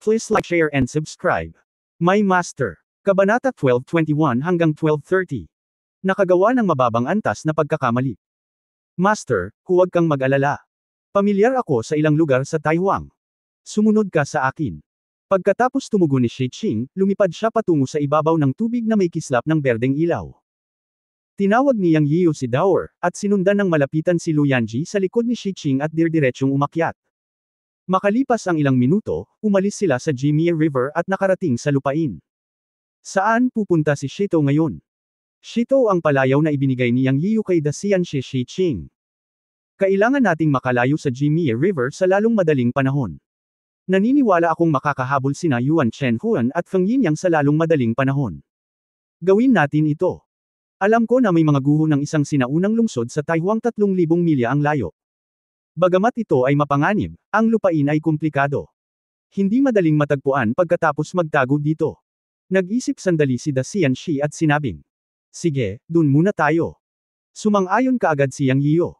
Please like, share and subscribe. My Master. Kabanata 12:21 hanggang 12:30. Nakagawa ng mababang antas na pagkakamali. Master, huwag kang mag-alala. Pamilyar ako sa ilang lugar sa Taiwan. Sumunod ka sa akin. Pagkatapos tumugon ni Shi Qing, lumipad siya patungo sa ibabaw ng tubig na may kislap ng berdeng ilaw. Tinawag ni Yang Yiu si Dower, at sinundan ng malapitan si Lu Yanji sa likod ni Shi Qing at dirdiretsong umakyat. Makalipas ang ilang minuto, umalis sila sa Jimie River at nakarating sa lupain. Saan pupunta si Shito ngayon? Shito ang palayaw na ibinigay ni Yang Yiu kay Dacian Shi Qing. Kailangan nating makalayo sa Jimie River sa lalong madaling panahon. Naniniwala akong makakahabol sina Yuan Shenhuan at Feng Yinyang sa lalong madaling panahon. Gawin natin ito. Alam ko na may mga guho ng isang sinaunang lungsod sa Taiwan 3,000 milya ang layo. Bagamat ito ay mapanganib, ang lupain ay komplikado. Hindi madaling matagpuan pagkatapos magtago dito. Nag-isip sandali si Dacian Shi at sinabing, "Sige, dun muna tayo." Sumang-ayon kaagad si Yang Yiu.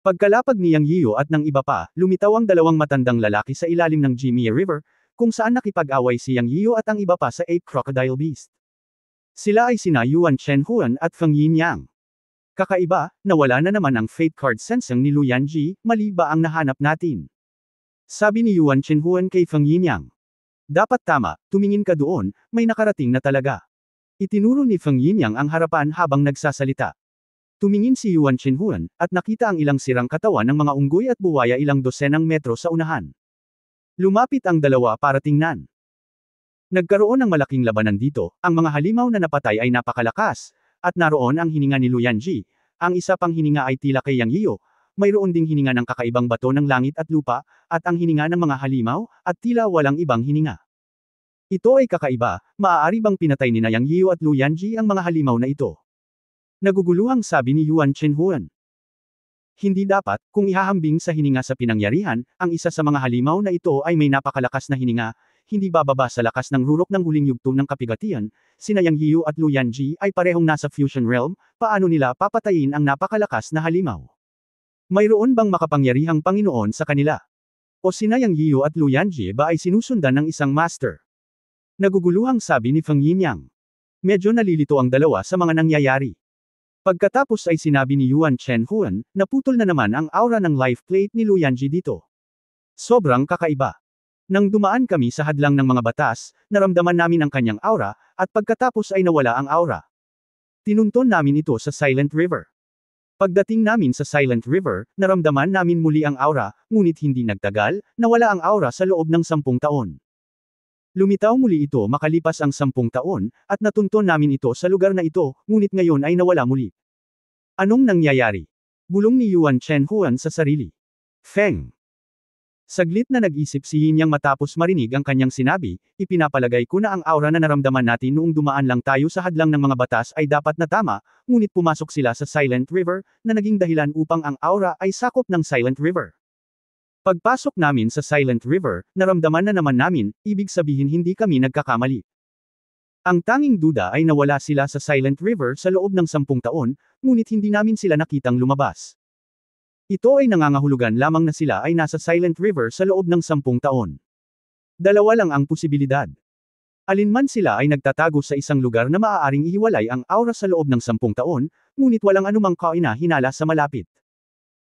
Pagkalapag ni Yang Yiu at ng iba pa, lumitaw ang dalawang matandang lalaki sa ilalim ng Jimie River, kung saan nakipag-away si Yang Yiu at ang iba pa sa Ape Crocodile Beast. Sila ay sina Yuan Shenhuan at Feng Yinyang. Kakaiba, nawala na naman ang fate card sensing ni Lu Yanji, mali ba ang nahanap natin? Sabi ni Yuan Shenhuan kay Feng Yinyang. Dapat tama, tumingin ka doon, may nakarating na talaga. Itinuro ni Feng Yinyang ang harapan habang nagsasalita. Tumingin si Yuan Shenhuan, at nakita ang ilang sirang katawan ng mga unggoy at buwaya ilang dosenang metro sa unahan. Lumapit ang dalawa para tingnan. Nagkaroon ng malaking labanan dito, ang mga halimaw na napatay ay napakalakas, at naroon ang hininga ni Lu Yanji, ang isa pang hininga ay tila kay Yang Yiu, mayroon ding hininga ng kakaibang bato ng langit at lupa, at ang hininga ng mga halimaw, at tila walang ibang hininga. Ito ay kakaiba, maaari bang pinatay ni Yang Yiu at Lu Yanji ang mga halimaw na ito? Naguguluhang sabi ni Yuan Shenhuan. Hindi dapat, kung ihahambing sa hininga sa pinangyarihan, ang isa sa mga halimaw na ito ay may napakalakas na hininga, hindi bababa sa lakas ng rurok ng huling yugto ng kapigatian, sina Yang Yiu at Lu Yanji ay parehong nasa fusion realm, paano nila papatayin ang napakalakas na halimaw? Mayroon bang makapangyarihang Panginoon sa kanila? O sina Yang Yiu at Lu Yanji ba ay sinusundan ng isang master? Naguguluhang sabi ni Feng Yinyang. Medyo nalilito ang dalawa sa mga nangyayari. Pagkatapos ay sinabi ni Yuan Shenhuan, naputol na naman ang aura ng life plate ni Lu Yanji dito. Sobrang kakaiba. Nang dumaan kami sa hadlang ng mga batas, naramdaman namin ang kanyang aura, at pagkatapos ay nawala ang aura. Tinunton namin ito sa Silent River. Pagdating namin sa Silent River, naramdaman namin muli ang aura, ngunit hindi nagtagal, nawala ang aura sa loob ng 10 taon. Lumitaw muli ito makalipas ang 10 taon, at natunton namin ito sa lugar na ito, ngunit ngayon ay nawala muli. Anong nangyayari? Bulong ni Yuan Shenhuan sa sarili. Feng. Saglit na nag-isip si Yinyang matapos marinig ang kanyang sinabi, ipinapalagay ko na ang aura na naramdaman natin noong dumaan lang tayo sa hadlang ng mga batas ay dapat na tama, ngunit pumasok sila sa Silent River, na naging dahilan upang ang aura ay sakop ng Silent River. Pagpasok namin sa Silent River, naramdaman na naman namin, ibig sabihin hindi kami nagkakamali. Ang tanging duda ay nawala sila sa Silent River sa loob ng 10 taon, ngunit hindi namin sila nakitang lumabas. Ito ay nangangahulugan lamang na sila ay nasa Silent River sa loob ng 10 taon. Dalawa lang ang posibilidad. Alinman sila ay nagtatago sa isang lugar na maaaring ihiwalay ang aura sa loob ng 10 taon, ngunit walang anumang kaina-hinala sa malapit.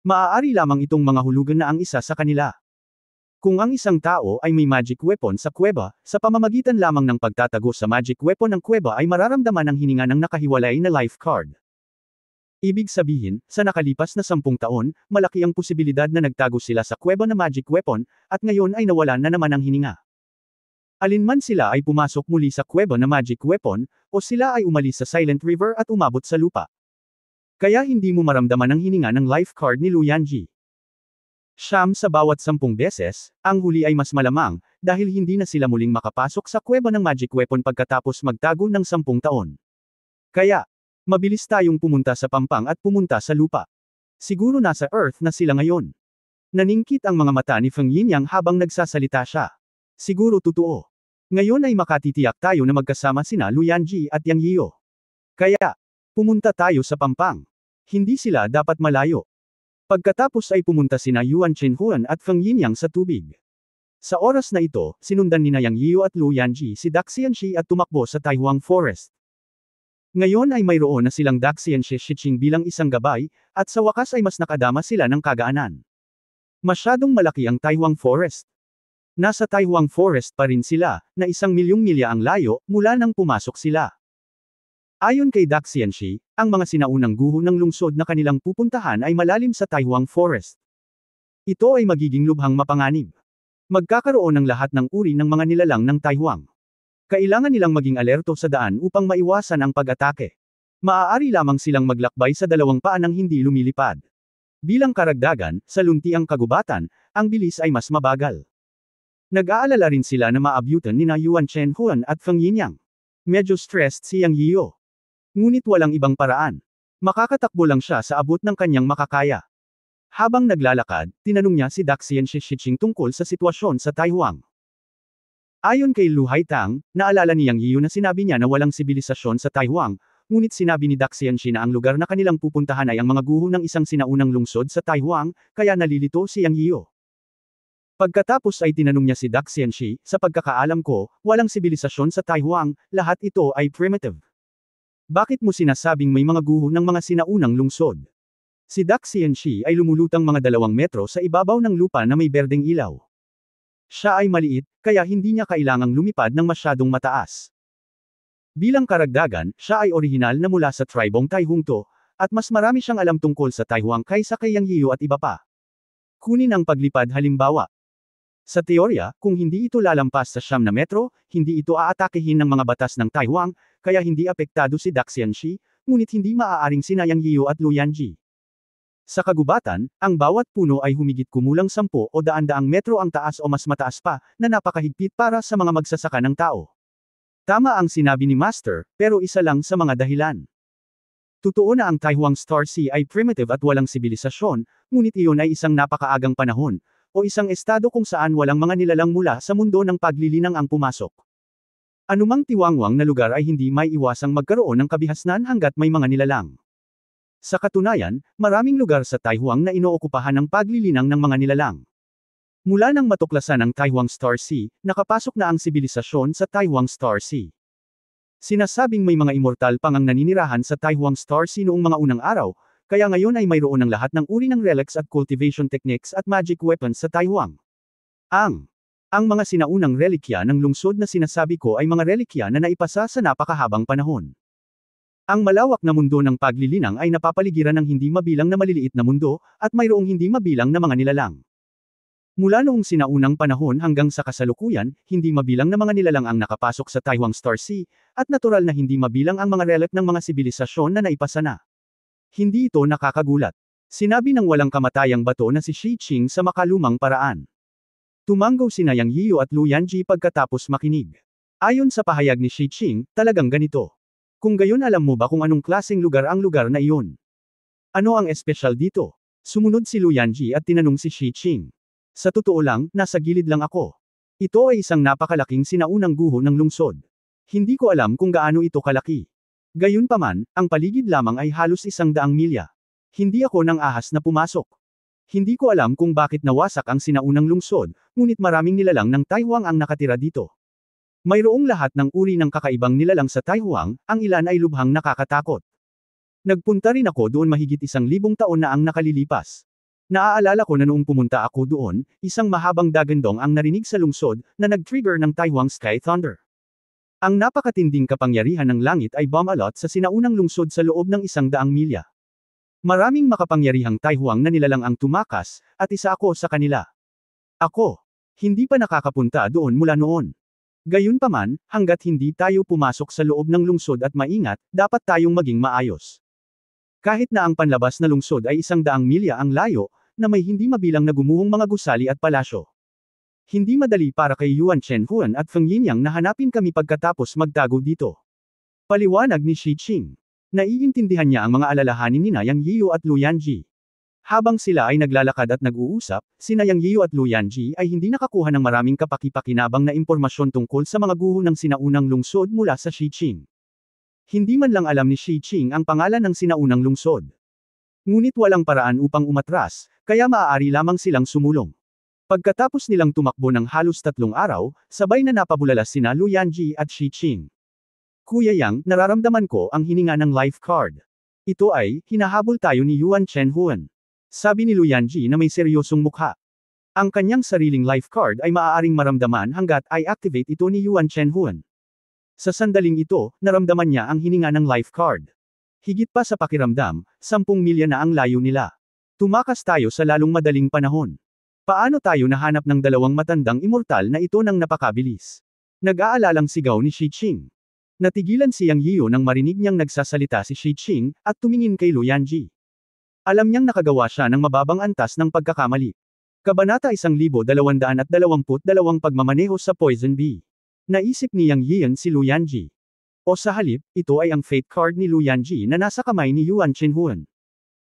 Maaari lamang itong mga hulugan na ang isa sa kanila. Kung ang isang tao ay may magic weapon sa kuweba, sa pamamagitan lamang ng pagtatago sa magic weapon ng kuweba ay mararamdaman ang hininga ng nakahiwalay na life card. Ibig sabihin, sa nakalipas na 10 taon, malaki ang posibilidad na nagtago sila sa kuweba na magic weapon, at ngayon ay nawalan na naman ang hininga. Alinman sila ay pumasok muli sa kuweba na magic weapon, o sila ay umalis sa Silent River at umabot sa lupa. Kaya hindi mo maramdaman ang hininga ng life card ni Lu Yanji. Siyam sa bawat 10 beses, ang huli ay mas malamang, dahil hindi na sila muling makapasok sa kuweba ng magic weapon pagkatapos magtago ng 10 taon. Kaya, mabilis tayong pumunta sa pampang at pumunta sa lupa. Siguro nasa Earth na sila ngayon. Naningkit ang mga mata ni Feng Yinyang habang nagsasalita siya. Siguro totoo. Ngayon ay makatitiyak tayo na magkasama sina Lu Yanji at Yang Yiu. Kaya, pumunta tayo sa pampang. Hindi sila dapat malayo. Pagkatapos ay pumunta sina Yuan Shenhuan at Feng Yinyang sa tubig. Sa oras na ito, sinundan ni Yang Yiyu at Lu Yanji si Daxianshi at tumakbo sa Taihuang Forest. Ngayon ay mayroon na silang Daxianshi Shiqing bilang isang gabay, at sa wakas ay mas nakadama sila ng kagaanan. Masyadong malaki ang Taihuang Forest. Nasa Taihuang Forest pa rin sila, na 1,000,000 milya ang layo, mula nang pumasok sila. Ayon kay Daxianshi, ang mga sinaunang guho ng lungsod na kanilang pupuntahan ay malalim sa Taihuang Forest. Ito ay magiging lubhang mapanganib. Magkakaroon ng lahat ng uri ng mga nilalang ng Taihuang. Kailangan nilang maging alerto sa daan upang maiwasan ang pag-atake. Maaari lamang silang maglakbay sa dalawang paa nang hindi lumilipad. Bilang karagdagan, sa luntiang kagubatan, ang bilis ay mas mabagal. Nag-aalala rin sila na maabyutan nina Yuan Shenhuan at Feng Yinyang. Medyo stressed si Yang Yiyu. Ngunit walang ibang paraan. Makakatakbo lang siya sa abot ng kanyang makakaya. Habang naglalakad, tinanong niya si Daxianshi Shiqing tungkol sa sitwasyon sa Taihuang. Ayon kay Lu Haitang, naalala ni Yang Yiyu na sinabi niya na walang sibilisasyon sa Taihuang, ngunit sinabi ni Daxianshi na ang lugar na kanilang pupuntahan ay ang mga guho ng isang sinaunang lungsod sa Taihuang, kaya nalilito si Yang Yiyu. Pagkatapos ay tinanong niya si Daxianshi, sa pagkakaalam ko, walang sibilisasyon sa Taihuang, lahat ito ay primitive. Bakit mo sinasabing may mga guho ng mga sinaunang lungsod? Si Daxianshi ay lumulutang mga 2 metro sa ibabaw ng lupa na may berdeng ilaw. Siya ay maliit, kaya hindi niya kailangang lumipad ng masyadong mataas. Bilang karagdagan, siya ay orihinal na mula sa tribong Taihungto, at mas marami siyang alam tungkol sa Taihuang kaysa kay Yang Yiyu at iba pa. Kunin ang paglipad halimbawa. Sa teorya, kung hindi ito lalampas sa 9 na metro, hindi ito aatakehin ng mga batas ng Taihuang, kaya hindi apektado si Daxianshi, ngunit hindi maaaring sina Yang Yiyu at Lu Yanji. Sa kagubatan, ang bawat puno ay humigit kumulang 10 o 100 metro ang taas o mas mataas pa, na napakahigpit para sa mga magsasaka ng tao. Tama ang sinabi ni Master, pero isa lang sa mga dahilan. Totoo na ang Taihuang Star Sea ay primitive at walang sibilisasyon, ngunit iyon ay isang napakaagang panahon, o isang estado kung saan walang mga nilalang mula sa mundo ng paglilinang ang pumasok. Anumang tiwangwang na lugar ay hindi may iwasang magkaroon ng kabihasnan hanggat may mga nilalang. Sa katunayan, maraming lugar sa Taihuang na inookupahan ng paglilinang ng mga nilalang. Mula nang matuklasan ang Taihuang Star Sea, nakapasok na ang sibilisasyon sa Taihuang Star Sea. Sinasabing may mga immortal pang ang naninirahan sa Taihuang Star Sea noong mga unang araw, kaya ngayon ay mayroon ng lahat ng uri ng relics at cultivation techniques at magic weapons sa Taihuang. Ang mga sinaunang relikya ng lungsod na sinasabi ko ay mga relikya na naipasa sa napakahabang panahon. Ang malawak na mundo ng paglilinang ay napapaligiran ng hindi mabilang na maliliit na mundo, at mayroong hindi mabilang na mga nilalang. Mula noong sinaunang panahon hanggang sa kasalukuyan, hindi mabilang na mga nilalang ang nakapasok sa Taihuang Star Sea, at natural na hindi mabilang ang mga relic ng mga sibilisasyon na naipasa na. Hindi ito nakakagulat. Sinabi ng walang kamatayang bato na si Shiqing sa makalumang paraan. Tumanggaw sina Yang Yiyu at Lu Yanji pagkatapos makinig. Ayon sa pahayag ni Shiqing, talagang ganito. Kung gayon alam mo ba kung anong klaseng lugar ang lugar na iyon? Ano ang espesyal dito? Sumunod si Lu Yanji at tinanong si Shiqing. Sa totoo lang, nasa gilid lang ako. Ito ay isang napakalaking sinaunang guho ng lungsod. Hindi ko alam kung gaano ito kalaki. Gayunpaman, ang paligid lamang ay halos 100 milya. Hindi ako nang ahas na pumasok. Hindi ko alam kung bakit nawasak ang sinaunang lungsod, ngunit maraming nilalang ng Taihuang ang nakatira dito. Mayroong lahat ng uri ng kakaibang nilalang sa Taihuang, ang ilan ay lubhang nakakatakot. Nagpunta rin ako doon mahigit 1,000 taon na ang nakalilipas. Naaalala ko na noong pumunta ako doon, isang mahabang dagandong ang narinig sa lungsod, na nag-trigger ng Taihuang Sky Thunder. Ang napakatinding kapangyarihan ng langit ay bumalot sa sinaunang lungsod sa loob ng 100 milya. Maraming makapangyarihang Taihuang na nilalang ang tumakas, at isa ako sa kanila. Ako, hindi pa nakakapunta doon mula noon. Gayunpaman, hanggat hindi tayo pumasok sa loob ng lungsod at maingat, dapat tayong maging maayos. Kahit na ang panlabas na lungsod ay 100 milya ang layo, na may hindi mabilang na gumuhong mga gusali at palasyo. Hindi madali para kay Yuan Shenhuan at Feng Yinyang na hanapin kami pagkatapos magtago dito. Paliwanag ni Shiqing. Naiintindihan niya ang mga alalahanin nina Yang Yiyu at Lu Yanji. Habang sila ay naglalakad at nag-uusap, sina Yang Yiyu at Lu Yanji ay hindi nakakuha ng maraming kapaki-pakinabang na impormasyon tungkol sa mga guho ng sinaunang lungsod mula sa Shiqing. Hindi man lang alam ni Shiqing ang pangalan ng sinaunang lungsod. Ngunit walang paraan upang umatras, kaya maaari lamang silang sumulong. Pagkatapos nilang tumakbo ng halos 3 araw, sabay na napabulalas sina Lu Yanji at Shi Qing. Kuya Yang, nararamdaman ko ang hininga ng lifeguard. Ito ay, hinahabol tayo ni Yuan Chenhuan. Sabi ni Lu Yanji na may seryosong mukha. Ang kanyang sariling lifeguard ay maaaring maramdaman hanggat ay activate ito ni Yuan Chenhuan. Sa sandaling ito, naramdaman niya ang hininga ng lifeguard. Higit pa sa pakiramdam, 10 milya na ang layo nila. Tumakas tayo sa lalong madaling panahon. Paano tayo nahanap ng dalawang matandang immortal na ito ng napakabilis? Nag-aalalang sigaw ni Shi Qing. Natigilan si Yang Yiyo nang marinig niyang nagsasalita si Shi Qing, at tumingin kay Lu Yanji. Alam niyang nakagawa siya ng mababang antas ng pagkakamali. Kabanata 1222 Pagmamaneho sa Poison Bee. Naisip ni Yang Yiyan si Lu Yanji. O sa halip, ito ay ang fate card ni Lu Yanji na nasa kamay ni Yuan Chenhuan.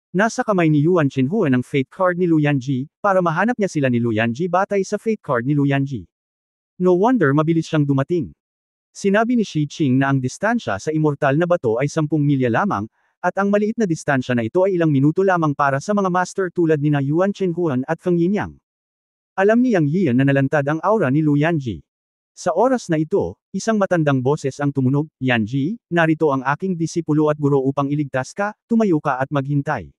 Nasa kamay ni Yuan Chenhuan ang fate card ni Lu Yanji, para mahanap niya sila ni Lu Yanji batay sa fate card ni Lu Yanji. No wonder mabilis siyang dumating. Sinabi ni Shi Qing na ang distansya sa immortal na bato ay 10 milya lamang, at ang maliit na distansya na ito ay ilang minuto lamang para sa mga master tulad ni Yuan Chenhuan at Feng Yinyang. Alam ni Yang Yiyan na nalantad ang aura ni Lu Yanji. Sa oras na ito, isang matandang boses ang tumunog, "Yanji, narito ang aking disipulo at guro upang iligtas ka, tumayo ka at maghintay."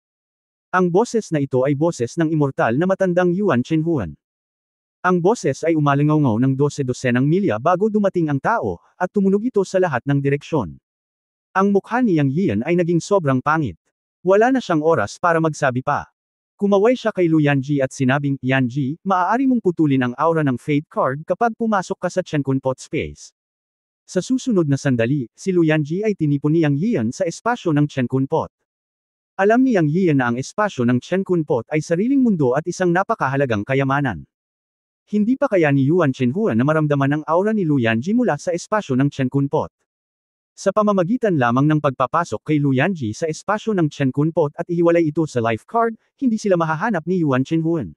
Ang boses na ito ay boses ng immortal na matandang Yuan Chenhuan. Ang boses ay umalingaw ng 12 milya bago dumating ang tao, at tumunog ito sa lahat ng direksyon. Ang mukha ni Yang Yiyan ay naging sobrang pangit. Wala na siyang oras para magsabi pa. Kumaway siya kay Lu Yanji at sinabing, "Yanji, maaari mong putulin ang aura ng fate card kapag pumasok ka sa Chenkunpot space." Sa susunod na sandali, si Lu Yanji ay tinipon ni Yang Yiyan sa espasyo ng Chenkunpot. Alam ni Yang Yiyan na ang espasyo ng Chenkunpot ay sariling mundo at isang napakahalagang kayamanan. Hindi pa kaya ni Yuan Chenhuan na maramdaman ang aura ni Lu Yanji mula sa espasyo ng Chenkunpot. Sa pamamagitan lamang ng pagpapasok kay Lu Yanji sa espasyo ng Chenkunpot at ihiwalay ito sa life card, hindi sila mahahanap ni Yuan Chenhuan.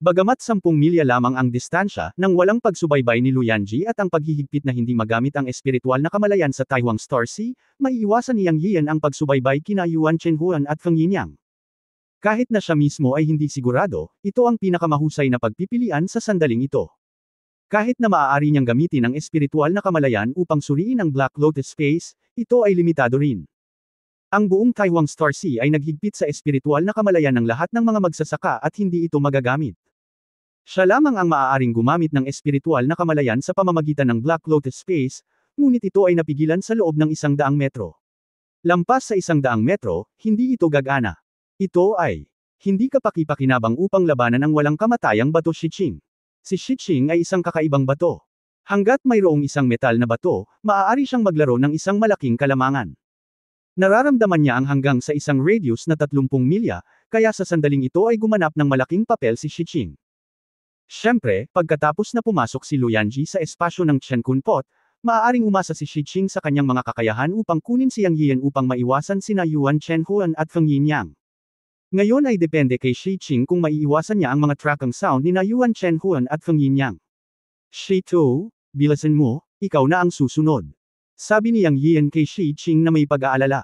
Bagamat 10 milya lamang ang distansya, nang walang pagsubaybay ni Lu Yanji at ang paghihigpit na hindi magamit ang espiritual na kamalayan sa Taiwan Star Sea, maiiwasan ni Yang Yiyan ang pagsubaybay kina Yuan Chenhuan at Feng Yinyang. Kahit na siya mismo ay hindi sigurado, ito ang pinakamahusay na pagpipilian sa sandaling ito. Kahit na maaari niyang gamitin ang espiritual na kamalayan upang suriin ang Black Lotus Space, ito ay limitado rin. Ang buong Taiwan Star Sea ay naghigpit sa espiritual na kamalayan ng lahat ng mga magsasaka at hindi ito magagamit. Siya lamang ang maaaring gumamit ng espiritual na kamalayan sa pamamagitan ng Black Lotus Space, ngunit ito ay napigilan sa loob ng 100 metro. Lampas sa 100 metro, hindi ito gagana. Ito ay hindi kapaki-pakinabang upang labanan ang walang kamatayang bato Shi Qing. Si Shi Qing ay isang kakaibang bato. Hanggat mayroong isang metal na bato, maaari siyang maglaro ng isang malaking kalamangan. Nararamdaman niya ang hanggang sa isang radius na 30 milya, kaya sa sandaling ito ay gumanap ng malaking papel si Shi Qing. Siyempre, pagkatapos na pumasok si Lu Yanji sa espasyo ng Chenkunpot, maaaring umasa si Shi Qing sa kanyang mga kakayahan upang kunin si Yang Yiyan upang maiwasan sina Yuan Chenhuan at Feng Yinyang. Ngayon ay depende kay Shi Qing kung maiiwasan niya ang mga trackang sound ni Yuan Chenhuan at Feng Yinyang. "Shi Tu, bilasan mo, ikaw na ang susunod." Sabi ni Yang Yiyan kay Shi Qing na may pag-aalala.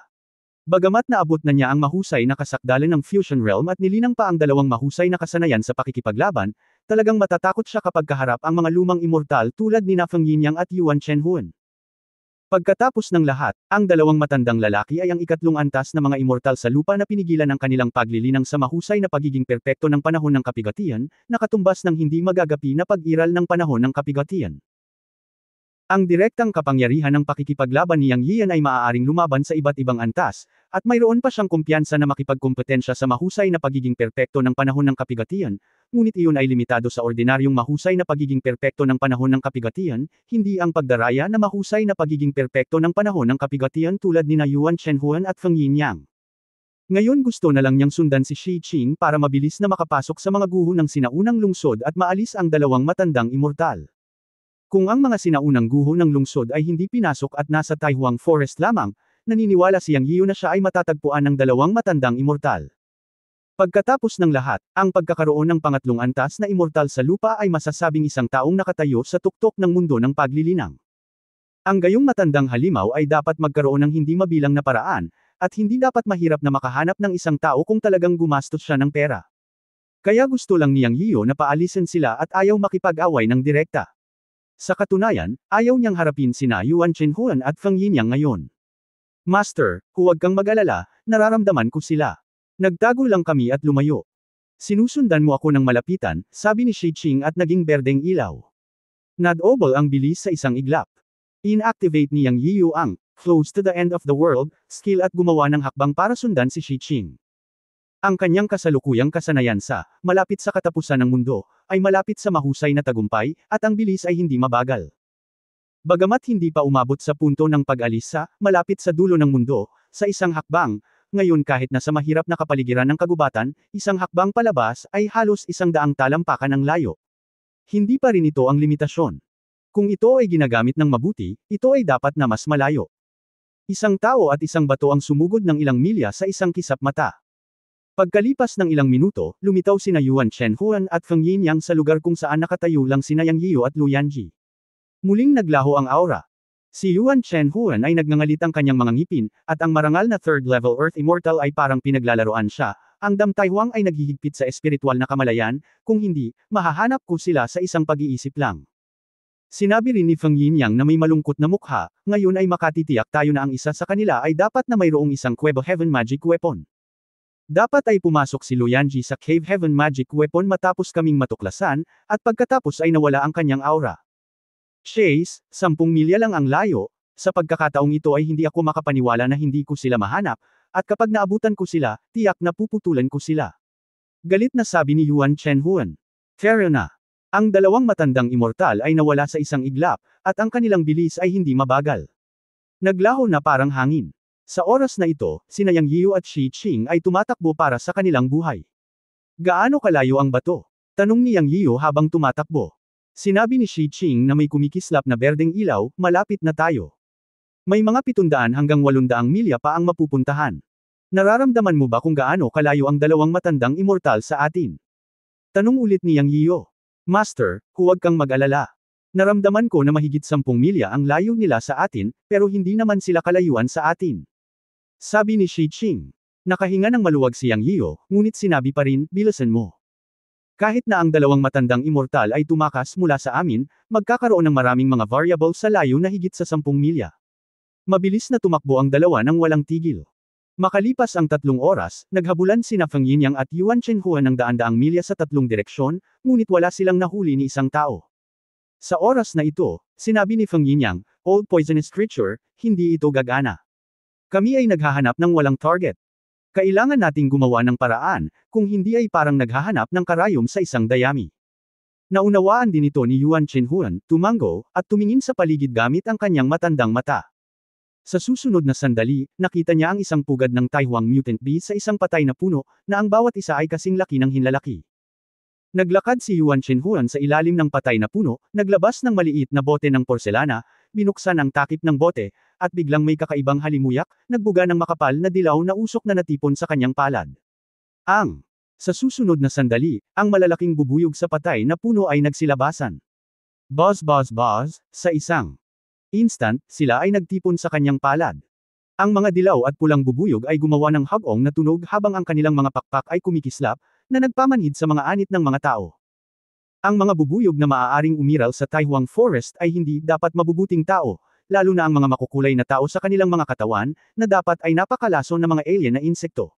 Bagamat naabot na niya ang mahusay na kasakdalan ng Fusion Realm at nilinang pa ang dalawang mahusay na kasanayan sa pakikipaglaban, talagang matatakot siya kapag kaharap ang mga lumang immortal tulad ni Feng Yinyang at Yuan Chenhuan. Pagkatapos ng lahat, ang dalawang matandang lalaki ay ang ikatlong antas na mga immortal sa lupa na pinigilan ang kanilang paglilinang sa mahusay na pagiging perpekto ng panahon ng kapigatian, na katumbas ng hindi magagapi na pag-iral ng panahon ng kapigatian. Ang direktang kapangyarihan ng pakikipaglaban ni Yang Yiyan ay maaaring lumaban sa iba't ibang antas, at mayroon pa siyang kumpiyansa na makipagkompetensya sa mahusay na pagiging perpekto ng panahon ng kapigatian, ngunit iyon ay limitado sa ordinaryong mahusay na pagiging perpekto ng panahon ng kapigatian, hindi ang pagdaraya na mahusay na pagiging perpekto ng panahon ng kapigatian tulad ni Yuan Chenhuan at Feng Yinyang. Ngayon gusto na lang niyang sundan si Shi Qing para mabilis na makapasok sa mga guho ng sinaunang lungsod at maalis ang dalawang matandang immortal. Kung ang mga sinaunang guho ng lungsod ay hindi pinasok at nasa Taihuang Forest lamang, naniniwala si Yang Yiyo na siya ay matatagpuan ng dalawang matandang immortal. Pagkatapos ng lahat, ang pagkakaroon ng pangatlong antas na immortal sa lupa ay masasabing isang taong nakatayo sa tuktok ng mundo ng paglilinang. Ang gayong matandang halimaw ay dapat magkaroon ng hindi mabilang na paraan, at hindi dapat mahirap na makahanap ng isang tao kung talagang gumastos siya ng pera. Kaya gusto lang ni Yang Yiyo na paalisin sila at ayaw makipag-away ng direkta. Sa katunayan, ayaw niyang harapin sina Yuan Shenhuan at Feng Yinyang ngayon. Master, huwag kang mag-alala, nararamdaman ko sila. Nagtago lang kami at lumayo. Sinusundan mo ako ng malapitan, sabi ni Shi Qing at naging berdeng ilaw. Nadobol ang bilis sa isang iglap. Inactivate ni Yang Yiyo ang Close to the End of the World skill at gumawa ng hakbang para sundan si Shi Qing. Ang kanyang kasalukuyang kasanayan sa malapit sa katapusan ng mundo ay malapit sa mahusay na tagumpay at ang bilis ay hindi mabagal. Bagamat hindi pa umabot sa punto ng pag-alis sa malapit sa dulo ng mundo sa isang hakbang, ngayon kahit na sa mahirap na kapaligiran ng kagubatan, isang hakbang palabas ay halos 100 talampakan ang layo. Hindi pa rin ito ang limitasyon. Kung ito ay ginagamit ng mabuti, ito ay dapat na mas malayo. Isang tao at isang bato ang sumugod ng ilang milya sa isang kisap mata. Pagkalipas ng ilang minuto, lumitaw sina Yuan Shenhuan at Feng Yinyang sa lugar kung saan nakatayo lang sina Yang Yiyo at Lu Yanji. Muling naglaho ang aura. Si Yuan Shenhuan ay nagngangalit ang kanyang mga ngipin, at ang marangal na third-level Earth Immortal ay parang pinaglalaroan siya. Ang Damtai Huang ay naghihigpit sa espiritual na kamalayan, kung hindi, mahahanap ko sila sa isang pag-iisip lang. Sinabi rin ni Feng Yinyang na may malungkot na mukha, ngayon ay makatitiyak tayo na ang isa sa kanila ay dapat na mayroong isang Kuebo Heaven Magic Weapon. Dapat ay pumasok si Lu Yanji sa Cave Heaven Magic Weapon matapos kaming matuklasan, at pagkatapos ay nawala ang kanyang aura. Chase, 10 milya lang ang layo, sa pagkakataong ito ay hindi ako makapaniwala na hindi ko sila mahanap, at kapag naabutan ko sila, tiyak na puputulan ko sila. Galit na sabi ni Yuan Shenhuan. Fair na. Ang dalawang matandang immortal ay nawala sa isang iglap, at ang kanilang bilis ay hindi mabagal. Naglaho na parang hangin. Sa oras na ito, sina Yang Yiyo at Shi Qing ay tumatakbo para sa kanilang buhay. Gaano kalayo ang bato? Tanong ni Yang Yiyo habang tumatakbo. Sinabi ni Shi Qing na may kumikislap na berdeng ilaw, malapit na tayo. May mga 700 hanggang 800 milya pa ang mapupuntahan. Nararamdaman mo ba kung gaano kalayo ang dalawang matandang immortal sa atin? Tanong ulit ni Yang Yiyo. Master, huwag kang mag-alala. Naramdaman ko na mahigit 10 milya ang layo nila sa atin, pero hindi naman sila kalayuan sa atin. Sabi ni Shi Qing. Nakahinga ng maluwag si Yang Yiyo, ngunit sinabi pa rin, bilisan mo. Kahit na ang dalawang matandang immortal ay tumakas mula sa amin, magkakaroon ng maraming mga variable sa layo na higit sa 10 milya. Mabilis na tumakbo ang dalawa nang walang tigil. Makalipas ang 3 oras, naghabulan sina Feng Yinyang at Yuan Shenhuan ng daan-daang milya sa 3 direksyon, ngunit wala silang nahuli ni isang tao. Sa oras na ito, sinabi ni Feng Yinyang, "Old poisonous creature, hindi ito gagana. Kami ay naghahanap ng walang target. Kailangan nating gumawa ng paraan, kung hindi ay parang naghahanap ng karayom sa isang dayami." Naunawaan din ito ni Yuan Shenhuan, tumango, at tumingin sa paligid gamit ang kanyang matandang mata. Sa susunod na sandali, nakita niya ang isang pugad ng Taihuang Mutant Bee sa isang patay na puno, na ang bawat isa ay kasing laki ng hinlalaki. Naglakad si Yuan Shenhuan sa ilalim ng patay na puno, naglabas ng maliit na bote ng porselana, binuksan ang takip ng bote, at biglang may kakaibang halimuyak, nagbuga ng makapal na dilaw na usok na natipon sa kanyang palad. Sa susunod na sandali, ang malalaking bubuyog sa patay na puno ay nagsilabasan. Buzz buzz buzz, sa isang instant, sila ay nagtipon sa kanyang palad. Ang mga dilaw at pulang bubuyog ay gumawa ng hagong na tunog habang ang kanilang mga pakpak ay kumikislap, na nagpamanhid sa mga anit ng mga tao. Ang mga bubuyog na maaaring umiral sa Taihuang Forest ay hindi dapat mabubuting tao, lalo na ang mga makukulay na tao sa kanilang mga katawan, na dapat ay napakalason na mga alien na insekto.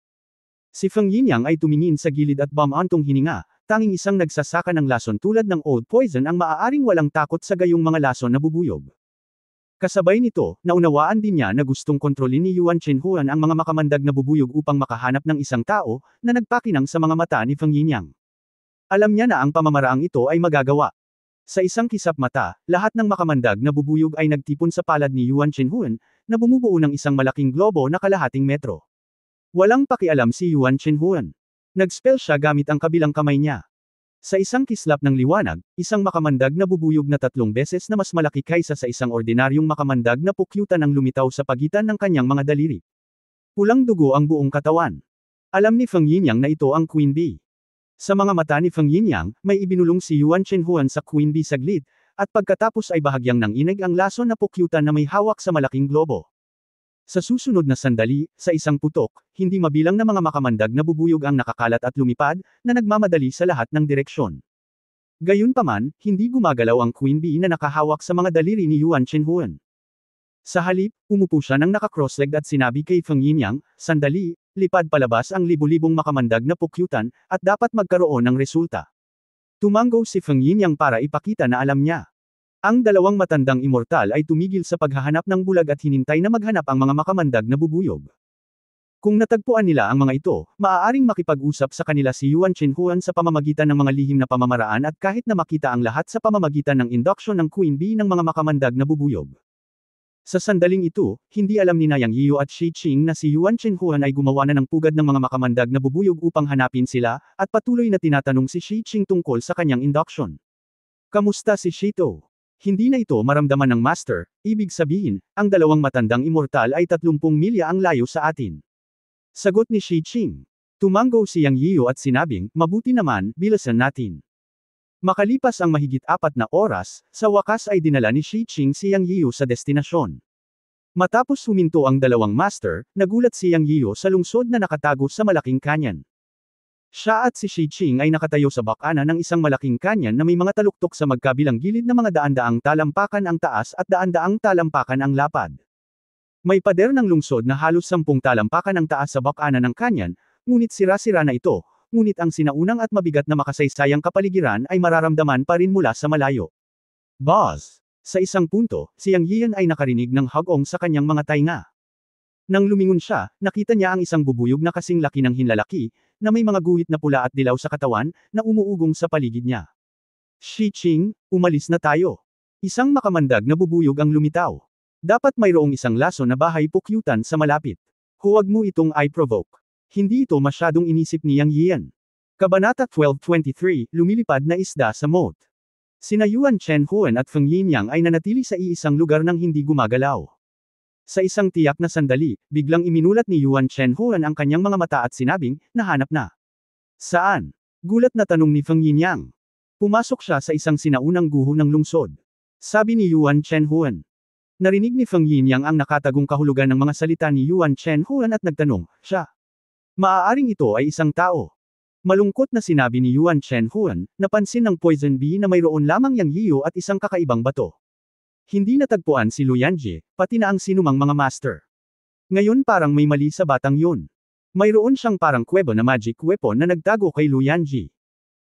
Si Feng Yinyang ay tumingin sa gilid at bumantong hininga, tanging isang nagsasaka ng lason tulad ng old poison ang maaaring walang takot sa gayong mga lason na bubuyog. Kasabay nito, naunawaan din niya na gustong kontrolin ni Yuan Shenhuan ang mga makamandag na bubuyog upang makahanap ng isang tao, na nagpakinang sa mga mata ni Feng Yinyang. Alam niya na ang pamamaraang ito ay magagawa. Sa isang kisap mata, lahat ng makamandag na bubuyog ay nagtipon sa palad ni Yuan Shenhuan, na bumubuo ng isang malaking globo na kalahating metro. Walang pakialam si Yuan Shenhuan. Nag-spell siya gamit ang kabilang kamay niya. Sa isang kislap ng liwanag, isang makamandag na bubuyog na 3 beses na mas malaki kaysa sa isang ordinaryong makamandag na pukyutan ang lumitaw sa pagitan ng kanyang mga daliri. Pulang dugo ang buong katawan. Alam ni Feng Yinyang na ito ang Queen Bee. Sa mga mata ni Feng Yinyang, may ibinulong si Yuan Shenhuan sa Queen Bee saglit, at pagkatapos ay bahagyang nanginig ang lason na pukyutan na may hawak sa malaking globo. Sa susunod na sandali, sa isang putok, hindi mabilang na mga makamandag na bubuyog ang nakakalat at lumipad, na nagmamadali sa lahat ng direksyon. Gayunpaman, hindi gumagalaw ang Queen Bee na nakahawak sa mga daliri ni Yuan Shenhuan. Sa halip, umupo siya ng naka-cross-legged at sinabi kay Feng Yinyang, "Sandali, lipad palabas ang libu-libong makamandag na pukyutan, at dapat magkaroon ng resulta." Tumango si Feng Yinyang para ipakita na alam niya. Ang dalawang matandang immortal ay tumigil sa paghahanap ng bulag at hinintay na maghanap ang mga makamandag na bubuyog. Kung natagpuan nila ang mga ito, maaaring makipag-usap sa kanila si Yuan Shenhuan sa pamamagitan ng mga lihim na pamamaraan at kahit na makita ang lahat sa pamamagitan ng induction ng Queen Bee ng mga makamandag na bubuyog. Sa sandaling ito, hindi alam ni Yang Yiu at Shi Qing na si Yuan Shenhuan ay gumawa na ng pugad ng mga makamandag na bubuyog upang hanapin sila, at patuloy na tinatanong si Shi Qing tungkol sa kanyang induction. "Kamusta si Shito?" Hindi na ito maramdaman ng master, ibig sabihin, ang dalawang matandang immortal ay 30 milya ang layo sa atin. Sagot ni Shi Qing. Tumango si Yang Yiu at sinabing, "Mabuti naman, bilisan natin." Makalipas ang mahigit 4 na oras, sa wakas ay dinala ni Shi Qing si Yang Yiu sa destinasyon. Matapos huminto ang dalawang master, nagulat si Yang Yiu sa lungsod na nakatago sa malaking kanyan. Siya at si Shi Qing ay nakatayo sa bakana ng isang malaking kanyan na may mga taluktok sa magkabilang gilid na mga daan-daang talampakan ang taas at daan-daang talampakan ang lapad. May pader ng lungsod na halos 10 talampakan ang taas sa bakana ng kanyan, ngunit sira-sira na ito, ngunit ang sinaunang at mabigat na makasaysayang kapaligiran ay mararamdaman pa rin mula sa malayo. "Boss!" Sa isang punto, si Yang Yian ay nakarinig ng hagong sa kanyang mga tainga. Nang lumingon siya, nakita niya ang isang bubuyog na kasing laki ng hinlalaki, na may mga guhit na pula at dilaw sa katawan, na umuugong sa paligid niya. "Shi Qing, umalis na tayo." Isang makamandag na bubuyog ang lumitaw. "Dapat mayroong isang laso na bahay pukyutan sa malapit. Huwag mo itong i-provoke." Hindi ito masyadong inisip ni Yang Yian. Kabanata 12:23, lumilipad na isda sa moat. Sina Yuan Shenhuan at Feng Yinyang ay nanatili sa iisang lugar nang hindi gumagalaw. Sa isang tiyak na sandali, biglang iminulat ni Yuan Shenhuan ang kanyang mga mata at sinabing, "Nahanap na." "Saan?" Gulat na tanong ni Feng Yinyang. Pumasok siya sa isang sinaunang guho ng lungsod. Sabi ni Yuan Shenhuan. Narinig ni Feng Yinyang ang nakatagong kahulugan ng mga salita ni Yuan Shenhuan at nagtanong, "Siya? Maaaring ito ay isang tao?" Malungkot na sinabi ni Yuan Shenhuan, napansin ng Poison Bee na mayroon lamang Yang Yiu at isang kakaibang bato. Hindi natagpuan si Luyanji, pati na ang sinumang mga master. Ngayon parang may mali sa batang yun. Mayroon siyang parang kuweba na magic weapon na nagtago kay Luyanji.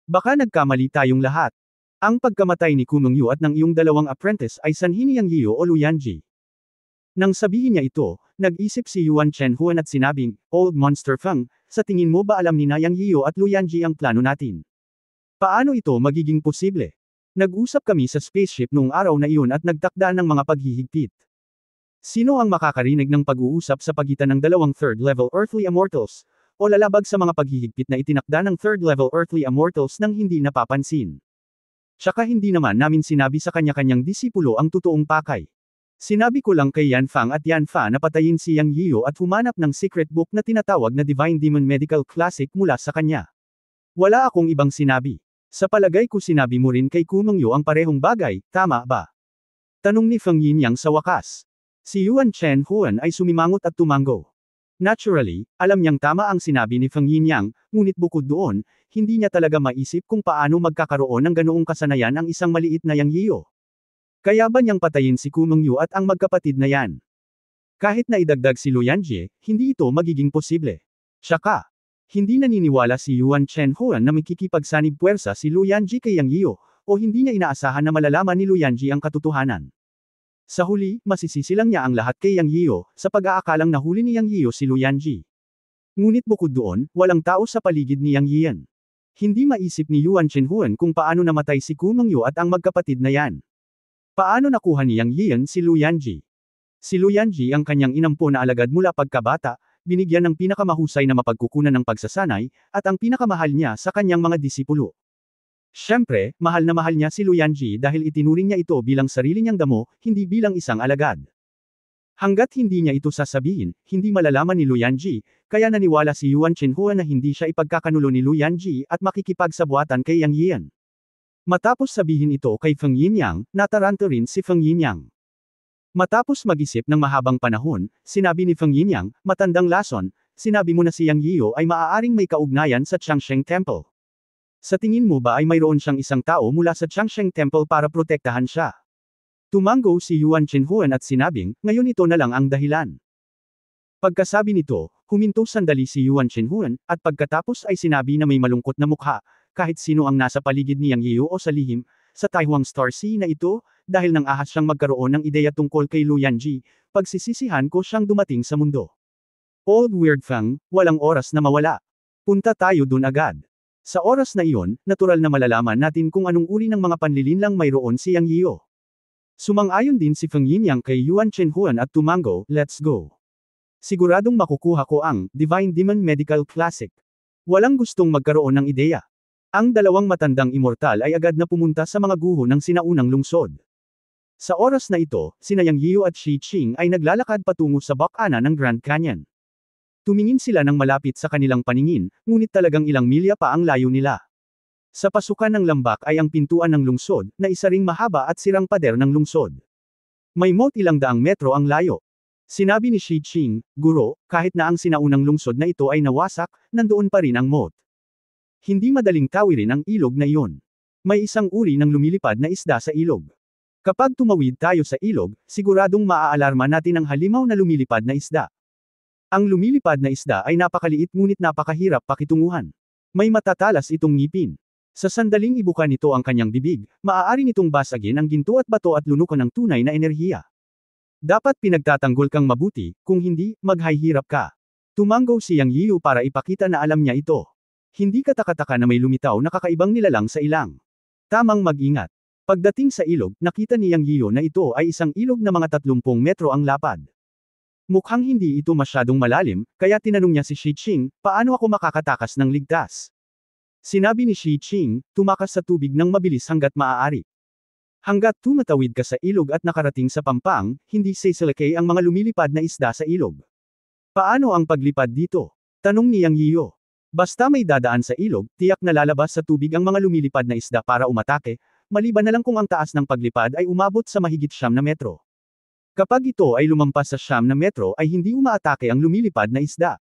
Baka nagkamali tayong lahat. Ang pagkamatay ni Kumeng Yu at ng iyong dalawang apprentice ay sanhi ni Yang Yiu o Luyanji. Nang sabihin niya ito, nag-isip si Yuan Shenhuan at sinabing, "Old Monster Feng, sa tingin mo ba alam ni na Yang Yiu at Luyanji ang plano natin? Paano ito magiging posible? Nag-usap kami sa spaceship noong araw na iyon at nagtakda ng mga paghihigpit. Sino ang makakarinig ng pag-uusap sa pagitan ng dalawang third-level earthly immortals, o lalabag sa mga paghihigpit na itinakda ng third-level earthly immortals nang hindi napapansin? Tsaka hindi naman namin sinabi sa kanya-kanyang disipulo ang totoong pakay. Sinabi ko lang kay Yan Fang at Yan Fa na patayin si Yang Yiu at humanap ng secret book na tinatawag na Divine Demon Medical Classic mula sa kanya. Wala akong ibang sinabi. Sa palagay ko sinabi mo rin kay Kumeng Yu ang parehong bagay, tama ba?" Tanong ni Feng Yinyang sa wakas. Si Yuan Shenhuan ay sumimangot at tumango. Naturally, alam niyang tama ang sinabi ni Feng Yinyang, ngunit bukod doon, hindi niya talaga maisip kung paano magkakaroon ng ganoong kasanayan ang isang maliit na Yang Yiu. Kaya ba niyang patayin si Kumeng Yu at ang magkapatid na yan? Kahit na idagdag si Luyanji, hindi ito magiging posible. Tsaka, hindi naniniwala si Yuan Shenhuan na makikipagsanib puwersa si Luyanji kay Yang Yiu, o hindi niya inaasahan na malalaman ni Luyanji ang katotohanan. Sa huli, masisisi lang niya ang lahat kay Yang Yiu, sa pag-aakalang nahuli ni Yang Yiu si Luyanji. Ngunit bukod doon, walang tao sa paligid ni Yang Yian. Hindi maisip ni Yuan Shenhuan kung paano namatay si Kumeng Yu at ang magkapatid na yan. Paano nakuha ni Yang Yian si Luyanji? Si Luyanji ang kanyang inampo na alagad mula pagkabata, binigyan ng pinakamahusay na mapagkukunan ng pagsasanay, at ang pinakamahal niya sa kanyang mga disipulo. Siyempre, mahal na mahal niya si Luyanji dahil itinuring niya ito bilang sarili niyang damo, hindi bilang isang alagad. Hanggat hindi niya ito sasabihin, hindi malalaman ni Luyanji, kaya naniwala si Yuan Shenhuan na hindi siya ipagkakanulo ni Luyanji at makikipagsabuatan kay Yang Yian. Matapos sabihin ito kay Feng Yinyang, nataranta rin si Feng Yinyang. Matapos mag-isip ng mahabang panahon, sinabi ni Feng Yinyang, matandang lason, sinabi mo na si Yang Yiyo ay maaaring may kaugnayan sa Changsheng Temple. Sa tingin mo ba ay mayroon siyang isang tao mula sa Changsheng Temple para protektahan siya? Tumango si Yuan Chenhuan at sinabing, ngayon ito na lang ang dahilan. Pagkasabi nito, huminto sandali si Yuan Chenhuan, at pagkatapos ay sinabi na may malungkot na mukha, kahit sino ang nasa paligid ni Yang Yiyo o sa lihim, sa Taihuang Star Sea na ito, dahil nang ahas siyang magkaroon ng ideya tungkol kay Lu Yanji, pagsisisihan ko siyang dumating sa mundo. Old Weird Fang, walang oras na mawala. Punta tayo dun agad. Sa oras na iyon, natural na malalaman natin kung anong uri ng mga panlilinlang mayroon si Yang Yiyo. Sumang-ayon din si Feng Yinyang kay Yuan Chenhuan at tumango, let's go. Siguradong makukuha ko ang Divine Demon Medical Classic. Walang gustong magkaroon ng ideya. Ang dalawang matandang immortal ay agad na pumunta sa mga guho ng sinaunang lungsod. Sa oras na ito, sina Yang Yiyo at Shi Qing ay naglalakad patungo sa bakana ng Grand Canyon. Tumingin sila ng malapit sa kanilang paningin, ngunit talagang ilang milya pa ang layo nila. Sa pasukan ng lambak ay ang pintuan ng lungsod, na isa ring mahaba at sirang pader ng lungsod. May moat ilang daang metro ang layo. Sinabi ni Shi Qing, Guro, kahit na ang sinaunang lungsod na ito ay nawasak, nandoon pa rin ang moat. Hindi madaling tawirin ang ilog na iyon. May isang uri ng lumilipad na isda sa ilog. Kapag tumawid tayo sa ilog, siguradong maaalarma natin ang halimaw na lumilipad na isda. Ang lumilipad na isda ay napakaliit ngunit napakahirap pakitunguhan. May matatalas itong ngipin. Sa sandaling ibuka nito ang kanyang bibig, maaari nitong basagin ang ginto at bato at lunukan ng tunay na enerhiya. Dapat pinagtatanggol kang mabuti, kung hindi, maghihirap ka. Tumango si Yang Yiyo para ipakita na alam niya ito. Hindi katakataka na may lumitaw na kakaibang nilalang sa ilang. Tamang mag-ingat. Pagdating sa ilog, nakita ni Yang Yiyo na ito ay isang ilog na mga 30 metro ang lapad. Mukhang hindi ito masyadong malalim, kaya tinanong niya si Shi Qing, paano ako makakatakas ng ligtas? Sinabi ni Shi Qing, tumakas sa tubig ng mabilis hanggat maaari. Hanggat tumatawid ka sa ilog at nakarating sa pampang, hindi sisilakay ang mga lumilipad na isda sa ilog. Paano ang paglipad dito? Tanong ni Yang Yiyo. Basta may dadaan sa ilog, tiyak na lalabas sa tubig ang mga lumilipad na isda para umatake, maliban na lang kung ang taas ng paglipad ay umabot sa mahigit 9 metro. Kapag ito ay lumampas sa 9 metro ay hindi umaatake ang lumilipad na isda.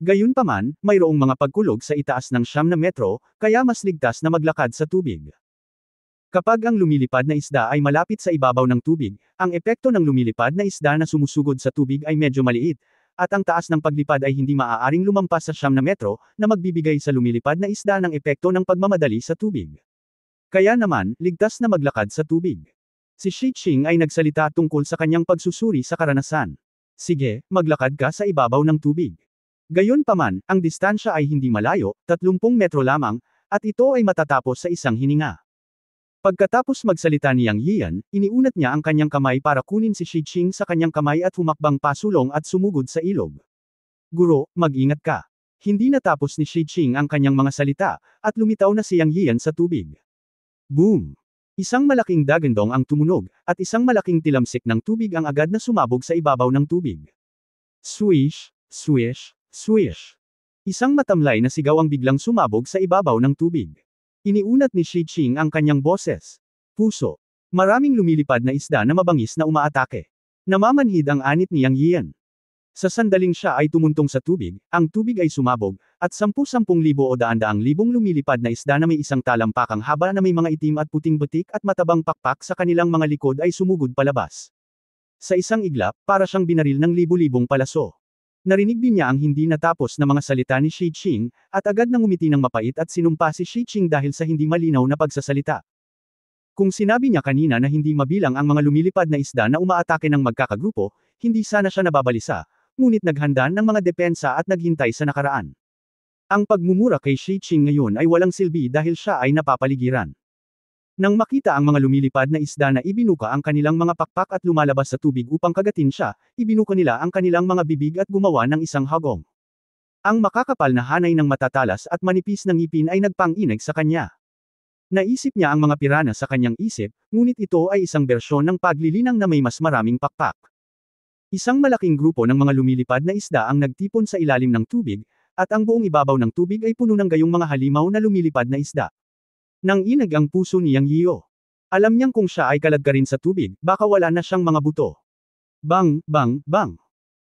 Gayunpaman, mayroong mga pagkulog sa itaas ng 9 metro, kaya mas ligtas na maglakad sa tubig. Kapag ang lumilipad na isda ay malapit sa ibabaw ng tubig, ang epekto ng lumilipad na isda na sumusugod sa tubig ay medyo maliit, at ang taas ng paglipad ay hindi maaaring lumampas sa 9 metro, na magbibigay sa lumilipad na isda ng epekto ng pagmamadali sa tubig. Kaya naman, ligtas na maglakad sa tubig. Si Shi Qing ay nagsalita tungkol sa kanyang pagsusuri sa karanasan. Sige, maglakad ka sa ibabaw ng tubig. Gayunpaman, ang distansya ay hindi malayo, 30 metro lamang, at ito ay matatapos sa isang hininga. Pagkatapos magsalita ni Yang Yiyan, iniunat niya ang kanyang kamay para kunin si Shi Qing sa kanyang kamay at humakbang pasulong at sumugod sa ilog. Guro, mag-ingat ka. Hindi natapos ni Shi Qing ang kanyang mga salita, at lumitaw na si Yang Yiyan sa tubig. Boom! Isang malaking dagandong ang tumunog, at isang malaking tilamsik ng tubig ang agad na sumabog sa ibabaw ng tubig. Swish, swish, swish. Isang matamlay na sigaw ang biglang sumabog sa ibabaw ng tubig. Iniunat ni Shi Qing ang kanyang boses. Puso. Maraming lumilipad na isda na mabangis na umaatake. Namamanhid ang anit ni Yang Yiyan. Sa sandaling siya ay tumuntong sa tubig, ang tubig ay sumabog, at 10,000 o daan-daang libong lumilipad na isda na may isang talampakang haba na may mga itim at puting butik at matabang pakpak sa kanilang mga likod ay sumugod palabas. Sa isang iglap, para siyang binaril ng libu-libong palaso. Narinig din niya ang hindi natapos na mga salita ni Shi Qing, at agad nang ngumiti ng mapait at sinumpa si Shi Qing dahil sa hindi malinaw na pagsasalita. Kung sinabi niya kanina na hindi mabilang ang mga lumilipad na isda na umaatake ng magkakagrupo, hindi sana siya nababalisa, ngunit naghanda ng mga depensa at naghintay sa nakaraan. Ang pagmumura kay Shi Qing ngayon ay walang silbi dahil siya ay napapaligiran. Nang makita ang mga lumilipad na isda na ibinuka ang kanilang mga pakpak at lumalabas sa tubig upang kagatin siya, ibinuka nila ang kanilang mga bibig at gumawa ng isang hagong. Ang makakapal na hanay ng matatalas at manipis na ngipin ay nagpang-inig sa kanya. Naisip niya ang mga pirana sa kanyang isip, ngunit ito ay isang bersyon ng paglilinang na may mas maraming pakpak. Isang malaking grupo ng mga lumilipad na isda ang nagtipon sa ilalim ng tubig, at ang buong ibabaw ng tubig ay puno ng gayong mga halimaw na lumilipad na isda. Nanginag ang puso ni Yang Yiyo. Alam niyang kung siya ay kaladkarin sa tubig, baka wala na siyang mga buto. Bang, bang, bang.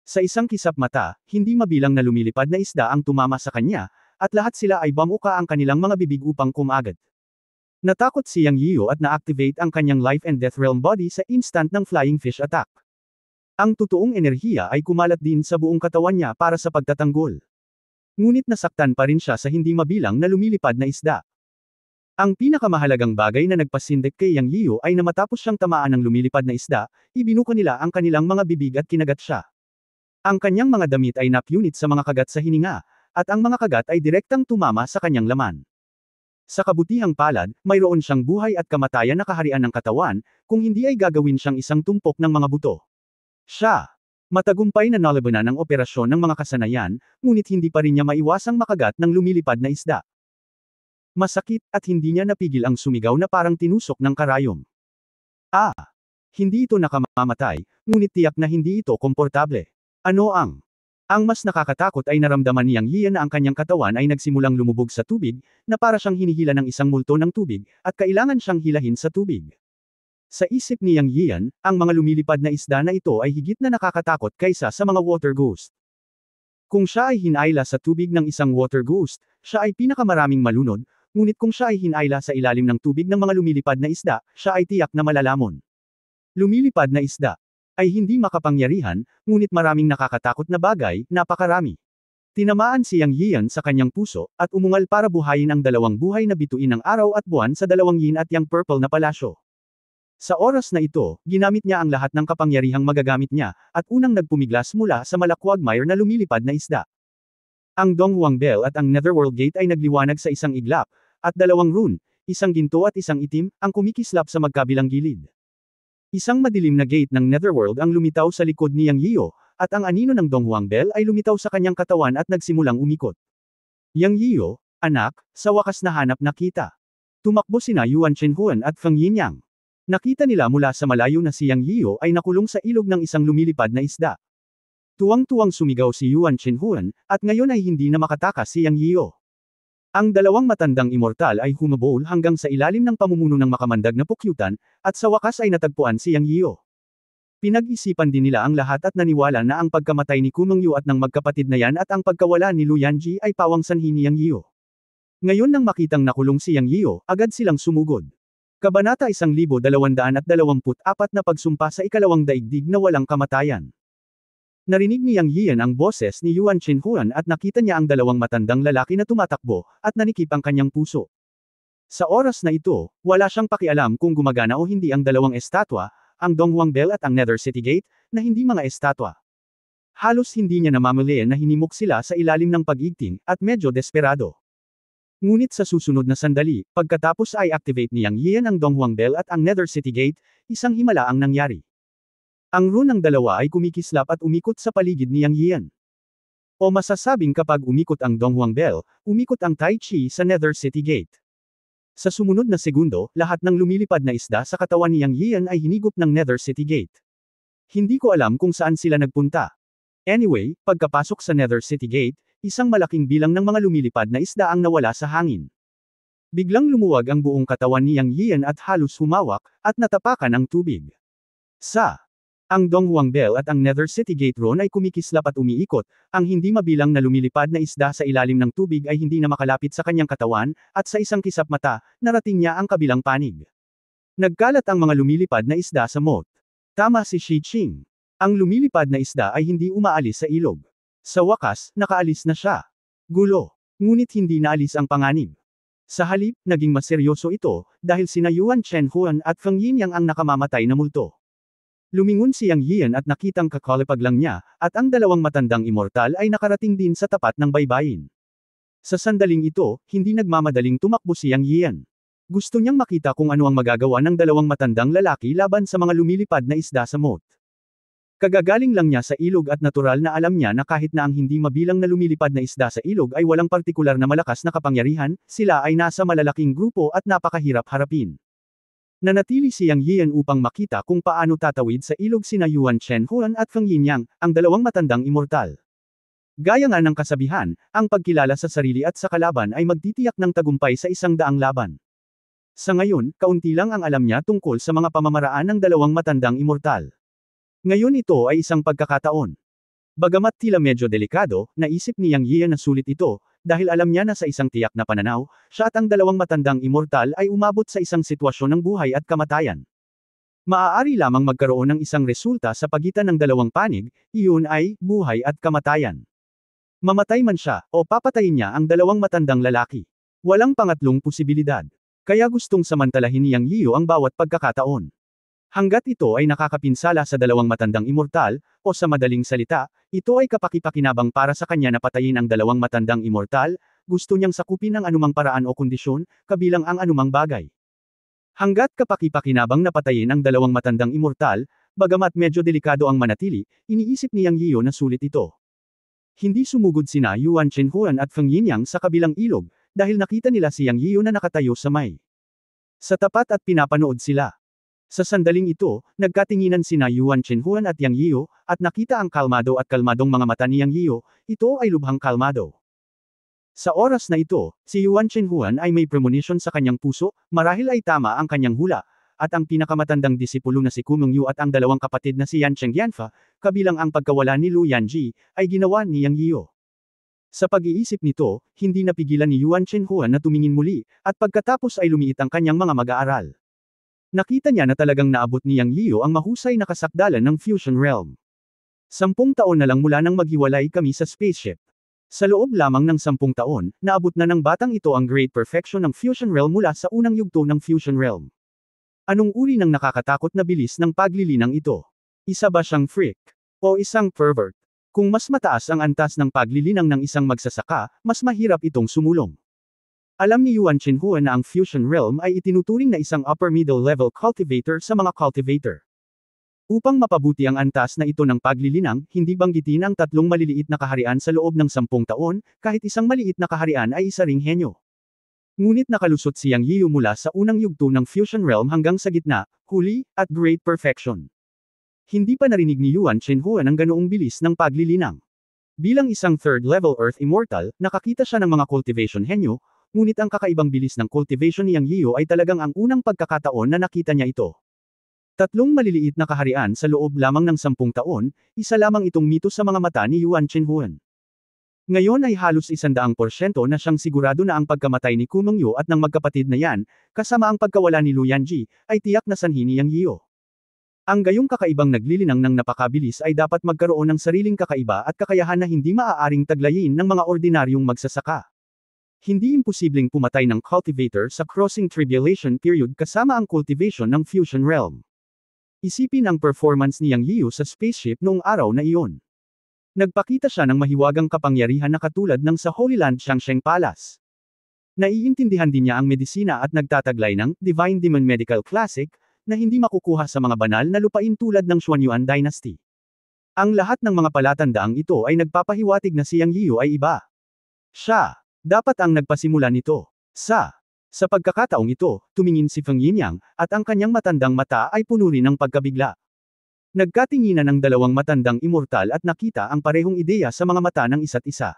Sa isang kisap mata, hindi mabilang na lumilipad na isda ang tumama sa kanya, at lahat sila ay bamuka ang kanilang mga bibig upang kumagad. Natakot si Yang Yiyo at na-activate ang kanyang life and death realm body sa instant ng flying fish attack. Ang totoong enerhiya ay kumalat din sa buong katawan niya para sa pagtatanggol. Ngunit nasaktan pa rin siya sa hindi mabilang na lumilipad na isda. Ang pinakamahalagang bagay na nagpasindik kay Yang Yiyo ay na matapos siyang tamaan ng lumilipad na isda, ibinuka nila ang kanilang mga bibig at kinagat siya. Ang kanyang mga damit ay napunit sa mga kagat sa hininga, at ang mga kagat ay direktang tumama sa kanyang laman. Sa kabutihang palad, mayroon siyang buhay at kamatayan na kaharian ng katawan, kung hindi ay gagawin siyang isang tumpok ng mga buto. Siya. Matagumpay na nalabanan ang operasyon ng mga kasanayan, ngunit hindi pa rin niya maiwasang makagat ng lumilipad na isda. Masakit, at hindi niya napigil ang sumigaw na parang tinusok ng karayom. Hindi ito nakamamatay, ngunit tiyak na hindi ito komportable. Ano ang? Ang mas nakakatakot ay naramdaman niyang Yian na ang kanyang katawan ay nagsimulang lumubog sa tubig, na para siyang hinihila ng isang multo ng tubig, at kailangan siyang hilahin sa tubig. Sa isip ni Yang Yian, ang mga lumilipad na isda na ito ay higit na nakakatakot kaysa sa mga water ghost. Kung siya ay hinayla sa tubig ng isang water ghost, siya ay pinakamaraming malunod, ngunit kung siya ay hinayla sa ilalim ng tubig ng mga lumilipad na isda, siya ay tiyak na malalamon. Lumilipad na isda ay hindi makapangyarihan, ngunit maraming nakakatakot na bagay, napakarami. Tinamaan si Yang Yian sa kanyang puso, at umungal para buhayin ang dalawang buhay na bituin ng araw at buwan sa dalawang yin at yang purple na palasyo. Sa oras na ito, ginamit niya ang lahat ng kapangyarihang magagamit niya, at unang nagpumiglas mula sa malakwagmire na lumilipad na isda. Ang Donghuang Bell at ang Netherworld Gate ay nagliwanag sa isang iglap, at dalawang rune, isang ginto at isang itim, ang kumikislap sa magkabilang gilid. Isang madilim na gate ng Netherworld ang lumitaw sa likod ni Yang Yiyo, at ang anino ng Donghuang Bell ay lumitaw sa kanyang katawan at nagsimulang umikot. Yang Yiyo, anak, sa wakas nahanap na kita. Tumakbo sina Yuan Chenhuan at Feng Yinyang. Nakita nila mula sa malayo na si Yang Yiyo ay nakulong sa ilog ng isang lumilipad na isda. Tuwang-tuwang sumigaw si Yuan Chenhuan, at ngayon ay hindi na makatakas si Yang Yiyo. Ang dalawang matandang immortal ay humabol hanggang sa ilalim ng pamumuno ng makamandag na pukyutan, at sa wakas ay natagpuan si Yang Yiyo. Pinag-isipan din nila ang lahat at naniwala na ang pagkamatay ni Kumeng Yu at ng magkapatid na yan at ang pagkawala ni Lu Yanji ay pawang sanhi ni Yang Yiyo. Ngayon nang makitang nakulong si Yang Yiyo, agad silang sumugod. Kabanata 1224 na pagsumpa sa ikalawang daigdig na walang kamatayan. Narinig ni Yang Yian ang boses ni Yuan Chenhuan at nakita niya ang dalawang matandang lalaki na tumatakbo, at nanikip ang kanyang puso. Sa oras na ito, wala siyang pakialam kung gumagana o hindi ang dalawang estatwa, ang Donghuang Bell at ang Nether City Gate, na hindi mga estatwa. Halos hindi niya namamalayan na hinimok sila sa ilalim ng pag-igting, at medyo desperado. Ngunit sa susunod na sandali, pagkatapos ay activate ni Yang Yian ang Donghuang Bell at ang Nether City Gate, isang himala ang nangyari. Ang rune ng dalawa ay kumikislap at umikot sa paligid ni Yang Yian. O masasabing kapag umikot ang Donghuang Bell, umikot ang Tai Chi sa Nether City Gate. Sa sumunod na segundo, lahat ng lumilipad na isda sa katawan ni Yang Yian ay hinigop ng Nether City Gate. Hindi ko alam kung saan sila nagpunta. Anyway, pagkapasok sa Nether City Gate, isang malaking bilang ng mga lumilipad na isda ang nawala sa hangin. Biglang lumuwag ang buong katawan ni Yang Yian at halos humawak, at natapakan ang tubig. Ang Donghuang Bell at ang Nether City Gate rune ay kumikislap at umiikot, ang hindi mabilang na lumilipad na isda sa ilalim ng tubig ay hindi na makalapit sa kanyang katawan, at sa isang kisap mata, narating niya ang kabilang panig. Nagkalat ang mga lumilipad na isda sa moat. Tama si Shi Qing. Ang lumilipad na isda ay hindi umaalis sa ilog. Sa wakas, nakaalis na siya. Gulo. Ngunit hindi naalis ang panganib. Sa halip, naging mas seryoso ito, dahil sina Yuan Chenhuan at Feng Yinyang ang nakamamatay na multo. Lumingon si Yang Yian at nakitang kakalipag lang niya, at ang dalawang matandang immortal ay nakarating din sa tapat ng baybayin. Sa sandaling ito, hindi nagmamadaling tumakbo si Yang Yian. Gusto niyang makita kung ano ang magagawa ng dalawang matandang lalaki laban sa mga lumilipad na isda sa moat. Kagagaling lang niya sa ilog at natural na alam niya na kahit na ang hindi mabilang na lumilipad na isda sa ilog ay walang partikular na malakas na kapangyarihan, sila ay nasa malalaking grupo at napakahirap harapin. Nanatili si Yang Yian upang makita kung paano tatawid sa ilog sina Yuan Chenhuan at Feng Yinyang, ang dalawang matandang immortal. Gaya nga ng kasabihan, ang pagkilala sa sarili at sa kalaban ay magtitiyak ng tagumpay sa isang daang laban. Sa ngayon, kaunti lang ang alam niya tungkol sa mga pamamaraan ng dalawang matandang immortal. Ngayon ito ay isang pagkakataon. Bagamat tila medyo delikado, naisip ni Yang Yie na sulit ito, dahil alam niya na sa isang tiyak na pananaw, siya at ang dalawang matandang immortal ay umabot sa isang sitwasyon ng buhay at kamatayan. Maaari lamang magkaroon ng isang resulta sa pagitan ng dalawang panig, iyon ay, buhay at kamatayan. Mamatay man siya, o papatayin niya ang dalawang matandang lalaki. Walang pangatlong posibilidad. Kaya gustong samantalahin ni Yang Yie ang bawat pagkakataon. Hanggat ito ay nakakapinsala sa dalawang matandang immortal, o sa madaling salita, ito ay kapakipakinabang para sa kanya na patayin ang dalawang matandang immortal, gusto niyang sakupin ang anumang paraan o kondisyon, kabilang ang anumang bagay. Hanggat kapakipakinabang na patayin ang dalawang matandang immortal, bagamat medyo delikado ang manatili, iniisip ni Yang Yie na sulit ito. Hindi sumugod sina Yuan Chenhuan at Feng Yinyang sa kabilang ilog, dahil nakita nila si Yang Yie na nakatayo sa may sa tapat at pinapanood sila. Sa sandaling ito, nagkatinginan sina Yuan Chenhuan at Yang Yie, at nakita ang kalmado at kalmadong mga mata ni Yang Yie, ito ay lubhang kalmado. Sa oras na ito, si Yuan Chenhuan ay may premonition sa kanyang puso, marahil ay tama ang kanyang hula, at ang pinakamatandang disipulo na si Kumeng Yu at ang dalawang kapatid na si Yan Cheng Yanfa, kabilang ang pagkawala ni Lu Yanji, ay ginawa ni Yang Yie. Sa pag-iisip nito, hindi napigilan ni Yuan Chenhuan na tumingin muli, at pagkatapos ay lumiit ang kanyang mga mag-aaral. Nakita niya na talagang naabot ni Yang Yie ang mahusay na kasakdalan ng Fusion Realm. 10 taon na lang mula nang maghiwalay kami sa spaceship. Sa loob lamang ng 10 taon, naabot na ng batang ito ang great perfection ng Fusion Realm mula sa unang yugto ng Fusion Realm. Anong uri ng nakakatakot na bilis ng paglilinang ito? Isa ba siyang freak? O isang pervert? Kung mas mataas ang antas ng paglilinang ng isang magsasaka, mas mahirap itong sumulong. Alam ni Yuan Chenhuan na ang Fusion Realm ay itinuturing na isang upper middle level cultivator sa mga cultivator. Upang mapabuti ang antas na ito ng paglilinang, hindi banggitin ang 3 maliliit na kaharian sa loob ng 10 taon, kahit isang maliit na kaharian ay isa ring henyo. Ngunit nakalusot si Yang Yie mula sa unang yugto ng Fusion Realm hanggang sa gitna, huli, at great perfection. Hindi pa narinig ni Yuan Chenhuan ang ganoong bilis ng paglilinang. Bilang isang third level Earth Immortal, nakakita siya ng mga cultivation henyo, ngunit ang kakaibang bilis ng cultivation ni Yang Yie ay talagang ang unang pagkakataon na nakita niya ito. 3 maliliit na kaharian sa loob lamang ng 10 taon, isa lamang itong mito sa mga mata ni Yuan Chenhuan. Ngayon ay halos 100% na siyang sigurado na ang pagkamatay ni Kumeng Yu at ng magkapatid na yan, kasama ang pagkawala ni Lu Yanji, ay tiyak na sanhi ni Yang Yie. Ang gayong kakaibang naglilinang ng napakabilis ay dapat magkaroon ng sariling kakaiba at kakayahan na hindi maaaring taglayin ng mga ordinaryong magsasaka. Hindi imposibleng pumatay ng cultivator sa crossing tribulation period kasama ang cultivation ng Fusion Realm. Isipin ang performance ni Yang Yie sa spaceship noong araw na iyon. Nagpakita siya ng mahiwagang kapangyarihan na katulad ng sa Holy Land Xiangsheng Palace. Naiintindihan din niya ang medisina at nagtataglay ng Divine Demon Medical Classic na hindi makukuha sa mga banal na lupain tulad ng Xuanyuan Dynasty. Ang lahat ng mga palatandaang ito ay nagpapahiwatig na si Yang Yie ay iba. Siya dapat ang nagpasimula nito. Sa pagkakataong ito, tumingin si Feng Yinyang, at ang kanyang matandang mata ay puno rin ng pagkabigla. Nagkatinginan ang dalawang matandang immortal at nakita ang parehong ideya sa mga mata ng isa't isa.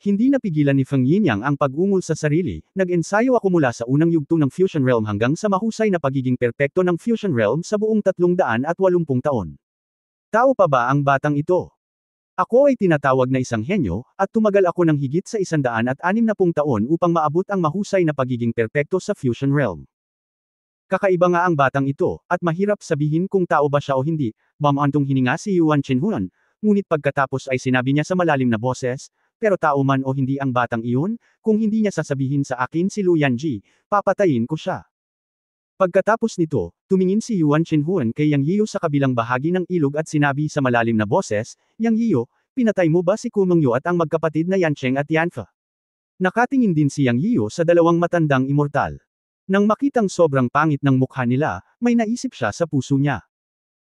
Hindi napigilan ni Feng Yinyang ang pag-ungol sa sarili, nag-ensayo ako mula sa unang yugto ng Fusion Realm hanggang sa mahusay na pagiging perpekto ng Fusion Realm sa buong 380 taon. Tao pa ba ang batang ito? Ako ay tinatawag na isang henyo, at tumagal ako ng higit sa 160 taon upang maabot ang mahusay na pagiging perpekto sa Fusion Realm. Kakaiba nga ang batang ito, at mahirap sabihin kung tao ba siya o hindi, mamantong hininga si Yuan Chenhuan, ngunit pagkatapos ay sinabi niya sa malalim na boses, pero tao man o hindi ang batang iyon, kung hindi niya sasabihin sa akin si Lu Yanji, papatayin ko siya. Pagkatapos nito, tumingin si Yuan Chenhuan kay Yang Yie sa kabilang bahagi ng ilog at sinabi sa malalim na boses, Yang Yie, pinatay mo ba si Kumeng Yu at ang magkapatid na Yancheng at Yanfa? Nakatingin din si Yang Yie sa dalawang matandang immortal. Nang makitang sobrang pangit ng mukha nila, may naisip siya sa puso niya.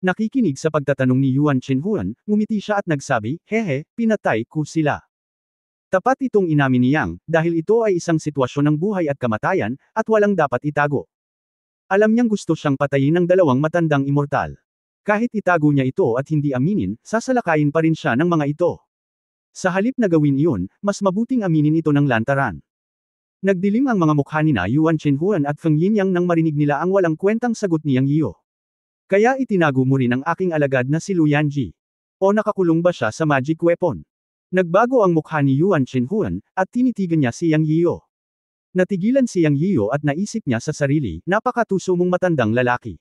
Nakikinig sa pagtatanong ni Yuan Chenhuan, ngumiti siya at nagsabi, hehe, pinatay ko sila. Tapat itong inamin ni Yang, dahil ito ay isang sitwasyon ng buhay at kamatayan, at walang dapat itago. Alam niyang gusto siyang patayin ng dalawang matandang immortal. Kahit itago niya ito at hindi aminin, sasalakayin pa rin siya ng mga ito. Sa halip na gawin iyon, mas mabuting aminin ito ng lantaran. Nagdilim ang mga mukha nina Yuan Chenhuan at Feng Yinyang nang marinig nila ang walang kwentang sagot ni Yang Yie. Kaya itinago mo rin ang aking alagad na si Luyanji. O nakakulong ba siya sa magic weapon? Nagbago ang mukha ni Yuan Shenhuan, at tinitigan niya si Yang Yiyo. Natigilan si Yang Yiyo at naisip niya sa sarili, napakatuso mong matandang lalaki.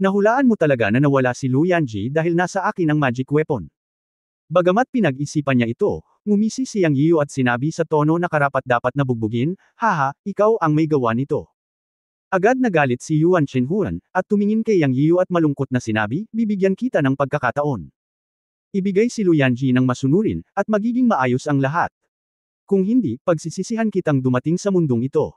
Nahulaan mo talaga na nawala si Luyanji dahil nasa akin ang magic weapon. Bagamat pinag-isipan niya ito, ngumisi si Yang Yiyo at sinabi sa tono na karapat-dapat na bugbugin, haha, ikaw ang may gawa nito. Agad nagalit si Yuan Shenhuan, at tumingin kay Yang Yiyo at malungkot na sinabi, bibigyan kita ng pagkakataon. Ibigay si Luyanji ng masunurin, at magiging maayos ang lahat. Kung hindi, pagsisisihan kitang dumating sa mundong ito.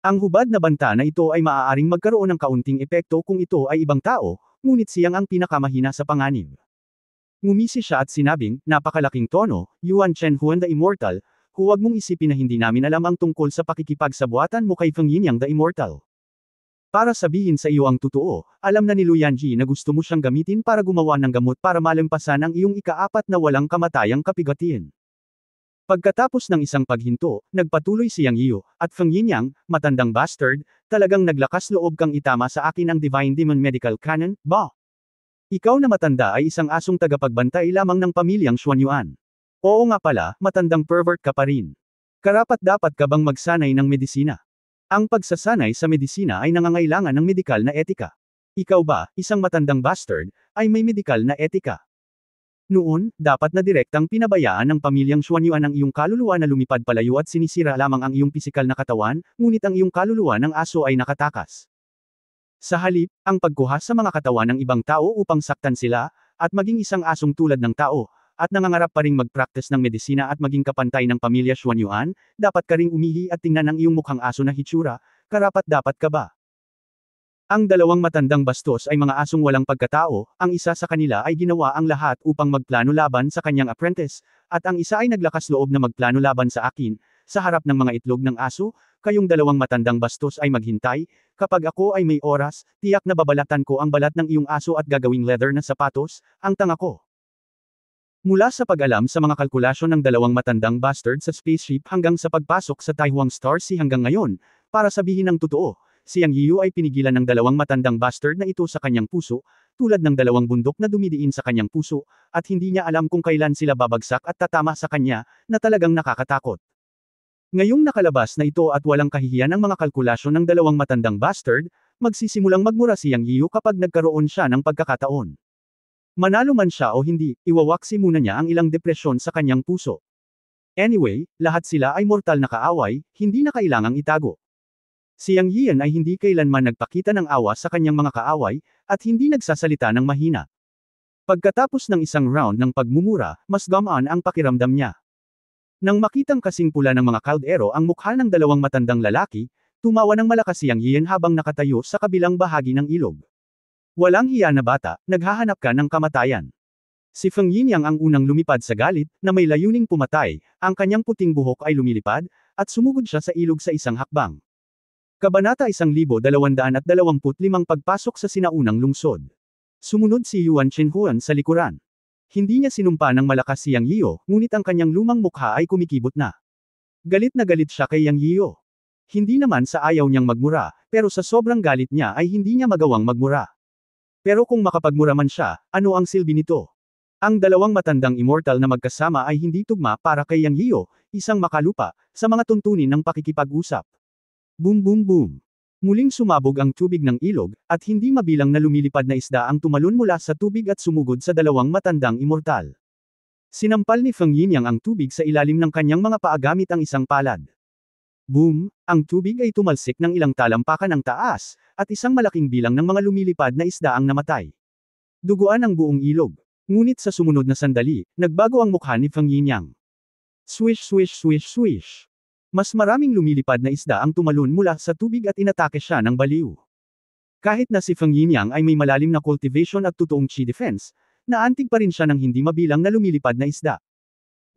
Ang hubad na banta na ito ay maaaring magkaroon ng kaunting epekto kung ito ay ibang tao, ngunit siyang ang pinakamahina sa panganib. Ngumisi siya at sinabing, napakalaking tono, Yuan Shenhuan the Immortal, huwag mong isipin na hindi namin alam ang tungkol sa pakikipagsabuatan mo kay Feng Yinyang the Immortal. Para sabihin sa iyo ang totoo, alam na ni Luyanji na gusto mo siyang gamitin para gumawa ng gamot para malampasan ang iyong ika-4 na walang kamatayang kapigatian. Pagkatapos ng isang paghinto, nagpatuloy si Yang Yiyo, at Feng Yinyang, matandang bastard, talagang naglakas loob kang itama sa akin ang Divine Demon Medical Cannon, ba? Ikaw na matanda ay isang asong tagapagbantay lamang ng pamilyang Xuanyuan. Oo nga pala, matandang pervert ka pa rin. Karapat-dapat ka bang magsanay ng medisina? Ang pagsasanay sa medisina ay nangangailangan ng medikal na etika. Ikaw ba, isang matandang bastard, ay may medikal na etika? Noon, dapat na direktang pinabayaan ng pamilyang Xuanyuan ang iyong kaluluwa na lumipad palayo at sinisira lamang ang iyong pisikal na katawan, ngunit ang iyong kaluluwa ng aso ay nakatakas. Sa halip, ang pagkuha sa mga katawan ng ibang tao upang saktan sila, at maging isang asong tulad ng tao, at nangangarap pa ring mag-practice ng medisina at maging kapantay ng pamilya Xuanyuan, dapat ka ring umihi at tingnan ang iyong mukhang aso na hitsura, karapat-dapat ka ba? Ang dalawang matandang bastos ay mga asong walang pagkatao, ang isa sa kanila ay ginawa ang lahat upang magplano laban sa kanyang apprentice, at ang isa ay naglakas loob na magplano laban sa akin, sa harap ng mga itlog ng aso, kayong dalawang matandang bastos ay maghintay, kapag ako ay may oras, tiyak na babalatan ko ang balat ng iyong aso at gagawing leather na sapatos, ang tanga ko. Mula sa pag-alam sa mga kalkulasyon ng dalawang matandang bastard sa spaceship hanggang sa pagpasok sa Taiwan Star Sea hanggang ngayon, para sabihin ang totoo, si Yang Yiyo ay pinigilan ng dalawang matandang bastard na ito sa kanyang puso, tulad ng dalawang bundok na dumidiin sa kanyang puso, at hindi niya alam kung kailan sila babagsak at tatama sa kanya, na talagang nakakatakot. Ngayong nakalabas na ito at walang kahihiyan ang mga kalkulasyon ng dalawang matandang bastard, magsisimulang magmura si Yang Yiyo kapag nagkaroon siya ng pagkakataon. Manalo man siya o hindi, iwawaksi muna niya ang ilang depresyon sa kanyang puso. Anyway, lahat sila ay mortal na kaaway, hindi na kailangang itago. Si Yang Yiyan ay hindi kailanman nagpakita ng awa sa kanyang mga kaaway, at hindi nagsasalita ng mahina. Pagkatapos ng isang round ng pagmumura, mas gamaan ang pakiramdam niya. Nang makitang kasing pula ng mga kaldero ang mukha ng dalawang matandang lalaki, tumawa ng malakas si Yang Yiyan habang nakatayo sa kabilang bahagi ng ilog. Walang hiya na bata, naghahanap ka ng kamatayan. Si Feng Yinyang ang unang lumipad sa galit, na may layuning pumatay, ang kanyang puting buhok ay lumilipad, at sumugod siya sa ilog sa isang hakbang. Kabanata 1225 Pagpasok sa sinaunang lungsod. Sumunod si Yuan Shenhuan sa likuran. Hindi niya sinumpa ng malakas si Yang Yiyo, ngunit ang kanyang lumang mukha ay kumikibot na. Galit na galit siya kay Yang Yiyo. Hindi naman sa ayaw niyang magmura, pero sa sobrang galit niya ay hindi niya magawang magmura. Pero kung makapagmura man siya, ano ang silbi nito? Ang dalawang matandang immortal na magkasama ay hindi tugma para kay Yang Yiyo, isang makalupa, sa mga tuntunin ng pakikipag-usap. Boom boom boom. Muling sumabog ang tubig ng ilog, at hindi mabilang na lumilipad na isda ang tumalon mula sa tubig at sumugod sa dalawang matandang immortal. Sinampal ni Feng Yinyang ang tubig sa ilalim ng kanyang mga paa gamit ang isang palad. Boom! Ang tubig ay tumalsik ng ilang talampakan ng taas, at isang malaking bilang ng mga lumilipad na isda ang namatay. Duguan ang buong ilog. Ngunit sa sumunod na sandali, nagbago ang mukha ni Feng Yinyang. Swish swish swish swish. Mas maraming lumilipad na isda ang tumalon mula sa tubig at inatake siya ng baliw. Kahit na si Feng Yinyang ay may malalim na cultivation at totoong chi defense, naantig pa rin siya ng hindi mabilang na lumilipad na isda.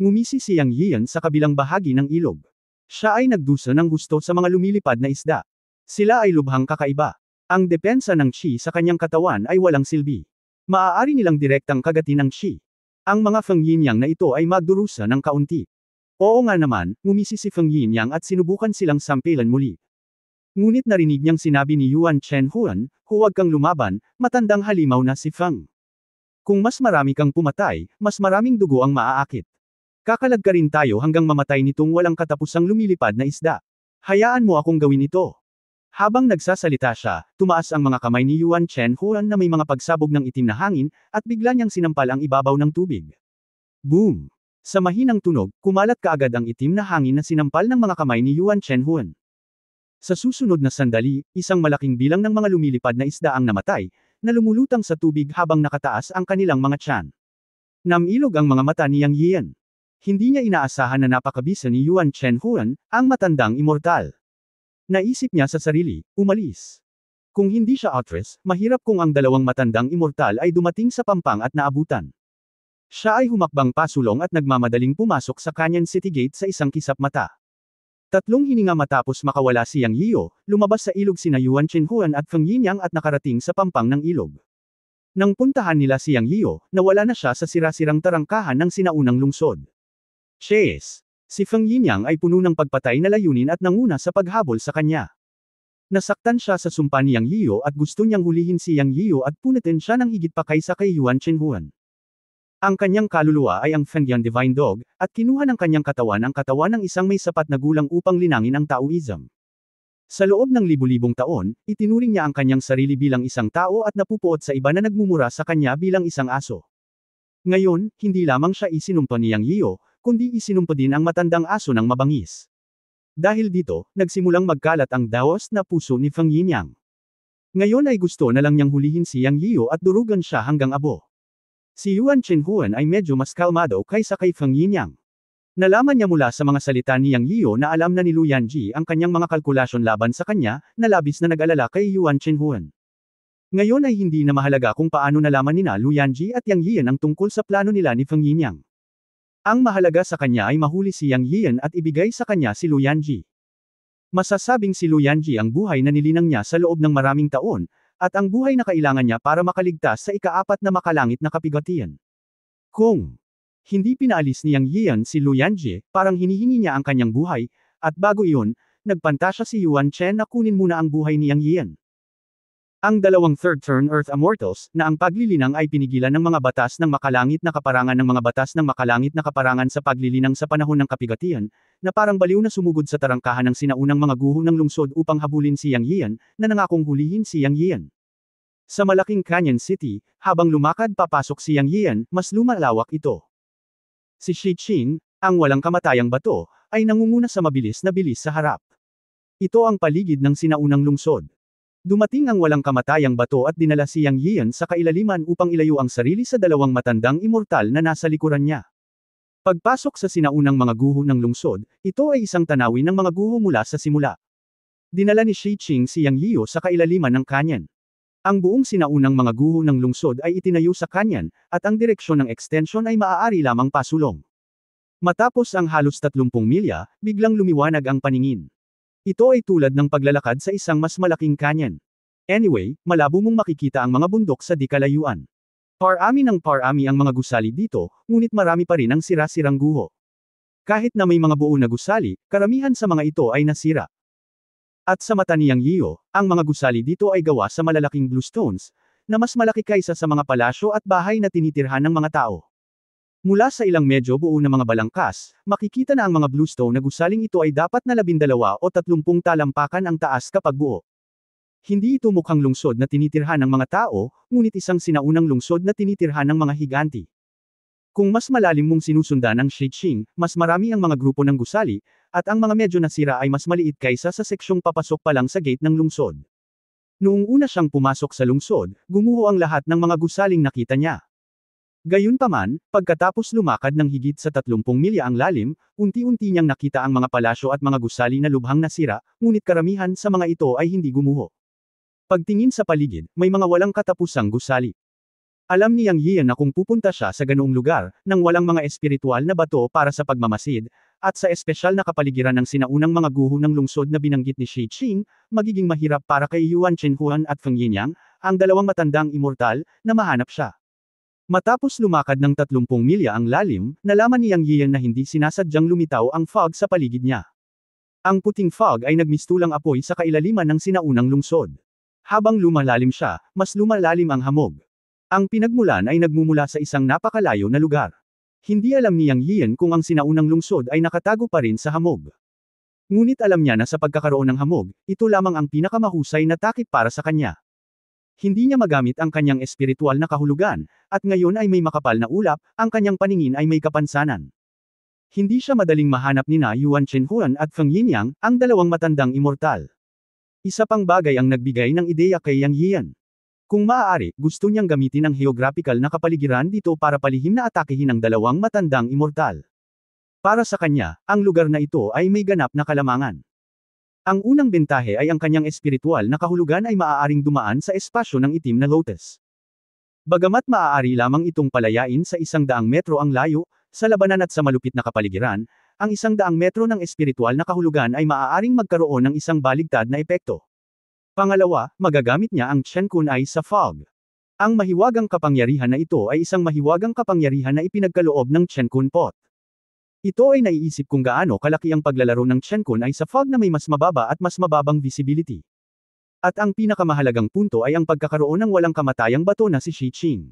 Ngumisi si Yang Yiyan sa kabilang bahagi ng ilog. Siya ay nagdusa ng gusto sa mga lumilipad na isda. Sila ay lubhang kakaiba. Ang depensa ng chi sa kanyang katawan ay walang silbi. Maaari nilang direktang kagatin ang chi. Ang mga Feng Yinyang na ito ay magdurusa ng kaunti. Oo nga naman, ngumisi si Feng Yinyang at sinubukan silang sampilan muli. Ngunit narinig niyang sinabi ni Yuan Chenhuan, huwag kang lumaban, matandang halimaw na si Feng. Kung mas marami kang pumatay, mas maraming dugo ang maaakit. Kakalag ka rin tayo hanggang mamatay nitong walang katapusang lumilipad na isda. Hayaan mo akong gawin ito. Habang nagsasalita siya, tumaas ang mga kamay ni Yuan Chenhuan na may mga pagsabog ng itim na hangin, at bigla niyang sinampal ang ibabaw ng tubig. Boom! Sa mahinang tunog, kumalat kaagad ang itim na hangin na sinampal ng mga kamay ni Yuan Chenhuan. Sa susunod na sandali, isang malaking bilang ng mga lumilipad na isda ang namatay, na lumulutang sa tubig habang nakataas ang kanilang mga tiyan. Namilog ang mga mata ni Yang Yian. Hindi niya inaasahan na napakabisa ni Yuan Chenhuan, ang matandang immortal. Naisip niya sa sarili, umalis. Kung hindi siya actress, mahirap kung ang dalawang matandang immortal ay dumating sa pampang at naabutan. Siya ay humakbang pasulong at nagmamadaling pumasok sa Canyon City Gate sa isang kisap mata. Tatlong hininga matapos makawala si Yang Yiyo, lumabas sa ilog sina Yuan Chenhuan at Feng Yinyang at nakarating sa pampang ng ilog. Nang puntahan nila si Yang Yiyo, nawala na siya sa sirasirang tarangkahan ng sinaunang lungsod. Chase! Si Feng Yinyang ay puno ng pagpatay na layunin at nanguna sa paghabol sa kanya. Nasaktan siya sa sumpa ni Yang Yiyo at gusto niyang hulihin si Yang Yiyo at punitin siya ng higit pa kaysa kay Yuan Chenhuan. Ang kanyang kaluluwa ay ang Fengyan Divine Dog, at kinuha ng kanyang katawan ang katawan ng isang may sapat na gulang upang linangin ang Taoism. Sa loob ng libu-libong taon, itinuring niya ang kanyang sarili bilang isang tao at napupuot sa iba na nagmumura sa kanya bilang isang aso. Ngayon, hindi lamang siya isinumpa ni Yang Yiyo, kundi isinumpa din ang matandang aso ng mabangis. Dahil dito, nagsimulang magkalat ang daos na puso ni Feng Yinyang. Ngayon ay gusto na lang niyang hulihin si Yang Yiyo at durugan siya hanggang abo. Si Yuan Chenhuan ay medyo mas kalmado kaysa kay Feng Yinyang. Nalaman niya mula sa mga salita ni Yang Yiyo na alam na ni Lu Yanji ang kanyang mga kalkulasyon laban sa kanya, na labis na nag-alala kay Yuan Chenhuan. Ngayon ay hindi na mahalaga kung paano nalaman nina Lu Yanji at Yang Yian ang tungkol sa plano nila ni Feng Yinyang. Ang mahalaga sa kanya ay mahuli si Yang Yian at ibigay sa kanya si Lu Yanji. Masasabing si Lu Yanji ang buhay na nilinang niya sa loob ng maraming taon, at ang buhay na kailangan niya para makaligtas sa ika-4 na makalangit na kapigatian. Kung hindi pinaalis ni Yang Yian si Lu Yanji, parang hinihingi niya ang kanyang buhay, at bago iyon, nagpantasya si Yuan Chen na kunin muna ang buhay ni Yang Yian. Ang dalawang third-turn Earth Immortals, na ang paglilinang ay pinigilan ng mga batas ng makalangit na kaparangan ng mga batas ng makalangit na kaparangan sa paglilinang sa panahon ng kapigatian, na parang baliw na sumugod sa tarangkahan ng sinaunang mga guho ng lungsod upang habulin si Yang Yian, na nangakong hulihin si Yang Yian. Sa malaking Canyon City, habang lumakad papasok si Yang Yian, mas lumalawak ito. Si Shi Qing, ang walang kamatayang bato, ay nangunguna sa mabilis na bilis sa harap. Ito ang paligid ng sinaunang lungsod. Dumating ang walang kamatayang bato at dinala si Yang Yian sa kailaliman upang ilayo ang sarili sa dalawang matandang immortal na nasa likuran niya. Pagpasok sa sinaunang mga guho ng lungsod, ito ay isang tanawin ng mga guho mula sa simula. Dinala ni Shi Qing si Yang Yiyo sa kailaliman ng kanyan. Ang buong sinaunang mga guho ng lungsod ay itinayo sa kanyan, at ang direksyon ng extension ay maaari lamang pasulong. Matapos ang halos 30 milya, biglang lumiwanag ang paningin. Ito ay tulad ng paglalakad sa isang mas malaking kanyan. Anyway, malabo mong makikita ang mga bundok sa di kalayuan. Parami ng parami ang mga gusali dito, ngunit marami pa rin ang sira-sirang guho. Kahit na may mga buo na gusali, karamihan sa mga ito ay nasira. At sa mata ni Yang Yiyo, ang mga gusali dito ay gawa sa malalaking bluestones, na mas malaki kaysa sa mga palasyo at bahay na tinitirhan ng mga tao. Mula sa ilang medyo buo na mga balangkas, makikita na ang mga bluestone na gusaling ito ay dapat na 12 o 30 talampakan ang taas kapag buo. Hindi ito mukhang lungsod na tinitirhan ng mga tao, ngunit isang sinaunang lungsod na tinitirhan ng mga higanti. Kung mas malalim mong sinusundan ang Shi Qing, mas marami ang mga grupo ng gusali, at ang mga medyo nasira ay mas maliit kaysa sa seksyong papasok pa lang sa gate ng lungsod. Noong una siyang pumasok sa lungsod, gumuho ang lahat ng mga gusaling nakita niya. Gayunpaman, pagkatapos lumakad ng higit sa 30 milya ang lalim, unti-unti niyang nakita ang mga palasyo at mga gusali na lubhang nasira, ngunit karamihan sa mga ito ay hindi gumuho. Pagtingin sa paligid, may mga walang katapusang gusali. Alam ni Yang Yian na kung pupunta siya sa ganoong lugar, nang walang mga espiritual na bato para sa pagmamasid, at sa espesyal na kapaligiran ng sinaunang mga guho ng lungsod na binanggit ni Shi Qing, magiging mahirap para kay Yuan Chenhuan at Feng Yinyang, ang dalawang matandang immortal, na mahanap siya. Matapos lumakad ng 30 milya ang lalim, nalaman ni Yang Yian na hindi sinasadyang lumitaw ang fog sa paligid niya. Ang puting fog ay nagmistulang apoy sa kailaliman ng sinaunang lungsod. Habang lumalalim siya, mas lumalalim ang hamog. Ang pinagmulan ay nagmumula sa isang napakalayo na lugar. Hindi alam ni Yang Yian kung ang sinaunang lungsod ay nakatago pa rin sa hamog. Ngunit alam niya na sa pagkakaroon ng hamog, ito lamang ang pinakamahusay na takip para sa kanya. Hindi niya magamit ang kanyang espiritual na kahulugan, at ngayon ay may makapal na ulap, ang kanyang paningin ay may kapansanan. Hindi siya madaling mahanap nina Yuan Chenhuan at Feng Yinyang, ang dalawang matandang immortal. Isa pang bagay ang nagbigay ng ideya kay Yang Yian. Kung maaari, gusto niyang gamitin ang geographical na kapaligiran dito para palihim na atakehin ang dalawang matandang immortal. Para sa kanya, ang lugar na ito ay may ganap na kalamangan. Ang unang bentahe ay ang kanyang espiritual na kahulugan ay maaaring dumaan sa espasyo ng itim na lotus. Bagamat maaari lamang itong palayain sa 100 metro ang layo, sa labanan at sa malupit na kapaligiran, ang 100 metro ng espiritual na kahulugan ay maaaring magkaroon ng isang baligtad na epekto. Pangalawa, magagamit niya ang Chen Kunai sa fog. Ang mahiwagang kapangyarihan na ito ay isang mahiwagang kapangyarihan na ipinagkaloob ng Chen Kun Pot. Ito ay naiisip kung gaano kalaki ang paglalaro ng Chen Kun ay sa fog na may mas mababa at mas mababang visibility. At ang pinakamahalagang punto ay ang pagkakaroon ng walang kamatayang bato na si Shi Qing.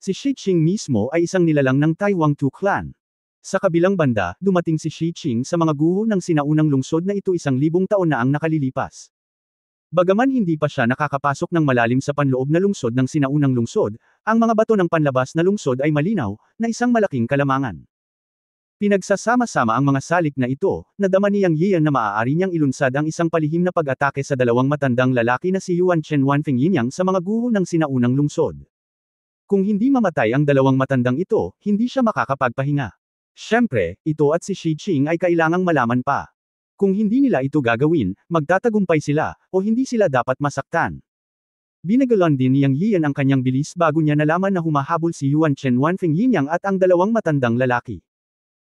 Si Shi Qing mismo ay isang nilalang ng Taiwan Tu clan. Sa kabilang banda, dumating si Shi Qing sa mga guho ng sinaunang lungsod na ito 1,000 taon na ang nakalilipas. Bagaman hindi pa siya nakakapasok ng malalim sa panloob na lungsod ng sinaunang lungsod, ang mga bato ng panlabas na lungsod ay malinaw, na isang malaking kalamangan. Pinagsasama-sama ang mga salik na ito, nadama ni Yang Yian na maaari niyang ilunsad ang isang palihim na pag-atake sa dalawang matandang lalaki na si Yuan Chen Wan Feng Yinyang sa mga guho ng sinaunang lungsod. Kung hindi mamatay ang dalawang matandang ito, hindi siya makakapagpahinga. Siyempre, ito at si Shi Qing ay kailangang malaman pa. Kung hindi nila ito gagawin, magtatagumpay sila, o hindi sila dapat masaktan. Binagalan din ni Yang Yian ang kanyang bilis bago niya nalaman na humahabol si Yuan Chen Wan Feng Yinyang at ang dalawang matandang lalaki.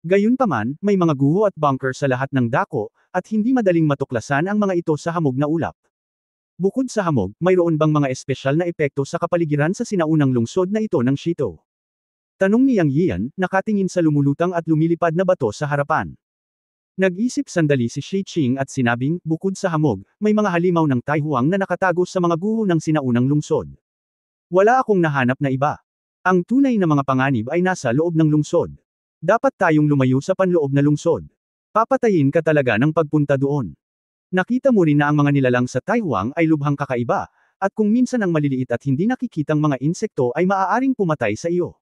Gayunpaman, may mga guho at bunker sa lahat ng dako, at hindi madaling matuklasan ang mga ito sa hamog na ulap. Bukod sa hamog, mayroon bang mga espesyal na epekto sa kapaligiran sa sinaunang lungsod na ito ng Shito? Tanong ni Yang Yian, nakatingin sa lumulutang at lumilipad na bato sa harapan. Nag-isip sandali si Shi Qing at sinabing, bukod sa hamog, may mga halimaw ng Taihuang na nakatago sa mga guho ng sinaunang lungsod. Wala akong nahanap na iba. Ang tunay na mga panganib ay nasa loob ng lungsod. Dapat tayong lumayo sa panloob na lungsod. Papatayin ka talaga ng pagpunta doon. Nakita mo rin na ang mga nilalang sa Taihuang ay lubhang kakaiba, at kung minsan ang maliliit at hindi nakikitang mga insekto ay maaaring pumatay sa iyo.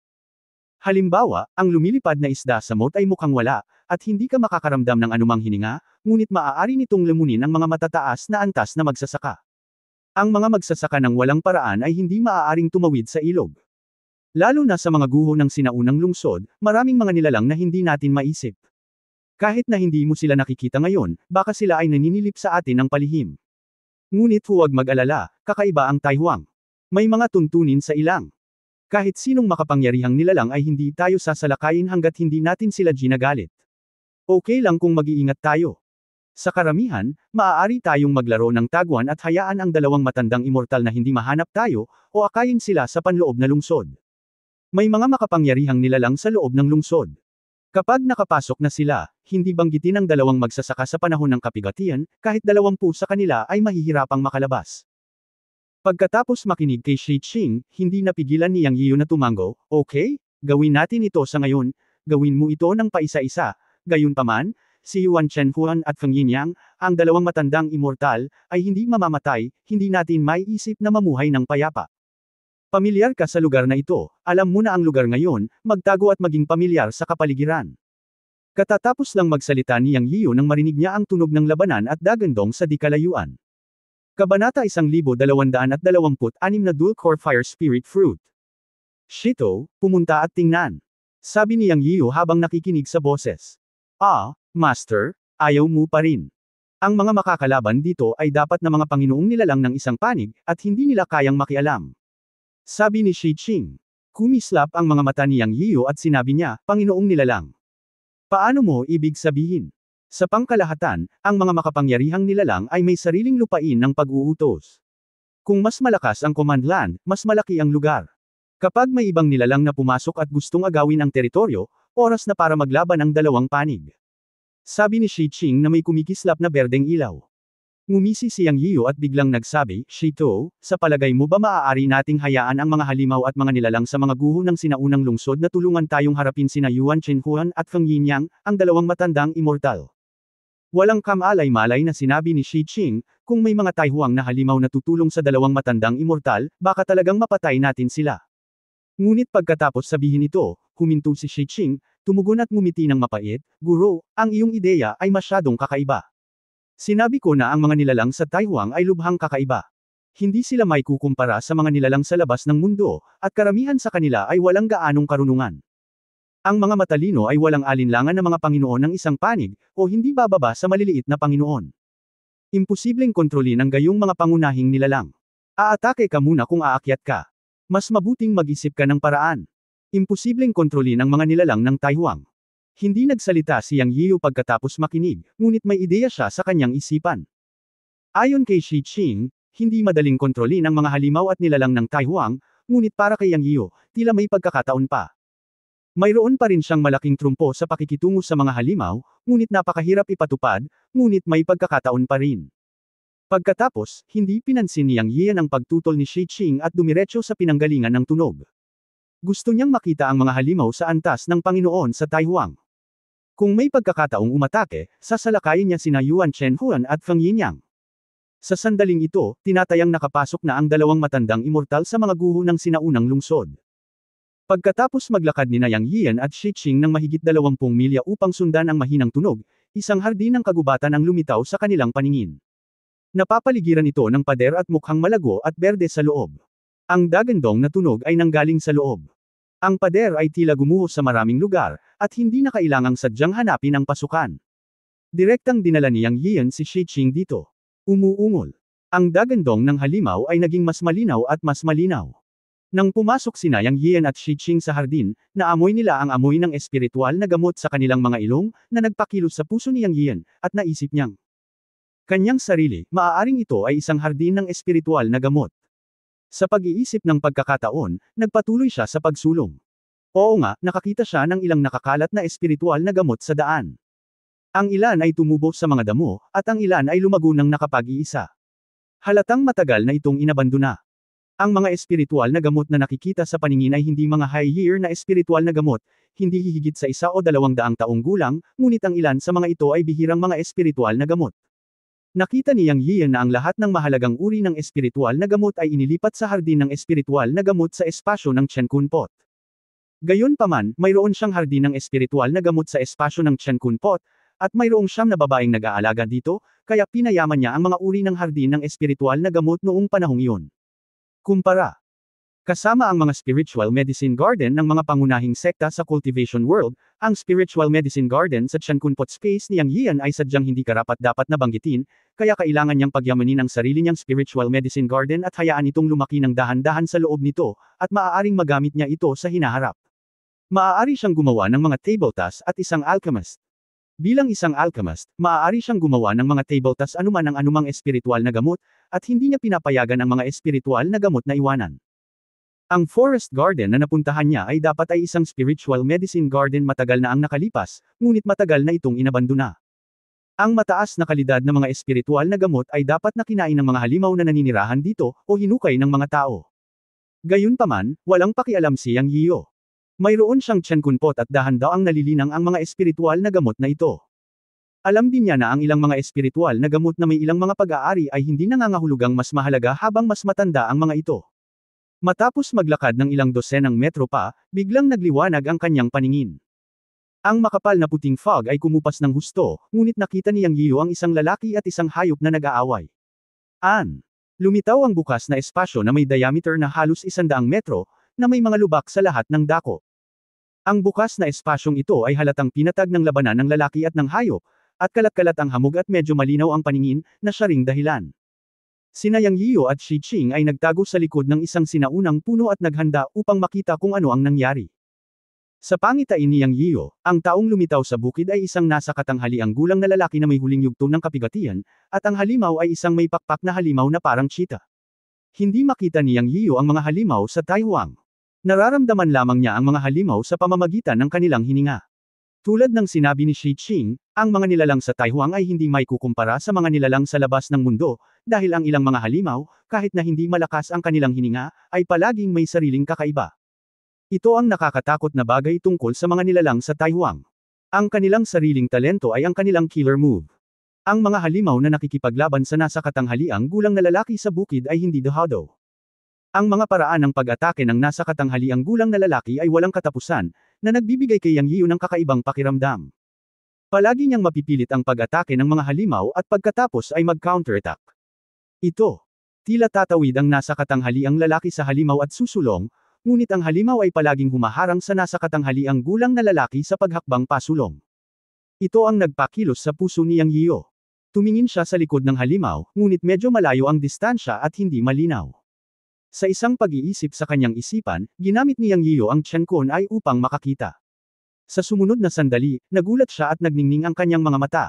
Halimbawa, ang lumilipad na isda sa moat ay mukhang wala, at hindi ka makakaramdam ng anumang hininga, ngunit maaari nitong lamunin ang mga matataas na antas na magsasaka. Ang mga magsasaka ng walang paraan ay hindi maaaring tumawid sa ilog. Lalo na sa mga guho ng sinaunang lungsod, maraming mga nilalang na hindi natin maisip. Kahit na hindi mo sila nakikita ngayon, baka sila ay naninilip sa atin ng palihim. Ngunit huwag mag-alala, kakaiba ang Taihuang. May mga tuntunin sa ilang. Kahit sinong makapangyarihang nilalang ay hindi tayo sasalakayin hanggat hindi natin sila ginagalit. Okay lang kung mag-iingat tayo. Sa karamihan, maaari tayong maglaro ng taguan at hayaan ang dalawang matandang immortal na hindi mahanap tayo, o akayin sila sa panloob na lungsod. May mga makapangyarihang nilalang sa loob ng lungsod. Kapag nakapasok na sila, hindi banggitin ang dalawang magsasaka sa panahon ng kapigatian, kahit 20 sa kanila ay mahihirapang makalabas. Pagkatapos makinig kay Shi Qing, hindi napigilan ni Yang Yian na tumango, okay, gawin natin ito sa ngayon, gawin mo ito ng paisa-isa, gayunpaman, si Yuan Chen Huan at Feng Yinyang, ang dalawang matandang immortal, ay hindi mamamatay, hindi natin maiisip na mamuhay ng payapa. Pamilyar ka sa lugar na ito, alam mo na ang lugar ngayon, magtago at maging pamilyar sa kapaligiran. Katatapos lang magsalita ni Yang Yian nang marinig niya ang tunog ng labanan at dagandong sa di kalayuan. Kabanata 1226 na Dual Core Fire Spirit Fruit. Shito, pumunta at tingnan. Sabi ni Yang Yian habang nakikinig sa boses. Master, ayaw mo pa rin. Ang mga makakalaban dito ay dapat na mga panginoong nilalang ng isang panig, at hindi nila kayang makialam. Sabi ni Shi Qing. Kumislap ang mga mata ni Yang Yian at sinabi niya, Panginoong nilalang. Paano mo ibig sabihin? Sa pangkalahatan, ang mga makapangyarihang nilalang ay may sariling lupain ng pag-uutos. Kung mas malakas ang command land, mas malaki ang lugar. Kapag may ibang nilalang na pumasok at gustong agawin ang teritoryo, oras na para maglaban ang dalawang panig. Sabi ni Shi Qing na may kumikislap na berdeng ilaw. Ngumisi si Yang Yiyo at biglang nagsabi, Shito, sa palagay mo ba maaari nating hayaan ang mga halimaw at mga nilalang sa mga guho ng sinaunang lungsod na tulungan tayong harapin sina Yuan Chenhuan at Feng Yinyang, ang dalawang matandang immortal? Walang kamalay-malay na sinabi ni Shi Qing, kung may mga taihuang na halimaw na tutulong sa dalawang matandang immortal, baka talagang mapatay natin sila. Ngunit pagkatapos sabihin ito, huminto si Shi Qing, tumugon at ngumiti ng mapait, Guro, ang iyong ideya ay masyadong kakaiba. Sinabi ko na ang mga nilalang sa Taiwan ay lubhang kakaiba. Hindi sila may kukumpara sa mga nilalang sa labas ng mundo, at karamihan sa kanila ay walang gaanong karunungan. Ang mga matalino ay walang alinlangan na mga Panginoon ng isang panig, o hindi bababa sa maliliit na Panginoon. Imposibleng kontrolin ang gayong mga pangunahing nilalang. Aatake ka muna kung aakyat ka. Mas mabuting mag-isip ka ng paraan. Imposibleng kontrolin ang mga nilalang ng Taiwan. Hindi nagsalita si Yang Yiyo pagkatapos makinig, ngunit may ideya siya sa kanyang isipan. Ayon kay Shi Qing, hindi madaling kontrolin ang mga halimaw at nilalang ng Taiwan, ngunit para kay Yang Yiyo, tila may pagkakataon pa. Mayroon pa rin siyang malaking trumpo sa pakikitungo sa mga halimaw, ngunit napakahirap ipatupad, ngunit may pagkakataon pa rin. Pagkatapos, hindi pinansin ni Yang Yiyan ang pagtutol ni Shi Qing at dumiretso sa pinanggalingan ng tunog. Gusto niyang makita ang mga halimaw sa antas ng Panginoon sa Taiwan. Kung may pagkakataong umatake, sasalakayin niya sina Yuan Chenhuan at Feng Yinyang. Sa sandaling ito, tinatayang nakapasok na ang dalawang matandang immortal sa mga guho ng sinaunang lungsod. Pagkatapos maglakad ni Yang Yiyan at Shi Qing ng mahigit 20 milya upang sundan ang mahinang tunog, isang hardin ng kagubatan ang lumitaw sa kanilang paningin. Napapaligiran ito ng pader at mukhang malago at berde sa loob. Ang dagandong na tunog ay nanggaling sa loob. Ang pader ay tila gumuho sa maraming lugar, at hindi na kailangang sadyang hanapin ang pasukan. Direktang dinala ni Yang Yiyan si Shi Qing dito. Umuungol. Ang dagandong ng halimaw ay naging mas malinaw at mas malinaw. Nang pumasok sina Yang Yiyan at Shi Qing sa hardin, naamoy nila ang amoy ng espiritual na gamot sa kanilang mga ilong, na nagpakilos sa puso ni Yang Yiyan, at naisip niyang kanyang sarili, maaaring ito ay isang hardin ng espiritual na gamot. Sa pag-iisip ng pagkakataon, nagpatuloy siya sa pagsulong. Oo nga, nakakita siya ng ilang nakakalat na espiritual na gamot sa daan. Ang ilan ay tumubo sa mga damo, at ang ilan ay lumago ng nakapag-iisa. Halatang matagal na itong inabandona. Ang mga espiritual na gamot na nakikita sa paningin ay hindi mga high-year na espiritual na gamot, hindi hihigit sa 1 o 200 taong gulang, ngunit ang ilan sa mga ito ay bihirang mga espiritual na gamot. Nakita ni Yang Yiyan na ang lahat ng mahalagang uri ng espiritual na gamot ay inilipat sa hardin ng espiritual na gamot sa espasyo ng Chen Kun Pot. Gayunpaman, mayroon siyang hardin ng espiritual na gamot sa espasyo ng Chen Kun Pot, at mayroong siyam na babaeng nag-aalaga dito, kaya pinayaman niya ang mga uri ng hardin ng espiritual na gamot noong panahong iyon. Kumpara. Kasama ang mga spiritual medicine garden ng mga pangunahing sekta sa cultivation world, ang spiritual medicine garden sa Chen Kun Pot Space ni Yang Yiyan ay sadyang hindi karapat-dapat na banggitin, kaya kailangan niyang pagyamanin ang sarili niyang spiritual medicine garden at hayaan itong lumaki ng dahan-dahan sa loob nito, at maaaring magamit niya ito sa hinaharap. Maaari siyang gumawa ng mga tabletas at isang alchemist. Bilang isang alchemist, maaari siyang gumawa ng mga tabletas anuman ang anumang espiritual na gamot, at hindi niya pinapayagan ang mga espiritual na gamot na iwanan. Ang forest garden na napuntahan niya ay dapat ay isang spiritual medicine garden matagal na ang nakalipas, ngunit matagal na itong inabandona. Ang mataas na kalidad ng mga espiritual na gamot ay dapat na kinain ng mga halimaw na naninirahan dito, o hinukay ng mga tao. Gayunpaman, walang pakialam si Yang Yiyo. Mayroon siyang Chen Kun Pot at dahan-daang nalilinang ang mga espiritual na gamot na ito. Alam din niya na ang ilang mga espiritual na gamot na may ilang mga pag-aari ay hindi nangangahulugang mas mahalaga habang mas matanda ang mga ito. Matapos maglakad ng ilang dosenang metro pa, biglang nagliwanag ang kanyang paningin. Ang makapal na puting fog ay kumupas ng husto, ngunit nakita ni Yang Yiyo ang isang lalaki at isang hayop na nag-aaway. Lumitaw ang bukas na espasyo na may diameter na halos 100 metro, na may mga lubak sa lahat ng dako. Ang bukas na espasyong ito ay halatang pinatag ng labanan ng lalaki at ng hayop, at kalat-kalat ang hamog at medyo malinaw ang paningin, na siya ring dahilan. Sina Yang Yiyo at Shi Qing ay nagtago sa likod ng isang sinaunang puno at naghanda upang makita kung ano ang nangyari. Sa pangitain ni Yang Yiyo, ang taong lumitaw sa bukid ay isang nasa katanghaliang gulang na lalaki na may huling yugto ng kapigatian, at ang halimaw ay isang may pakpak na halimaw na parang cheetah. Hindi makita ni Yang Yiyo ang mga halimaw sa Taiwan. Nararamdaman lamang niya ang mga halimaw sa pamamagitan ng kanilang hininga. Tulad ng sinabi ni Shi Qing, Ang mga nilalang sa Taiwan ay hindi maikukumpara sa mga nilalang sa labas ng mundo, dahil ang ilang mga halimaw, kahit na hindi malakas ang kanilang hininga, ay palaging may sariling kakaiba. Ito ang nakakatakot na bagay tungkol sa mga nilalang sa Taiwan. Ang kanilang sariling talento ay ang kanilang killer move. Ang mga halimaw na nakikipaglaban sa nasa katanghaliang gulang na lalaki sa bukid ay hindi dehado. Ang mga paraan ng pag-atake ng nasa katanghaliang gulang na lalaki ay walang katapusan, na nagbibigay kay Yang Yiu ng kakaibang pakiramdam. Palagi niyang mapipilit ang pag-atake ng mga halimaw at pagkatapos ay mag-counterattack. Ito. Tila tatawid ang nasa katanghaliang lalaki sa halimaw at susulong, ngunit ang halimaw ay palaging humaharang sa nasa katanghaliang gulang na lalaki sa paghakbang pasulong. Ito ang nagpakilos sa puso ni Yang Yiu. Tumingin siya sa likod ng halimaw, ngunit medyo malayo ang distansya at hindi malinaw. Sa isang pag-iisip sa kanyang isipan, ginamit ni Yang Yiu ang Chen Kun ay upang makakita. Sa sumunod na sandali, nagulat siya at nagningning ang kanyang mga mata.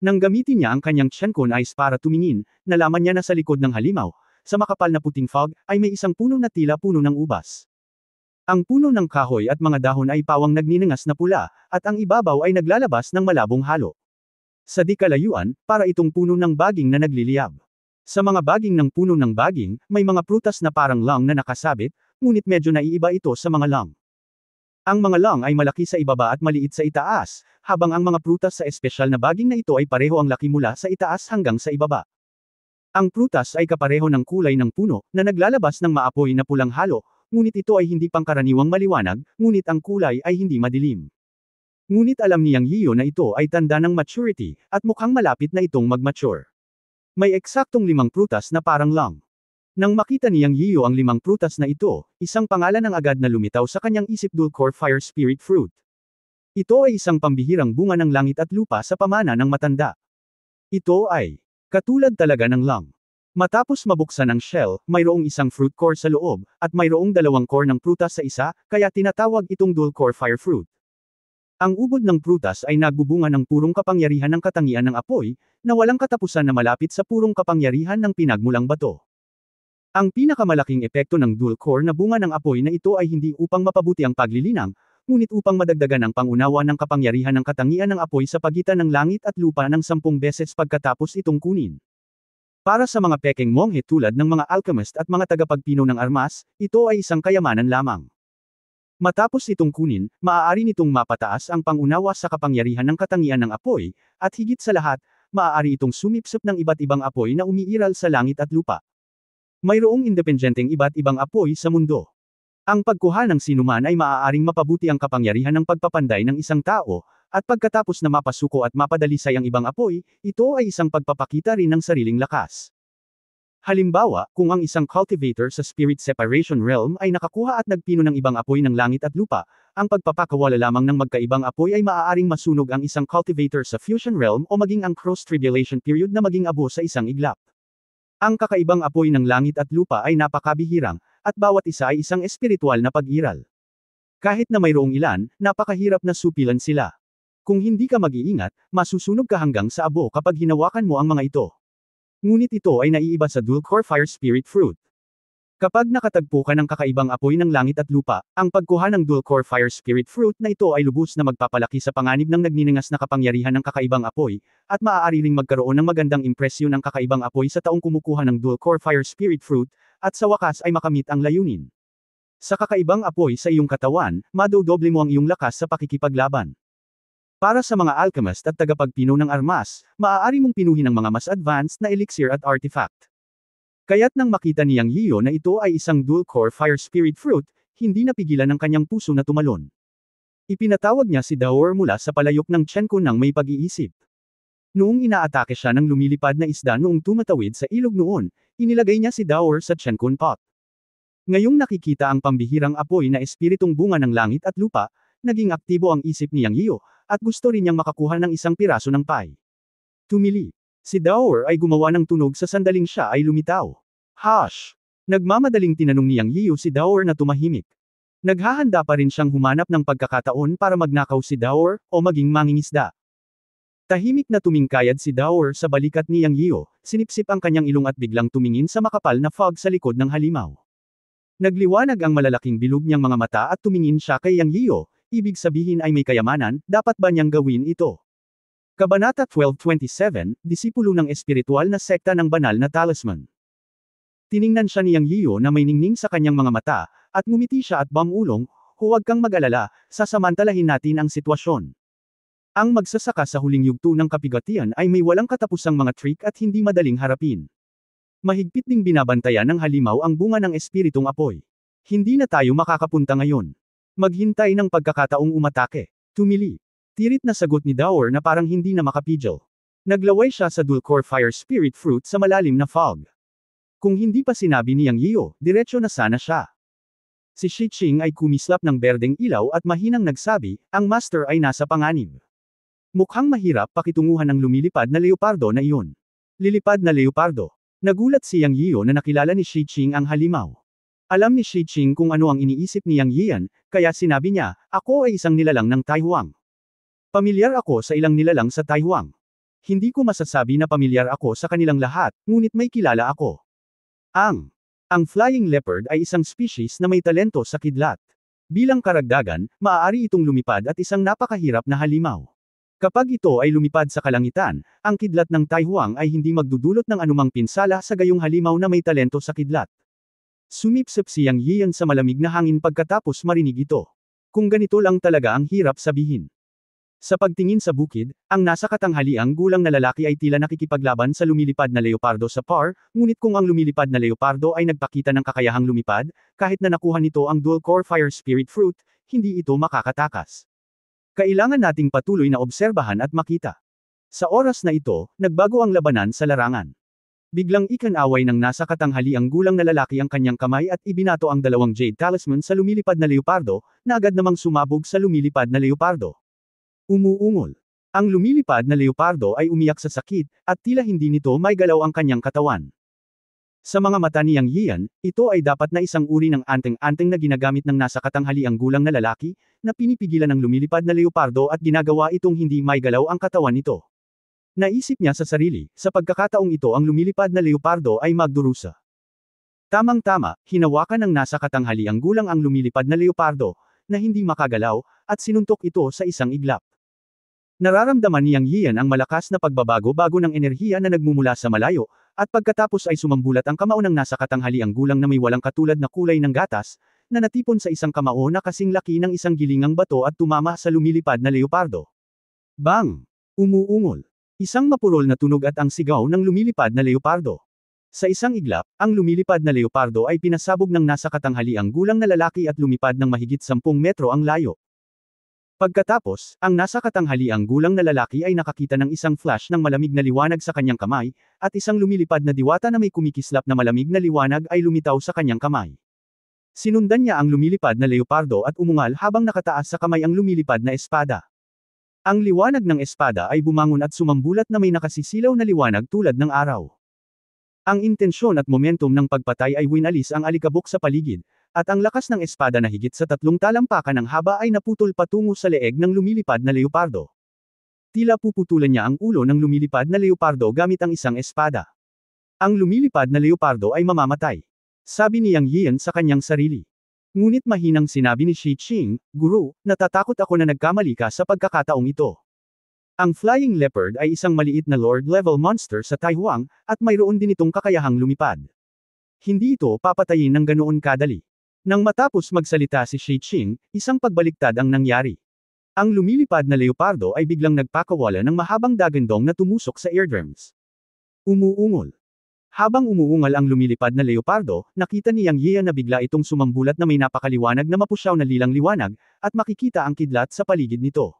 Nang gamitin niya ang kanyang Chen Kun eyes para tumingin, nalaman niya na sa likod ng halimaw, sa makapal na puting fog, ay may isang puno na tila puno ng ubas. Ang puno ng kahoy at mga dahon ay pawang nagniningas na pula, at ang ibabaw ay naglalabas ng malabong halo. Sa di kalayuan, para itong puno ng baging na nagliliyab. Sa mga baging ng puno ng baging, may mga prutas na parang lang na nakasabit, ngunit medyo naiiba ito sa mga lang. Ang mga lang ay malaki sa ibaba at maliit sa itaas, habang ang mga prutas sa espesyal na baging na ito ay pareho ang laki mula sa itaas hanggang sa ibaba. Ang prutas ay kapareho ng kulay ng puno, na naglalabas ng maapoy na pulang halo, ngunit ito ay hindi pangkaraniwang maliwanag, ngunit ang kulay ay hindi madilim. Ngunit alam ni Yang Yiu na ito ay tanda ng maturity, at mukhang malapit na itong mag-mature. May eksaktong 5 prutas na parang lang. Nang makita ni Yang Yiu ang 5 prutas na ito, isang pangalan ang agad na lumitaw sa kanyang isip: Dulcor Fire Spirit Fruit. Ito ay isang pambihirang bunga ng langit at lupa sa pamana ng matanda. Ito ay katulad talaga ng lang. Matapos mabuksan ang shell, mayroong isang fruit core sa loob, at mayroong 2 core ng prutas sa isa, kaya tinatawag itong Dulcor Fire Fruit. Ang ubod ng prutas ay nagbubunga ng purong kapangyarihan ng katangian ng apoy, na walang katapusan na malapit sa purong kapangyarihan ng pinagmulang bato. Ang pinakamalaking epekto ng Dulcor na bunga ng apoy na ito ay hindi upang mapabuti ang paglilinang, ngunit upang madagdagan ang pangunawa ng kapangyarihan ng katangian ng apoy sa pagitan ng langit at lupa ng 10 beses pagkatapos itong kunin. Para sa mga pekeng monghe tulad ng mga alchemist at mga tagapagpino ng armas, ito ay isang kayamanan lamang. Matapos itong kunin, maaari nitong mapataas ang pangunawa sa kapangyarihan ng katangian ng apoy, at higit sa lahat, maaari itong sumipsip ng iba't ibang apoy na umiiral sa langit at lupa. Mayroong independenteng iba't ibang apoy sa mundo. Ang pagkuha ng sinuman ay maaaring mapabuti ang kapangyarihan ng pagpapanday ng isang tao, at pagkatapos na mapasuko at mapadalisay ang ibang apoy, ito ay isang pagpapakita rin ng sariling lakas. Halimbawa, kung ang isang cultivator sa Spirit Separation Realm ay nakakuha at nagpino ng ibang apoy ng langit at lupa, ang pagpapakawala lamang ng magkaibang apoy ay maaaring masunog ang isang cultivator sa Fusion Realm o maging ang Cross-Tribulation Period na maging abo sa isang iglap. Ang kakaibang apoy ng langit at lupa ay napakabihirang, at bawat isa ay isang espiritual na pag-iral. Kahit na mayroong ilan, napakahirap na supilan sila. Kung hindi ka mag-iingat, masusunog ka hanggang sa abo kapag hinawakan mo ang mga ito. Ngunit ito ay naiiba sa Dulcor Fire Spirit Fruit. Kapag nakatagpo ka ng kakaibang apoy ng langit at lupa, ang pagkuha ng Dulcor Fire Spirit Fruit na ito ay lubos na magpapalaki sa panganib ng nagniningas na kapangyarihan ng kakaibang apoy, at maaari ring magkaroon ng magandang impresyon ng kakaibang apoy sa taong kumukuha ng Dulcor Fire Spirit Fruit, at sa wakas ay makamit ang layunin. Sa kakaibang apoy sa iyong katawan, madodoble mo ang iyong lakas sa pakikipaglaban. Para sa mga alchemist at tagapagpino ng armas, maaari mong pinuhin ang mga mas advanced na elixir at artifact. Kaya't nang makita ni Yang Yiu na ito ay isang Dulcor Fire Spirit Fruit, hindi napigilan ang kanyang puso na tumalon. Ipinatawag niya si Daor mula sa palayok ng Chen Kun nang may pag-iisip. Noong inaatake siya ng lumilipad na isda noong tumatawid sa ilog noon, inilagay niya si Daor sa Chen Kun pot. Ngayong nakikita ang pambihirang apoy na espiritong bunga ng langit at lupa, naging aktibo ang isip ni Yang Yiu, at gusto rin niyang makakuha ng isang piraso ng pie. Tumili. Si Daor ay gumawa ng tunog sa sandaling siya ay lumitaw. Hush! Nagmamadaling tinanong ni Yang Yiu si Daor na tumahimik. Naghahanda pa rin siyang humanap ng pagkakataon para magnakaw si Daor, o maging mangingisda. Tahimik na tumingkayad si Daor sa balikat ni Yang Yiu, sinipsip ang kanyang ilong at biglang tumingin sa makapal na fog sa likod ng halimaw. Nagliwanag ang malalaking bilog niyang mga mata at tumingin siya kay Yang Yiu, ibig sabihin ay may kayamanan, dapat ba niyang gawin ito? Kabanata 12:27, disipulo ng espiritual na sekta ng banal na talisman. Tiningnan siya ni Yang Yiyo na may ningning sa kanyang mga mata, at ngumiti siya at bamulong, huwag kang mag-alala, sasamantalahin natin ang sitwasyon. Ang magsasaka sa huling yugto ng kapigatian ay may walang katapusang mga trick at hindi madaling harapin. Mahigpit ding binabantayan ng halimaw ang bunga ng espiritong apoy. Hindi na tayo makakapunta ngayon. Maghintay ng pagkakataong umatake. Tumili. Tirit na sagot ni Dower na parang hindi na makapigil. Naglaway siya sa Dulcor Fire Spirit Fruit sa malalim na fog. Kung hindi pa sinabi ni Yang Yiyo, diretsyo na sana siya. Si Shi Qing ay kumislap ng berdeng ilaw at mahinang nagsabi, ang master ay nasa panganib. Mukhang mahirap pakitunguhan ng lumilipad na leopardo na iyon. Lilipad na leopardo. Nagulat si Yang Yiyo na nakilala ni Shi Qing ang halimaw. Alam ni Shi Qing kung ano ang iniisip ni Yang Yian, kaya sinabi niya, ako ay isang nilalang ng Taihuang. Pamilyar ako sa ilang nilalang sa Taihuang. Hindi ko masasabi na pamilyar ako sa kanilang lahat, ngunit may kilala ako. Ang flying leopard ay isang species na may talento sa kidlat. Bilang karagdagan, maaari itong lumipad at isang napakahirap na halimaw. Kapag ito ay lumipad sa kalangitan, ang kidlat ng Taihuang ay hindi magdudulot ng anumang pinsala sa gayong halimaw na may talento sa kidlat. Sumipsip si Yang Yian sa malamig na hangin pagkatapos marinig ito. Kung ganito lang talaga ang hirap sabihin. Sa pagtingin sa bukid, ang nasa katanghaliang gulang na lalaki ay tila nakikipaglaban sa lumilipad na leopardo sa par, ngunit kung ang lumilipad na leopardo ay nagpakita ng kakayahang lumipad, kahit na nakuha nito ang Dulcor Fire Spirit Fruit, hindi ito makakatakas. Kailangan nating patuloy na obserbahan at makita. Sa oras na ito, nagbago ang labanan sa larangan. Biglang ikanaway ng nasa katanghaliang gulang na lalaki ang kanyang kamay at ibinato ang dalawang jade talisman sa lumilipad na leopardo, na agad namang sumabog sa lumilipad na leopardo. Umuungol. Ang lumilipad na leopardo ay umiyak sa sakit, at tila hindi nito may galaw ang kanyang katawan. Sa mga mata ni Yang Yian, ito ay dapat na isang uri ng anteng-anteng na ginagamit ng nasa katanghaliang gulang na lalaki, na pinipigilan ng lumilipad na leopardo at ginagawa itong hindi may galaw ang katawan nito. Naisip niya sa sarili, sa pagkakataong ito ang lumilipad na leopardo ay magdurusa. Tamang-tama, hinawakan ng nasa katanghaliang gulang ang lumilipad na leopardo, na hindi makagalaw, at sinuntok ito sa isang iglap. Nararamdaman ni Yang Yian ang malakas na pagbabago-bago ng enerhiya na nagmumula sa malayo, at pagkatapos ay sumambulat ang kamao ng nasa katanghaliang gulang na may walang katulad na kulay ng gatas, na natipon sa isang kamao na kasing laki ng isang gilingang bato at tumama sa lumilipad na leopardo. Bang! Umuungol. Isang mapurol na tunog at ang sigaw ng lumilipad na leopardo. Sa isang iglap, ang lumilipad na leopardo ay pinasabog ng nasa katanghaliang gulang na lalaki at lumipad ng mahigit 10 metro ang layo. Pagkatapos, ang nasa katanghaliang gulang na lalaki ay nakakita ng isang flash ng malamig na liwanag sa kanyang kamay, at isang lumilipad na diwata na may kumikislap na malamig na liwanag ay lumitaw sa kanyang kamay. Sinundan niya ang lumilipad na leopardo at umungal habang nakataas sa kamay ang lumilipad na espada. Ang liwanag ng espada ay bumangon at sumambulat na may nakasisilaw na liwanag tulad ng araw. Ang intensyon at momentum ng pagpatay ay winalis ang alikabok sa paligid, at ang lakas ng espada na higit sa 3 talampakan ng haba ay naputol patungo sa leeg ng lumilipad na leopardo. Tila puputulan niya ang ulo ng lumilipad na leopardo gamit ang isang espada. Ang lumilipad na leopardo ay mamamatay. Sabi ni Yang Yian sa kanyang sarili. Ngunit mahinang sinabi ni Shi Qing, Guru, natatakot ako na nagkamali ka sa pagkakataong ito. Ang flying leopard ay isang maliit na lord-level monster sa Taihuang, at mayroon din itong kakayahang lumipad. Hindi ito papatayin ng ganoon kadali. Nang matapos magsalita si Shi Qing, isang pagbaliktad ang nangyari. Ang lumilipad na leopardo ay biglang nagpakawala ng mahabang dagandong na tumusok sa eardrums. Umuungol. Habang umuungal ang lumilipad na leopardo, nakita ni Yang Yian na bigla itong sumambulat na may napakaliwanag na mapusyaw na lilang liwanag, at makikita ang kidlat sa paligid nito.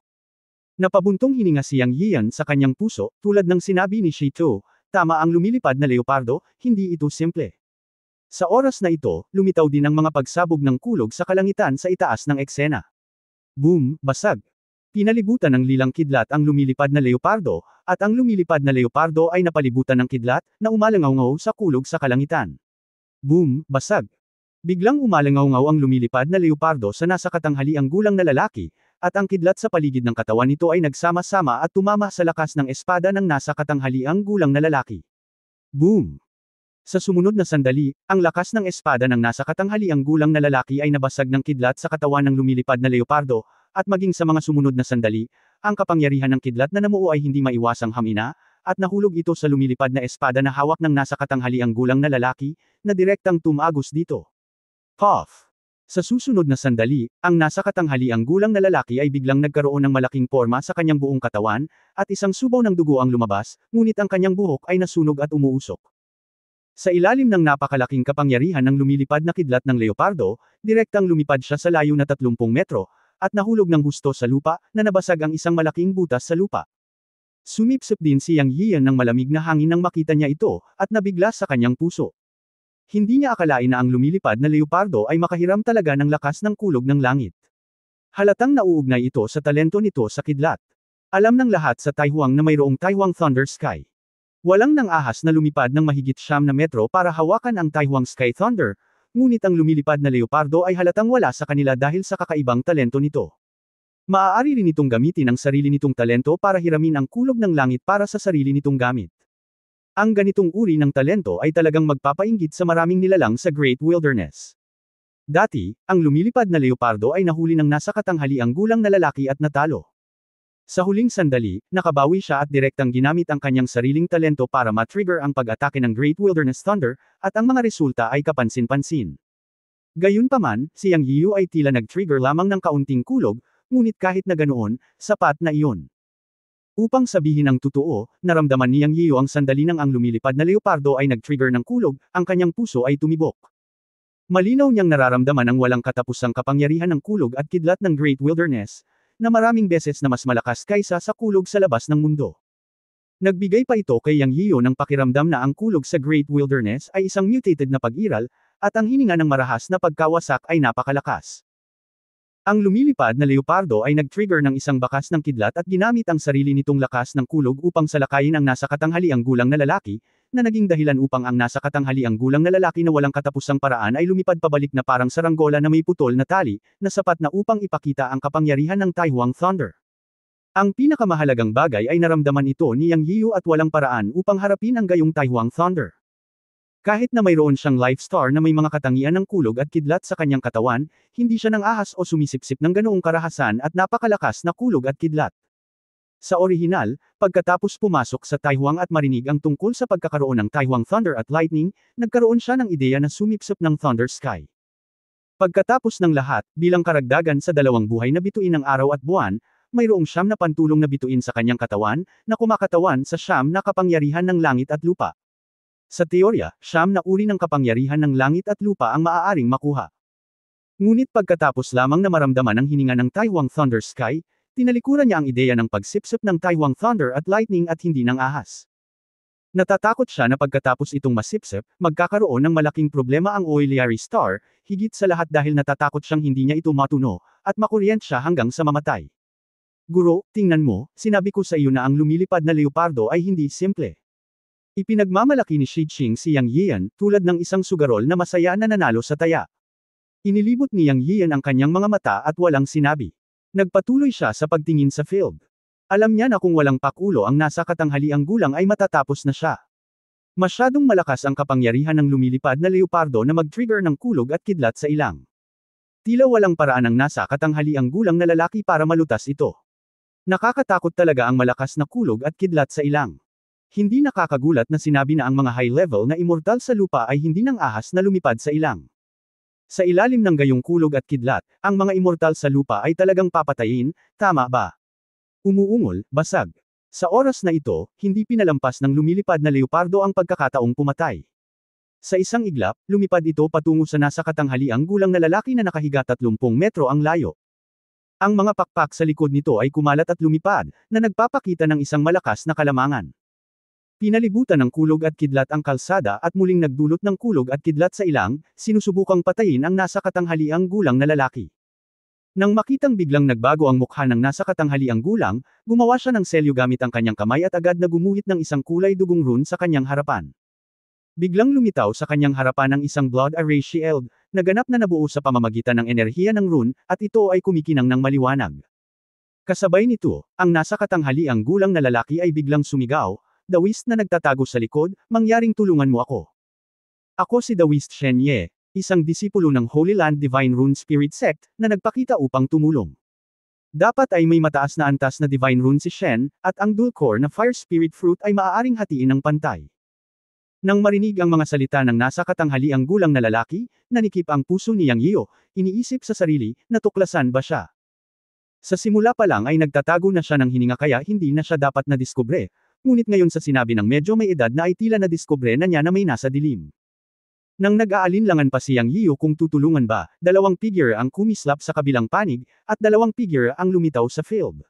Napabuntong hininga si Yang Yian sa kanyang puso, tulad ng sinabi ni Shi Tu, tama ang lumilipad na leopardo, hindi ito simple. Sa oras na ito, lumitaw din ang mga pagsabog ng kulog sa kalangitan sa itaas ng eksena. Boom, basag. Pinalibutan ng lilang kidlat ang lumilipad na leopardo, at ang lumilipad na leopardo ay napalibutan ng kidlat, na umalangaw-ngaw sa kulog sa kalangitan. Boom, basag. Biglang umalangaw-ngaw ang lumilipad na leopardo sa nasa katanghaliang gulang na lalaki, at ang kidlat sa paligid ng katawan nito ay nagsama-sama at tumama sa lakas ng espada ng nasa katanghaliang gulang na lalaki. Boom! Sa sumunod na sandali, ang lakas ng espada ng nasa katanghaliang gulang na lalaki ay nabasag ng kidlat sa katawan ng lumilipad na leopardo, at maging sa mga sumunod na sandali, ang kapangyarihan ng kidlat na namuo ay hindi maiwasang hamina, at nahulog ito sa lumilipad na espada na hawak ng nasa katanghaliang gulang na lalaki, na direktang tumagos dito. Puff! Sa susunod na sandali, ang nasa katanghaliang gulang na lalaki ay biglang nagkaroon ng malaking porma sa kanyang buong katawan, at isang subaw ng dugo ang lumabas, ngunit ang kanyang buhok ay nasunog at umuusok. Sa ilalim ng napakalaking kapangyarihan ng lumilipad na kidlat ng leopardo, direktang lumipad siya sa layo na 30 metro, at nahulog ng husto sa lupa, na nabasag ang isang malaking butas sa lupa. Sumipsip din si Yang Yian ng malamig na hangin nang makita niya ito, at nabigla sa kanyang puso. Hindi niya akalain na ang lumilipad na leopardo ay makahiram talaga ng lakas ng kulog ng langit. Halatang nauugnay ito sa talento nito sa kidlat. Alam ng lahat sa Taihuang na mayroong Taihuang Thunder Sky. Walang nang ahas na lumipad ng mahigit 9 na metro para hawakan ang Taihuang Sky Thunder, ngunit ang lumilipad na leopardo ay halatang wala sa kanila dahil sa kakaibang talento nito. Maaari rin itong gamitin ang sarili nitong talento para hiramin ang kulog ng langit para sa sarili nitong gamit. Ang ganitong uri ng talento ay talagang magpapainggit sa maraming nilalang sa Great Wilderness. Dati, ang lumilipad na leopardo ay nahuli ng nasa katanghaliang gulang na lalaki at natalo. Sa huling sandali, nakabawi siya at direktang ginamit ang kanyang sariling talento para ma-trigger ang pag-atake ng Great Wilderness Thunder, at ang mga resulta ay kapansin-pansin. Gayunpaman, si Yang Yiu ay tila nag-trigger lamang ng kaunting kulog, ngunit kahit na ganoon, sapat na iyon. Upang sabihin ang totoo, naramdaman ni Yang Yiu ang sandali nang ang lumilipad na leopardo ay nag-trigger ng kulog, ang kanyang puso ay tumibok. Malinaw niyang nararamdaman ang walang katapusang kapangyarihan ng kulog at kidlat ng Great Wilderness, na maraming beses na mas malakas kaysa sa kulog sa labas ng mundo. Nagbigay pa ito kay Yang Yiu ng pakiramdam na ang kulog sa Great Wilderness ay isang mutated na pag-iral, at ang hininga ng marahas na pagkawasak ay napakalakas. Ang lumilipad na leopardo ay nag-trigger ng isang bakas ng kidlat at ginamit ang sarili nitong lakas ng kulog upang salakayin ang nasa katanghaliang gulang na lalaki, na naging dahilan upang ang nasa katanghaliang gulang na lalaki na walang katapusang paraan ay lumipad pabalik na parang saranggola na may putol na tali, na sapat na upang ipakita ang kapangyarihan ng Taihuang Thunder. Ang pinakamahalagang bagay ay naramdaman ito ni Yang Yiu at walang paraan upang harapin ang gayong Taihuang Thunder. Kahit na mayroon siyang life star na may mga katangian ng kulog at kidlat sa kanyang katawan, hindi siya nang ahas o sumisipsip ng ganoong karahasan at napakalakas na kulog at kidlat. Sa orihinal, pagkatapos pumasok sa Taihuang at marinig ang tungkol sa pagkakaroon ng Taihuang Thunder at Lightning, nagkaroon siya ng ideya na sumipsip ng Thunder Sky. Pagkatapos ng lahat, bilang karagdagan sa dalawang buhay na bituin ng araw at buwan, mayroong 9 na pantulong na bituin sa kanyang katawan, na kumakatawan sa 9 na kapangyarihan ng langit at lupa. Sa teorya, 9 na uri ng kapangyarihan ng langit at lupa ang maaaring makuha. Ngunit pagkatapos lamang na maramdaman ang hininga ng Taihuang Thunder Sky, tinalikuran niya ang ideya ng pagsipsip ng Taihuang Thunder at Lightning at hindi ng ahas. Natatakot siya na pagkatapos itong masipsip, magkakaroon ng malaking problema ang Oiliari Star, higit sa lahat dahil natatakot siyang hindi niya ito matuno, at makuryent siya hanggang sa mamatay. Guro, tingnan mo, sinabi ko sa iyo na ang lumilipad na leopardo ay hindi simple. Ipinagmamalaki ni Shi Qing si Yang Yian, tulad ng isang sugarol na masaya na nanalo sa taya. Inilibot ni Yang Yian ang kanyang mga mata at walang sinabi. Nagpatuloy siya sa pagtingin sa field. Alam niya na kung walang pakulo ang nasa katanghaliang gulang ay matatapos na siya. Masyadong malakas ang kapangyarihan ng lumilipad na leopardo na mag-trigger ng kulog at kidlat sa ilang. Tila walang paraan ang nasa katanghaliang gulang na lalaki para malutas ito. Nakakatakot talaga ang malakas na kulog at kidlat sa ilang. Hindi nakakagulat na sinabi na ang mga high-level na immortal sa lupa ay hindi nang ahas na lumipad sa ilang. Sa ilalim ng gayong kulog at kidlat, ang mga immortal sa lupa ay talagang papatayin, tama ba? Umuungol, basag. Sa oras na ito, hindi pinalampas ng lumilipad na leopardo ang pagkakataong pumatay. Sa isang iglap, lumipad ito patungo sa nasa katanghaliang gulang na lalaki na nakahiga 30 metro ang layo. Ang mga pakpak sa likod nito ay kumalat at lumipad, na nagpapakita ng isang malakas na kalamangan. Pinalibutan ng kulog at kidlat ang kalsada at muling nagdulot ng kulog at kidlat sa ilang, sinusubukang patayin ang nasa katanghaliang gulang na lalaki. Nang makitang biglang nagbago ang mukha ng nasa katanghaliang gulang, gumawa siya ng selyo gamit ang kanyang kamay at agad na gumuhit ng isang kulay dugong rune sa kanyang harapan. Biglang lumitaw sa kanyang harapan ang isang blood array shield, na ganap na nabuo sa pamamagitan ng enerhiya ng rune, at ito ay kumikinang ng maliwanag. Kasabay nito, ang nasa katanghaliang gulang na lalaki ay biglang sumigaw, "Dawist na nagtatago sa likod, mangyaring tulungan mo ako." Ako si Dawist Shen Ye, isang disipulo ng Holy Land Divine Rune Spirit Sect, na nagpakita upang tumulong. Dapat ay may mataas na antas na divine rune si Shen, at ang dual core na fire spirit fruit ay maaaring hatiin ng pantay. Nang marinig ang mga salita ng nasa katanghaliang gulang na lalaki, nanikip ang puso ni Yang Yio, iniisip sa sarili, natuklasan ba siya? Sa simula pa lang ay nagtatago na siya ng hininga kaya hindi na siya dapat na diskubre, ngunit ngayon sa sinabi ng medyo may edad na ay tila na diskubre na niya na may nasa dilim. Nang nag-aalinlangan pa si Yang Yio kung tutulungan ba, 2 figure ang kumislap sa kabilang panig, at 2 figure ang lumitaw sa field.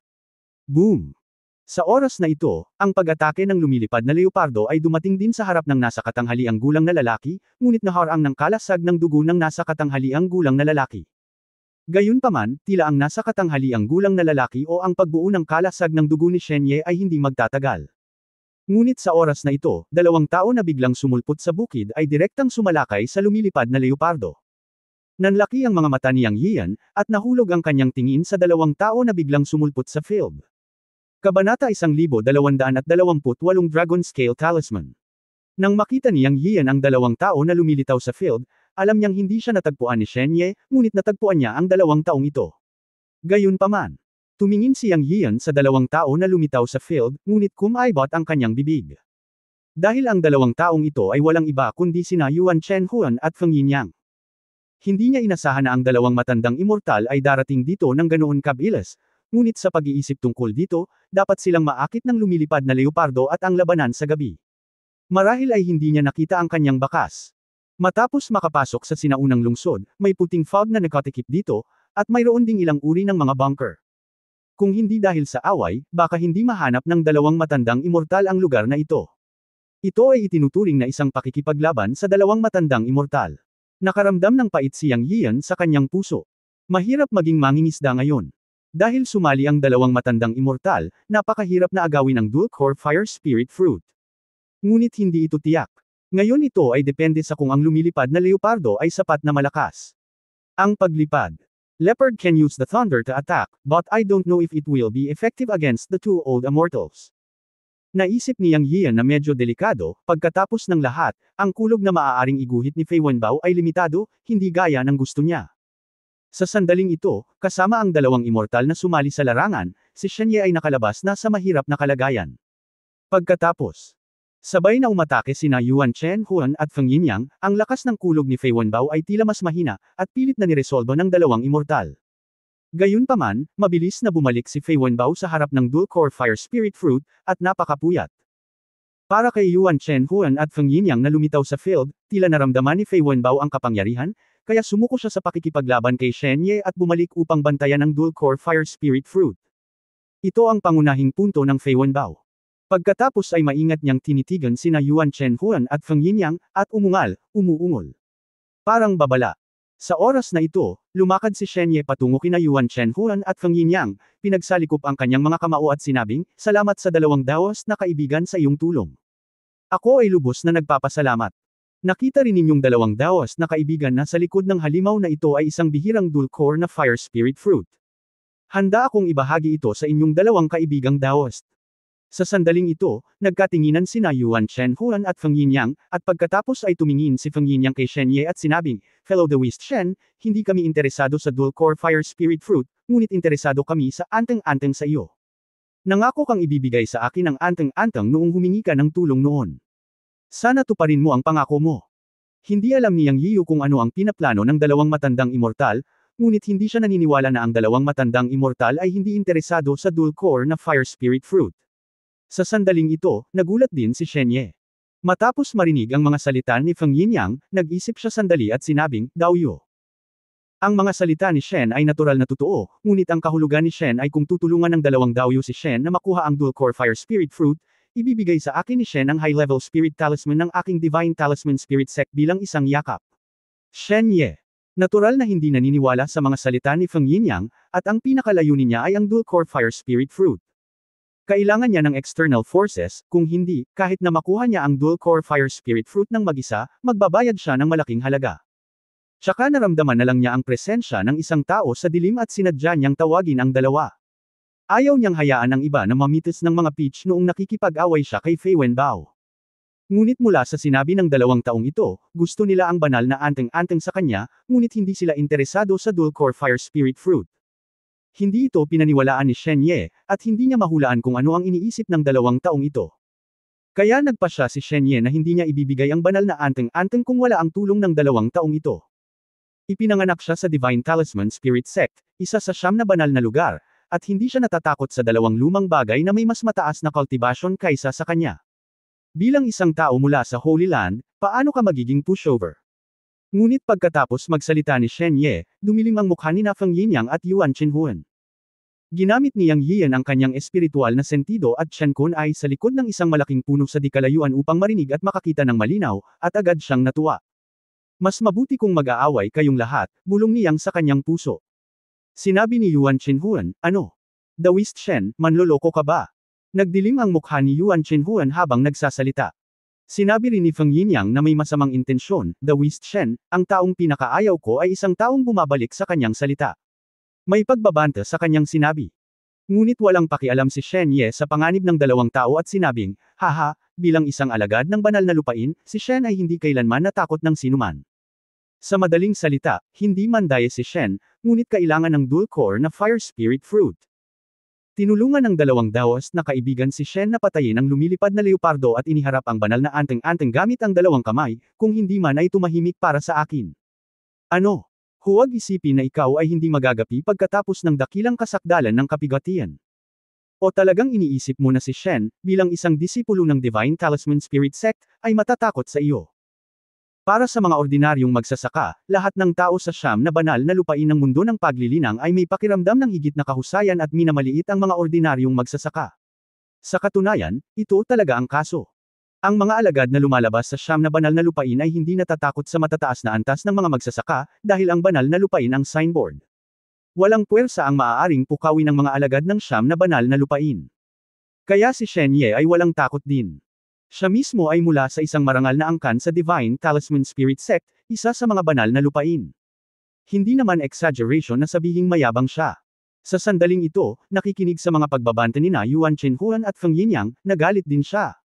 Boom! Sa oras na ito, ang pag-atake ng lumilipad na leopardo ay dumating din sa harap ng nasa katanghaliang gulang na lalaki, ngunit naharang ng kalasag ng dugo ng nasa katanghaliang gulang na lalaki. Gayunpaman, tila ang nasa katanghaliang gulang na lalaki o ang pagbuo ng kalasag ng dugo ni Shenye ay hindi magtatagal. Ngunit sa oras na ito, 2 tao na biglang sumulpot sa bukid ay direktang sumalakay sa lumilipad na leopardo. Nanlaki ang mga mata ni Yang Yian, at nahulog ang kanyang tingin sa 2 tao na biglang sumulpot sa field. Kabanata 1228 Dragon Scale Talisman. Nang makita ni Yang Yian ang 2 tao na lumilitaw sa field, alam niyang hindi siya natagpuan ni Shenye, ngunit natagpuan niya ang 2 taong ito. Gayunpaman, tumingin si Yang Yian sa 2 tao na lumitaw sa field, ngunit kumaibot ang kanyang bibig. Dahil ang 2 taong ito ay walang iba kundi sina Yuan Shenhuan at Feng Yinyang. Hindi niya inasahan na ang 2 matandang immortal ay darating dito ng ganoon kabilis, ngunit sa pag-iisip tungkol dito, dapat silang maakit ng lumilipad na leopardo at ang labanan sa gabi. Marahil ay hindi niya nakita ang kanyang bakas. Matapos makapasok sa sinaunang lungsod, may puting fog na nakatikip dito, at mayroon ding ilang uri ng mga bunker. Kung hindi dahil sa away, baka hindi mahanap ng 2 matandang immortal ang lugar na ito. Ito ay itinuturing na isang pakikipaglaban sa 2 matandang immortal. Nakaramdam ng pait si Yang Yian sa kanyang puso. Mahirap maging mangingisda ngayon. Dahil sumali ang 2 matandang immortal, napakahirap na agawin ang dual core fire spirit fruit. Ngunit hindi ito tiyak. Ngayon ito ay depende sa kung ang lumilipad na leopardo ay sapat na malakas. Ang paglipad. Leopard can use the thunder to attack, but I don't know if it will be effective against the 2 old immortals. Naisip ni Yang Yian na medyo delikado, pagkatapos ng lahat, ang kulog na maaaring iguhit ni Fei Wenbao ay limitado, hindi gaya ng gusto niya. Sa sandaling ito, kasama ang 2 immortal na sumali sa larangan, si Shenye ay nakalabas na sa mahirap na kalagayan. Pagkatapos, sabay na umatake sina Yuan Shenhuan at Feng Yinyang, ang lakas ng kulog ni Fei Wenbao ay tila mas mahina, at pilit na niresolba ng 2 immortal. Gayunpaman, mabilis na bumalik si Fei Wenbao sa harap ng dual core fire spirit fruit, at napakapuyat. Para kay Yuan Shenhuan at Feng Yinyang na lumitaw sa field, tila naramdaman ni Fei Wenbao ang kapangyarihan, kaya sumuko siya sa pakikipaglaban kay Shenye at bumalik upang bantayan ang dual core fire spirit fruit. Ito ang pangunahing punto ng Fei Wenbao. Pagkatapos ay maingat niyang tinitigan sina Yuan Shenhuan at Feng Yinyang, at umuungol. Parang babala. Sa oras na ito, lumakad si Shenye patungo kina Yuan Shenhuan at Feng Yinyang, pinagsalikop ang kanyang mga kamao at sinabing, "Salamat sa 2 dawas na kaibigan sa iyong tulong. Ako ay lubos na nagpapasalamat." Nakita rin ninyong 2 dawas na kaibigan na sa likod ng halimaw na ito ay isang bihirang dual core na fire spirit fruit. Handa akong ibahagi ito sa inyong 2 kaibigang dawas. Sa sandaling ito, nagkatinginan sina Yuan Shenhuan at Feng Yinyang, at pagkatapos ay tumingin si Feng Yinyang kay Shenye at sinabing, "Fellow Daoist Shen, hindi kami interesado sa dual core fire spirit fruit, ngunit interesado kami sa anteng-anteng sa iyo. Nangako kang ibibigay sa akin ang anteng-anteng noong humingi ka ng tulong noon. Sana tuparin mo ang pangako mo." Hindi alam ni Yang Yiu kung ano ang pinaplano ng 2 matandang immortal, ngunit hindi siya naniniwala na ang 2 matandang immortal ay hindi interesado sa dual core na fire spirit fruit. Sa sandaling ito, nagulat din si Shenye. Matapos marinig ang mga salita ni Feng Yinyang, nag-isip siya sandali at sinabing, "Daoyo." Ang mga salita ni Shen ay natural na totoo, ngunit ang kahulugan ni Shen ay kung tutulungan ng 2 Daoyo si Shen na makuha ang dual core fire spirit fruit, ibibigay sa akin ni Shen ang high-level spirit talisman ng aking divine talisman spirit sect bilang isang yakap. Shenye. Natural na hindi naniniwala sa mga salita ni Feng Yinyang, at ang pinakalayunin niya ay ang dual core fire spirit fruit. Kailangan niya ng external forces, kung hindi, kahit na makuha niya ang dual core fire spirit fruit ng mag-isa, magbabayad siya ng malaking halaga. Tsaka naramdaman na lang niya ang presensya ng isang tao sa dilim at sinadya niyang tawagin ang 2. Ayaw niyang hayaan ang iba na mamitas ng mga pitch noong nakikipag-away siya kay Fei Wenbao. Ngunit mula sa sinabi ng 2 taong ito, gusto nila ang banal na anteng-anteng sa kanya, ngunit hindi sila interesado sa dual core fire spirit fruit. Hindi ito pinaniwalaan ni Shen Ye, at hindi niya mahulaan kung ano ang iniisip ng 2 taong ito. Kaya nagpasya si Shen Ye na hindi niya ibibigay ang banal na anteng-anteng kung wala ang tulong ng 2 taong ito. Ipinanganak siya sa Divine Talisman Spirit Sect, isa sa 9 na banal na lugar, at hindi siya natatakot sa 2 lumang bagay na may mas mataas na kultibasyon kaysa sa kanya. Bilang isang tao mula sa Holy Land, paano ka magiging pushover? Ngunit pagkatapos magsalita ni Shen Ye, dumilim ang mukha ni Feng Yinyang at Yuan Chenhuan. Ginamit ni Yang Yian ang kanyang espiritual na sentido at Shen Kun ay sa likod ng isang malaking puno sa dikalayuan upang marinig at makakita ng malinaw, at agad siyang natuwa. Mas mabuti kung mag-aaway kayong lahat, bulong ni Yang sa kanyang puso. Sinabi ni Yuan Chenhuan, ano? Daoist Shen, manloloko ka ba? Nagdilim ang mukha ni Yuan Chenhuan habang nagsasalita. Sinabi rin ni Feng Yinyang na may masamang intensyon, Daoist Shen, ang taong pinakaayaw ko ay isang taong bumabalik sa kanyang salita. May pagbabanta sa kanyang sinabi. Ngunit walang pakialam si Shen Ye sa panganib ng 2 tao at sinabing, haha, bilang isang alagad ng banal na lupain, si Shen ay hindi kailanman natakot ng sinuman. Sa madaling salita, hindi mandaya si Shen, ngunit kailangan ng dual core na Fire Spirit Fruit. Tinulungan ng 2 Daoist na kaibigan si Shen na patayin ang lumilipad na leopardo at iniharap ang banal na anteng-anteng gamit ang 2 kamay, kung hindi man ay tumahimik para sa akin. Ano? Huwag isipin na ikaw ay hindi magagapi pagkatapos ng dakilang kasakdalan ng kapigatian. O talagang iniisip mo na si Shen, bilang isang disipulo ng Divine Talisman Spirit Sect, ay matatakot sa iyo. Para sa mga ordinaryong magsasaka, lahat ng tao sa 9 na banal na lupain ng mundo ng paglilinang ay may pakiramdam ng higit na kahusayan at minamaliit ang mga ordinaryong magsasaka. Sa katunayan, ito talaga ang kaso. Ang mga alagad na lumalabas sa 9 na banal na lupain ay hindi natatakot sa matataas na antas ng mga magsasaka, dahil ang banal na lupain ang signboard. Walang puwersa ang maaaring pukawin ng mga alagad ng 9 na banal na lupain. Kaya si Shen Ye ay walang takot din. Siya mismo ay mula sa isang marangal na angkan sa Divine Talisman Spirit Sect, isa sa mga banal na lupain. Hindi naman exaggeration na sabihing mayabang siya. Sa sandaling ito, nakikinig sa mga pagbabanta ni Yuan Chenhuan at Feng Yinyang, nagalit din siya.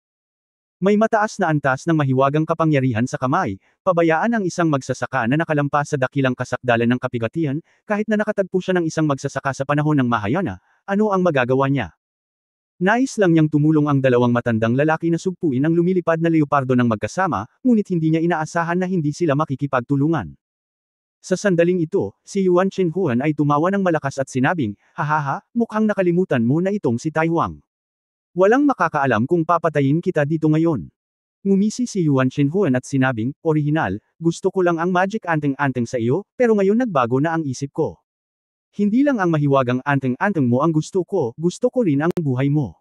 May mataas na antas ng mahiwagang kapangyarihan sa kamay, pabayaan ang isang magsasaka na nakalampas sa dakilang kasakdalan ng kapigatian, kahit na nakatagpo siya ng isang magsasaka sa panahon ng Mahayana, ano ang magagawa niya? Nais lang niyang tumulong ang 2 matandang lalaki na sugpuin ang lumilipad na leopardo ng magkasama, ngunit hindi niya inaasahan na hindi sila makikipagtulungan. Sa sandaling ito, si Yuan Chenhuan ay tumawa ng malakas at sinabing, hahaha, mukhang nakalimutan mo na itong si Tai Huang. Walang makakaalam kung papatayin kita dito ngayon. Ngumisi si Yuan Chenhuan at sinabing, orihinal, gusto ko lang ang magic anteng-anteng sa iyo, pero ngayon nagbago na ang isip ko. Hindi lang ang mahiwagang anteng-anteng mo ang gusto ko rin ang buhay mo.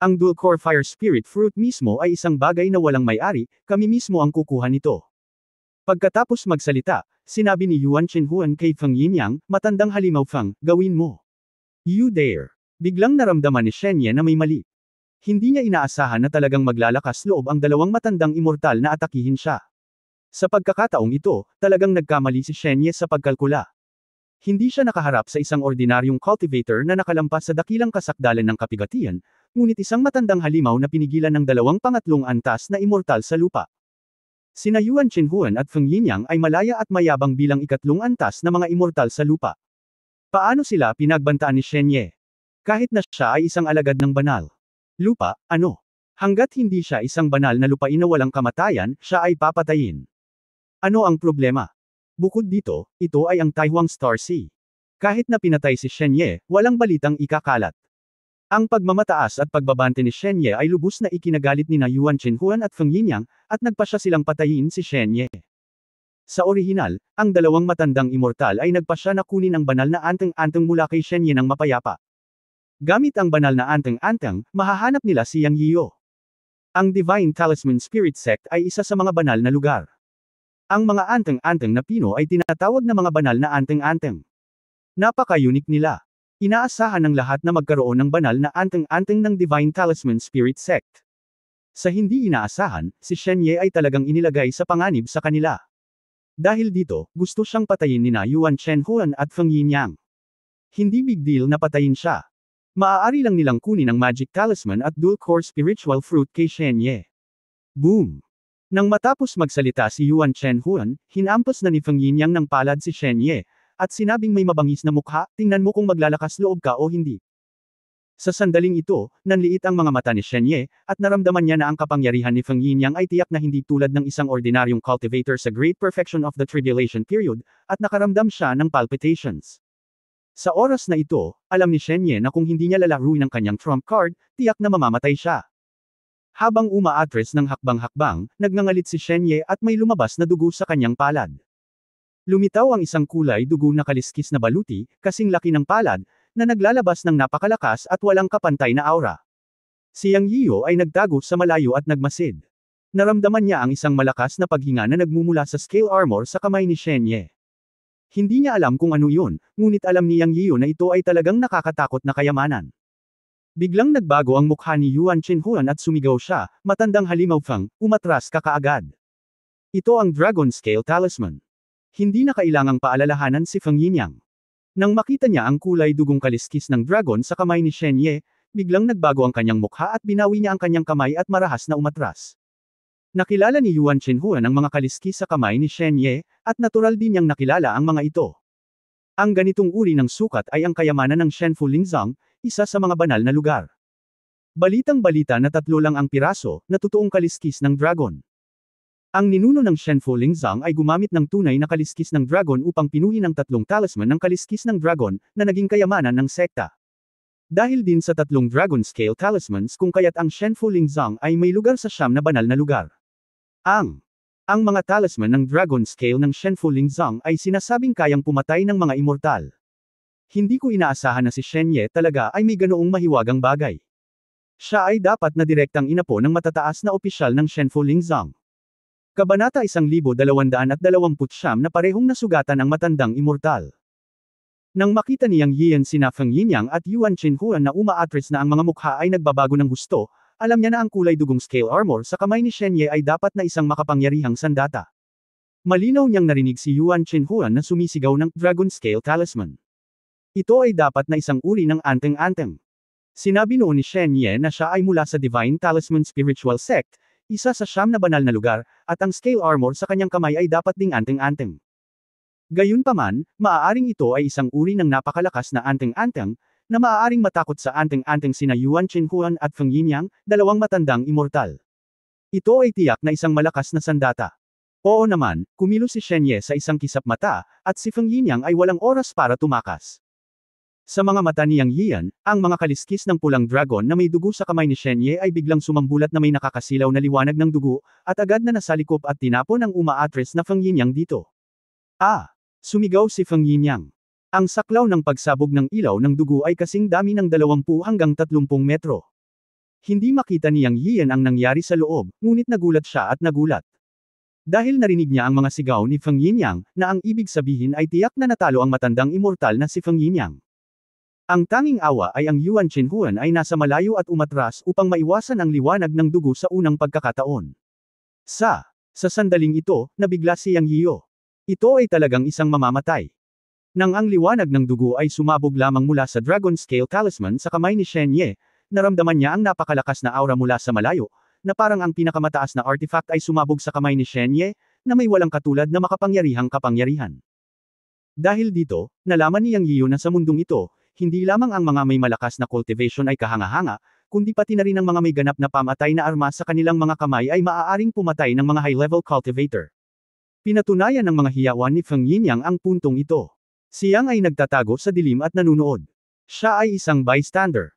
Ang Dual Core Fire Spirit Fruit mismo ay isang bagay na walang may-ari, kami mismo ang kukuha nito. Pagkatapos magsalita, sinabi ni Yuan Chenhuan kay Feng Yinyang, matandang halimaw Feng, gawin mo. You dare. Biglang naramdaman ni Shen Ye na may mali. Hindi niya inaasahan na talagang maglalakas loob ang 2 matandang immortal na atakihin siya. Sa pagkakataong ito, talagang nagkamali si Shen Ye sa pagkalkula. Hindi siya nakaharap sa isang ordinaryong cultivator na nakalampas sa dakilang kasakdalan ng kapigatian, ngunit isang matandang halimaw na pinigilan ng 2 pangatlong antas na immortal sa lupa. Sina Yuan Chenhuan at Feng Yinyang ay malaya at mayabang bilang 3 antas na mga immortal sa lupa. Paano sila pinagbantaan ni Shen Ye? Kahit na siya ay isang alagad ng banal lupa, ano? Hanggat hindi siya isang banal na lupain na walang kamatayan, siya ay papatayin. Ano ang problema? Bukod dito, ito ay ang Tai Huang Star Sea. Kahit na pinatay si Shen Ye, walang balitang ikakalat. Ang pagmamataas at pagbabante ni Shen Ye ay lubos na ikinagalit ni Yuan Chenhuan at Feng Yinyang, at nagpasya silang patayin si Shen Ye. Sa orihinal, ang 2 matandang immortal ay nagpasya na kunin ang banal na anteng-anteng mula kay Shen Ye ng mapayapa. Gamit ang banal na anteng-anteng, mahahanap nila si Yang Yiyo. Ang Divine Talisman Spirit Sect ay isa sa mga banal na lugar. Ang mga anteng-anteng na pino ay tinatawag na mga banal na anteng-anteng. Napaka-unique nila. Inaasahan ng lahat na magkaroon ng banal na anteng-anteng ng Divine Talisman Spirit Sect. Sa hindi inaasahan, si Shen Ye ay talagang inilagay sa panganib sa kanila. Dahil dito, gusto siyang patayin ni Yuan Chenhuan at Feng Yinyang. Hindi big deal na patayin siya. Maaari lang nilang kunin ang Magic Talisman at Dual Core Spiritual Fruit kay Shen Ye. Boom! Nang matapos magsalita si Yuan Chenhuan, hinampas na ni Feng Yinyang ng palad si Shen Ye, at sinabing may mabangis na mukha, tingnan mo kung maglalakas loob ka o hindi. Sa sandaling ito, nanliit ang mga mata ni Shen Ye, at naramdaman niya na ang kapangyarihan ni Feng Yinyang ay tiyak na hindi tulad ng isang ordinaryong cultivator sa Great Perfection of the Tribulation Period, at nakaramdam siya ng palpitations. Sa oras na ito, alam ni Shen Ye na kung hindi niya lalaruin ang kanyang trump card, tiyak na mamamatay siya. Habang umaatres ng hakbang-hakbang, nagngangalit si Shen Ye at may lumabas na dugo sa kanyang palad. Lumitaw ang isang kulay dugo na kaliskis na baluti, kasing laki ng palad, na naglalabas ng napakalakas at walang kapantay na aura. Si Yang Yiyo ay nagtago sa malayo at nagmasid. Naramdaman niya ang isang malakas na paghinga na nagmumula sa scale armor sa kamay ni Shen Ye. Hindi niya alam kung ano yun, ngunit alam ni Yang Yiyo na ito ay talagang nakakatakot na kayamanan. Biglang nagbago ang mukha ni Yuan Chenhuan at sumigaw siya, matandang halimaw Feng, umatras ka kaagad. Ito ang Dragon Scale Talisman. Hindi na kailangang paalalahanan si Feng Yinyang. Nang makita niya ang kulay dugong kaliskis ng dragon sa kamay ni Shen Ye, biglang nagbago ang kanyang mukha at binawi niya ang kanyang kamay at marahas na umatras. Nakilala ni Yuan Chenhuan ang mga kaliskis sa kamay ni Shen Ye, at natural din niyang nakilala ang mga ito. Ang ganitong uri ng sukat ay ang kayamanan ng Shenfu Lingzang, isa sa mga banal na lugar. Balitang-balita na 3 lang ang piraso, na totoong kaliskis ng dragon. Ang ninuno ng Shenfu Lingzang ay gumamit ng tunay na kaliskis ng dragon upang pinuhin ang 3 talisman ng kaliskis ng dragon, na naging kayamanan ng sekta. Dahil din sa 3 Dragon Scale Talismans kung kaya't ang Shenfu Lingzang ay may lugar sa 9 na banal na lugar. Ang mga talisman ng Dragon Scale ng Shenfu Lingzang ay sinasabing kayang pumatay ng mga immortal. Hindi ko inaasahan na si Shen Ye talaga ay may ganoong mahiwagang bagay. Siya ay dapat na direktang inapo ng matataas na opisyal ng Shenfu Lingzang. Kabanata 1229 na parehong nasugatan ang matandang immortal. Nang makita ni Yang Yiyan sina Feng Yinyang at Yuan Chenhuan na umaatres na ang mga mukha ay nagbabago ng husto, alam niya na ang kulay dugong scale armor sa kamay ni Shen Ye ay dapat na isang makapangyarihang sandata. Malinaw niyang narinig si Yuan Chenhuan na sumisigaw ng Dragon Scale Talisman. Ito ay dapat na isang uri ng anteng-anteng. Sinabi noon ni Shen Ye na siya ay mula sa Divine Talisman Spiritual Sect, isa sa 9 na banal na lugar, at ang scale armor sa kanyang kamay ay dapat ding anteng-anteng. Gayunpaman, maaaring ito ay isang uri ng napakalakas na anteng-anteng, na maaaring matakot sa anteng-anteng sina Yuan Chenhuan at Feng Yinyang, 2 matandang immortal. Ito ay tiyak na isang malakas na sandata. Oo naman, kumilos si Shen Ye sa isang kisap mata, at si Feng Yinyang ay walang oras para tumakas. Sa mga mata ni Yang Yiyan, ang mga kaliskis ng pulang dragon na may dugo sa kamay ni Shen Ye ay biglang sumambulat na may nakakasilaw na liwanag ng dugo, at agad na nasalikop at tinapon ang umaatres na Feng Yinyang dito. Sumigaw si Feng Yinyang. Ang saklaw ng pagsabog ng ilaw ng dugo ay kasing dami ng 20 hanggang 30 metro. Hindi makita ni Yang Yiyan ang nangyari sa loob, ngunit nagulat siya at nagulat. Dahil narinig niya ang mga sigaw ni Feng Yinyang, na ang ibig sabihin ay tiyak na natalo ang matandang immortal na si Feng Yinyang. Ang tanging awa ay ang Yuan Chenhuan ay nasa malayo at umatras upang maiwasan ang liwanag ng dugo sa unang pagkakataon. Sa sandaling ito, nabigla si Yang Yiyo. Ito ay talagang isang mamamatay. Nang ang liwanag ng dugo ay sumabog lamang mula sa Dragon Scale Talisman sa kamay ni Shen Ye, naramdaman niya ang napakalakas na aura mula sa malayo, na parang ang pinakamataas na artifact ay sumabog sa kamay ni Shen Ye, na may walang katulad na makapangyarihang kapangyarihan. Dahil dito, nalaman ni Yang Yiyo na sa mundong ito, hindi lamang ang mga may malakas na cultivation ay kahanga-hanga, kundi pati na rin ang mga may ganap na pamatay na armas sa kanilang mga kamay ay maaaring pumatay ng mga high-level cultivator. Pinatunayan ng mga hiyawan ni Feng Yinyang ang puntong ito. Siyang ay nagtatago sa dilim at nanunood. Siya ay isang bystander.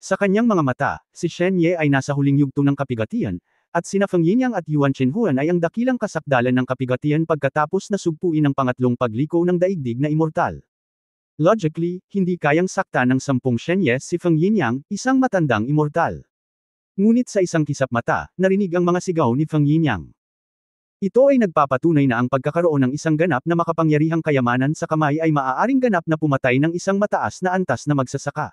Sa kanyang mga mata, si Shen Ye ay nasa huling yugto ng kapigatian, at sina Feng Yinyang at Yuan Chenhuan ay ang dakilang kasakdalan ng kapigatian pagkatapos na sugpuin ang pangatlong pagliko ng daigdig na immortal. Logically, hindi kayang sakta ng 10 Shen Ye si Feng Yinyang, isang matandang immortal. Ngunit sa isang kisap mata, narinig ang mga sigaw ni Feng Yinyang. Ito ay nagpapatunay na ang pagkakaroon ng isang ganap na makapangyarihang kayamanan sa kamay ay maaaring ganap na pumatay ng isang mataas na antas na magsasaka.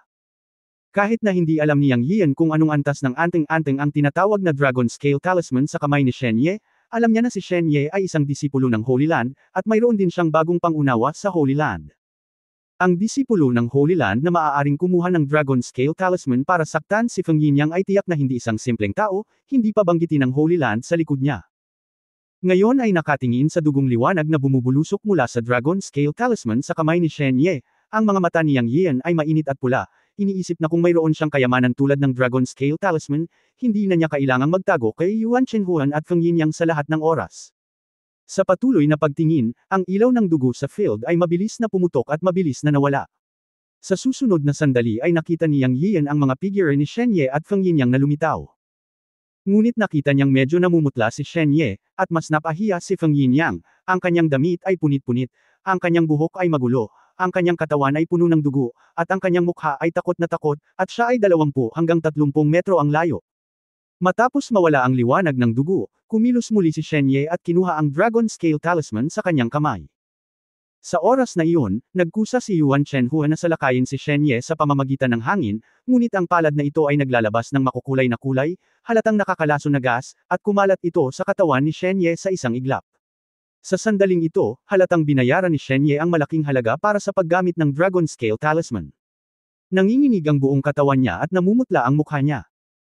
Kahit na hindi alam ni Yang Yiyan kung anong antas ng anteng-anteng ang tinatawag na Dragon Scale Talisman sa kamay ni Shen Ye, alam niya na si Shen Ye ay isang disipulo ng Holy Land, at mayroon din siyang bagong pangunawa sa Holy Land. Ang disipulo ng Holy Land na maaaring kumuha ng Dragon Scale Talisman para saktan si Feng Yinyang ay tiyak na hindi isang simpleng tao, hindi pa banggitin ng Holy Land sa likod niya. Ngayon ay nakatingin sa dugong liwanag na bumubulusok mula sa Dragon Scale Talisman sa kamay ni Shen Ye. Ang mga mata ni Yang Yian ay mainit at pula. Iniisip na kung mayroon siyang kayamanan tulad ng Dragon Scale Talisman, hindi na niya kailangang magtago kay Yuan Shenhuan at Feng Yinyang sa lahat ng oras. Sa patuloy na pagtingin, ang ilaw ng dugo sa field ay mabilis na pumutok at mabilis na nawala. Sa susunod na sandali ay nakita ni Yang Yian ang mga figure ni Shen Ye at Feng Yinyang na lumitaw. Ngunit nakita niyang medyo namumutla si Shen Ye, at mas napahiya si Feng Yinyang. Ang kanyang damit ay punit-punit, ang kanyang buhok ay magulo, ang kanyang katawan ay puno ng dugo, at ang kanyang mukha ay takot na takot, at siya ay 20 hanggang 30 metro ang layo. Matapos mawala ang liwanag ng dugo, kumilos muli si Shen Ye at kinuha ang Dragon Scale Talisman sa kanyang kamay. Sa oras na iyon, nagkusa si Yuan Shenhuan na salakayin si Shen Ye sa pamamagitan ng hangin, ngunit ang palad na ito ay naglalabas ng makukulay na kulay, halatang nakakalason na gas, at kumalat ito sa katawan ni Shen Ye sa isang iglap. Sa sandaling ito, halatang binayaran ni Shen Ye ang malaking halaga para sa paggamit ng Dragon Scale Talisman. Nanginginig ang buong katawan niya at namumutla ang mukha niya.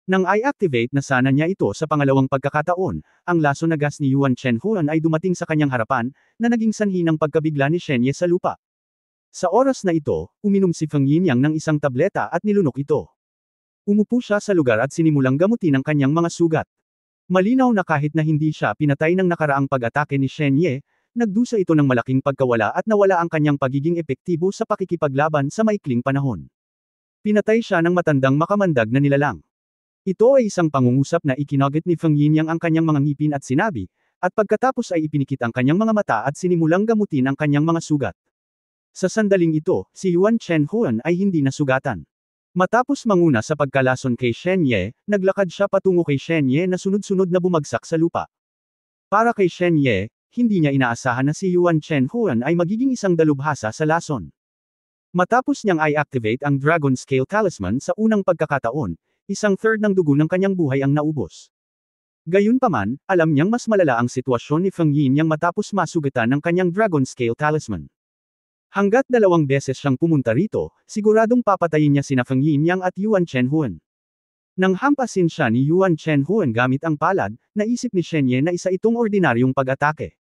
Nang i-activate na sana niya ito sa pangalawang pagkakataon, ang laso na gas ni Yuan Shenhuan ay dumating sa kanyang harapan, na naging sanhi ng pagkabigla ni Shen Ye sa lupa. Sa oras na ito, uminom si Feng Yinyang ng isang tableta at nilunok ito. Umupo siya sa lugar at sinimulang gamutin ang kanyang mga sugat. Malinaw na kahit na hindi siya pinatay ng nakaraang pag-atake ni Shen Ye, nagdusa ito ng malaking pagkawala at nawala ang kanyang pagiging epektibo sa pakikipaglaban sa maikling panahon. Pinatay siya ng matandang makamandag na nilalang. Ito ay isang pangungusap na ikinagit ni Feng Yinyang ang kanyang mga ngipin at sinabi, at pagkatapos ay ipinikit ang kanyang mga mata at sinimulang gamutin ang kanyang mga sugat. Sa sandaling ito, si Yuan Shenhuan ay hindi nasugatan. Matapos manguna sa pagkalason kay Shen Ye, naglakad siya patungo kay Shen Ye na sunod-sunod na bumagsak sa lupa. Para kay Shen Ye, hindi niya inaasahan na si Yuan Shenhuan ay magiging isang dalubhasa sa lason. Matapos niyang i-activate ang Dragon Scale Talisman sa unang pagkakataon, isang third ng dugo ng kanyang buhay ang naubos. Gayunpaman, alam niyang mas malala ang sitwasyon ni Feng Yinyang matapos masugatan ng kanyang Dragon Scale Talisman. Hanggat 2 beses siyang pumunta rito, siguradong papatayin niya sina Feng Yinyang at Yuan Shenhuan. Nang hampasin siya ni Yuan Shenhuan gamit ang palad, naisip ni Shen Ye na isa itong ordinaryong pag-atake.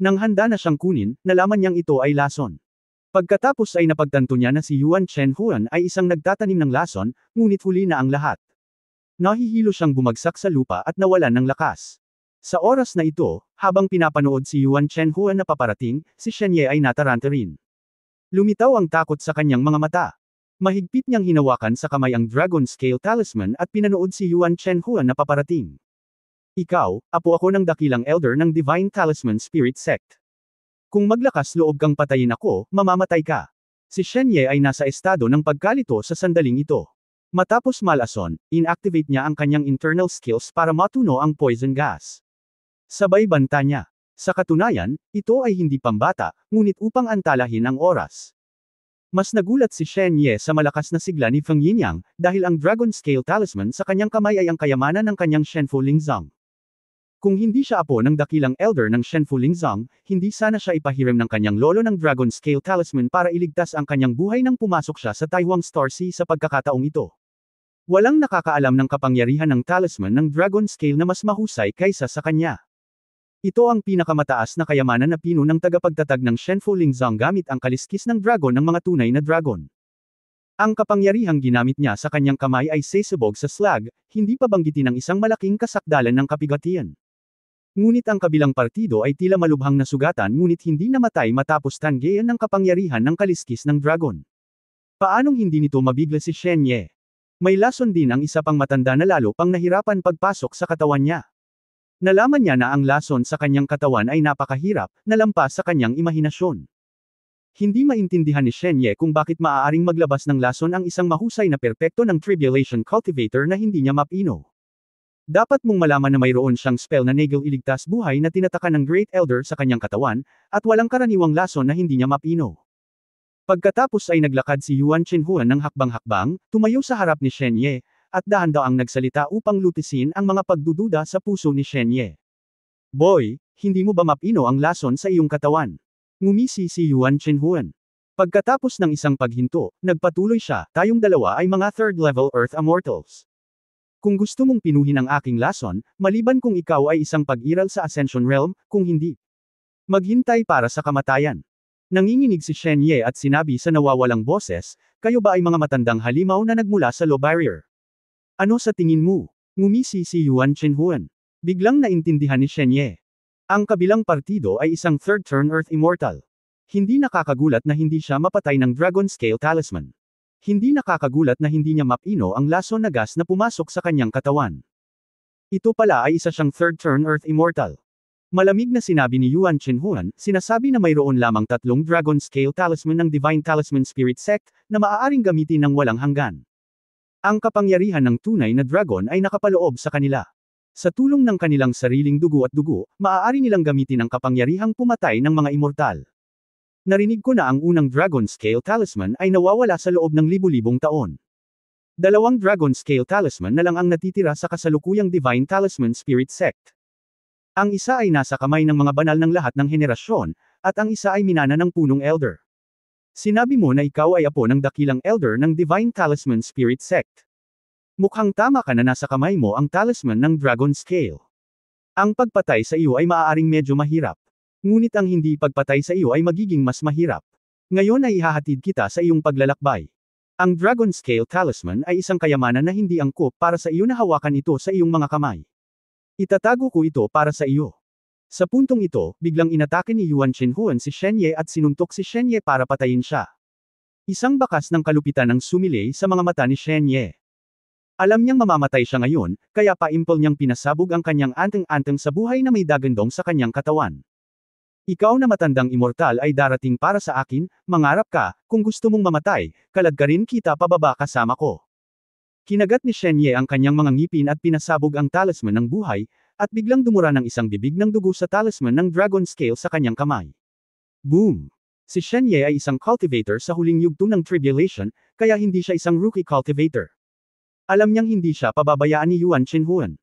Nang handa na siyang kunin, nalaman niyang ito ay lason. Pagkatapos ay napagtanto niya na si Yuan Shenhuan ay isang nagtatanim ng lason, ngunit huli na ang lahat. Nahihilo siyang bumagsak sa lupa at nawalan ng lakas. Sa oras na ito, habang pinapanood si Yuan Shenhuan na paparating, si Shen Ye ay nataranta rin. Lumitaw ang takot sa kanyang mga mata. Mahigpit niyang hinawakan sa kamay ang Dragon Scale Talisman at pinanood si Yuan Shenhuan na paparating. Ikaw, apo ako ng dakilang elder ng Divine Talisman Spirit Sect. Kung maglakas loob kang patayin ako, mamamatay ka. Si Shen Ye ay nasa estado ng pagkalito sa sandaling ito. Matapos malason, inactivate niya ang kanyang internal skills para matuno ang poison gas. Sabay banta niya. Sa katunayan, ito ay hindi pambata, ngunit upang antalahin ang oras. Mas nagulat si Shen Ye sa malakas na sigla ni Feng Yinyang, dahil ang Dragon Scale Talisman sa kanyang kamay ay ang kayamanan ng kanyang Shenfu Lingzong. Kung hindi siya apo ng dakilang elder ng Shenfu Lingzong, hindi sana siya ipahiram ng kanyang lolo ng Dragon Scale Talisman para iligtas ang kanyang buhay nang pumasok siya sa Taiwan Star Sea sa pagkakataong ito. Walang nakakaalam ng kapangyarihan ng talisman ng Dragon Scale na mas mahusay kaysa sa kanya. Ito ang pinakamataas na kayamanan na pino ng tagapagtatag ng Shenfu Lingzong gamit ang kaliskis ng dragon ng mga tunay na dragon. Ang kapangyarihang ginamit niya sa kanyang kamay ay sesabog sa slag, hindi pa banggitin ang isang malaking kasakdalan ng kapigatian. Ngunit ang kabilang partido ay tila malubhang nasugatan ngunit hindi namatay matapos tanggayan ng kapangyarihan ng kaliskis ng dragon. Paanong hindi nito mabigla si Shen Ye? May lason din ang isa pang matanda na lalo pang nahirapan pagpasok sa katawan niya. Nalaman niya na ang lason sa kanyang katawan ay napakahirap, nalampas sa kanyang imahinasyon. Hindi maintindihan ni Shen Ye kung bakit maaaring maglabas ng lason ang isang mahusay na perpekto ng Tribulation Cultivator na hindi niya mapino. Dapat mong malaman na mayroon siyang spell na Nagel iligtas buhay na tinatakan ng Great Elder sa kanyang katawan, at walang karaniwang lason na hindi niya mapino. Pagkatapos ay naglakad si Yuan Shenhuan ng hakbang-hakbang, tumayo sa harap ni Shen Ye, at dahan-daang nagsalita upang lutisin ang mga pagdududa sa puso ni Shen Ye. Boy, hindi mo ba mapino ang lason sa iyong katawan? Ngumisi si Yuan Shenhuan. Pagkatapos ng isang paghinto, nagpatuloy siya, tayong dalawa ay mga third-level Earth Immortals. Kung gusto mong pinuhin ang aking lason, maliban kung ikaw ay isang pag-iral sa Ascension Realm, kung hindi, maghintay para sa kamatayan. Nanginginig si Shen Ye at sinabi sa nawawalang boses, kayo ba ay mga matandang halimaw na nagmula sa low barrier? Ano sa tingin mo? Ngumisi si Yuan Chenhuan. Biglang naintindihan ni Shen Ye. Ang kabilang partido ay isang third-turn Earth Immortal. Hindi nakakagulat na hindi siya mapatay ng Dragon Scale Talisman. Hindi nakakagulat na hindi niya mapino ang lason na gas na pumasok sa kanyang katawan. Ito pala ay isa siyang third-turn Earth Immortal. Malamig na sinabi ni Yuan Chenhuan, sinasabi na mayroon lamang 3 Dragon Scale Talisman ng Divine Talisman Spirit Sect, na maaaring gamitin ng walang hanggan. Ang kapangyarihan ng tunay na dragon ay nakapaloob sa kanila. Sa tulong ng kanilang sariling dugo at dugo, maaari nilang gamitin ang kapangyarihang pumatay ng mga immortal. Narinig ko na ang unang Dragon Scale Talisman ay nawawala sa loob ng libu-libong taon. 2 Dragon Scale Talisman na lang ang natitira sa kasalukuyang Divine Talisman Spirit Sect. Ang isa ay nasa kamay ng mga banal ng lahat ng henerasyon, at ang isa ay minana ng punong elder. Sinabi mo na ikaw ay apo ng dakilang elder ng Divine Talisman Spirit Sect. Mukhang tama ka na nasa kamay mo ang talisman ng Dragon Scale. Ang pagpatay sa iyo ay maaaring medyo mahirap. Ngunit ang hindi pagpatay sa iyo ay magiging mas mahirap. Ngayon ay ihahatid kita sa iyong paglalakbay. Ang Dragon Scale Talisman ay isang kayamanan na hindi angkop para sa iyo na hawakan ito sa iyong mga kamay. Itatago ko ito para sa iyo. Sa puntong ito, biglang inatake ni Yuan Chenhuan si Shen Ye at sinuntok si Shen Ye para patayin siya. Isang bakas ng kalupitan ang sumilay sa mga mata ni Shen Ye. Alam niyang mamamatay siya ngayon, kaya pa-impol niyang pinasabog ang kanyang anteng-anteng sa buhay na may dagandong sa kanyang katawan. Ikaw na matandang immortal ay darating para sa akin, mangarap ka, kung gusto mong mamatay, kalad ka rin kita pababa kasama ko. Kinagat ni Shen Ye ang kanyang mga ngipin at pinasabog ang talisman ng buhay, at biglang dumura ng isang bibig ng dugo sa talisman ng Dragon Scale sa kanyang kamay. Boom! Si Shen Ye ay isang cultivator sa huling yugto ng Tribulation, kaya hindi siya isang rookie cultivator. Alam niyang hindi siya pababayaan ni Yuan Chenhuan.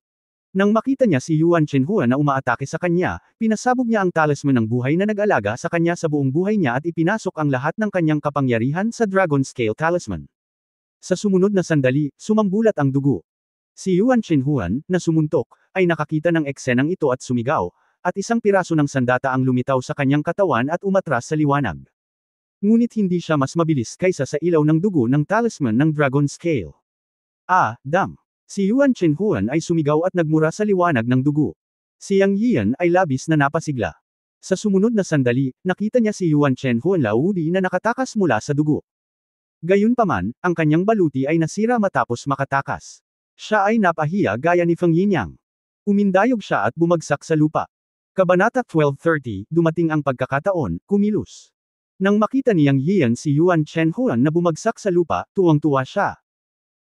Nang makita niya si Yuan Chenhuan na umaatake sa kanya, pinasabog niya ang talisman ng buhay na nag-alaga sa kanya sa buong buhay niya at ipinasok ang lahat ng kanyang kapangyarihan sa Dragon Scale Talisman. Sa sumunod na sandali, sumambulat ang dugo. Si Yuan Chenhuan, na sumuntok, ay nakakita ng eksenang ito at sumigaw, at isang piraso ng sandata ang lumitaw sa kanyang katawan at umatras sa liwanag. Ngunit hindi siya mas mabilis kaysa sa ilaw ng dugo ng talisman ng Dragon Scale. Damn! Si Yuan Chenhuan ay sumigaw at nagmura sa liwanag ng dugo. Si Yang Yian ay labis na napasigla. Sa sumunod na sandali, nakita niya si Yuan Chenhuan laudi na nakatakas mula sa dugo. Gayunpaman, ang kanyang baluti ay nasira matapos makatakas. Siya ay napahiya gaya ni Feng Yinyang. Umindayog siya at bumagsak sa lupa. Kabanata 12:30, dumating ang pagkakataon, kumilos. Nang makita ni Yang Yian si Yuan Chenhuan na bumagsak sa lupa, tuwang-tuwa siya.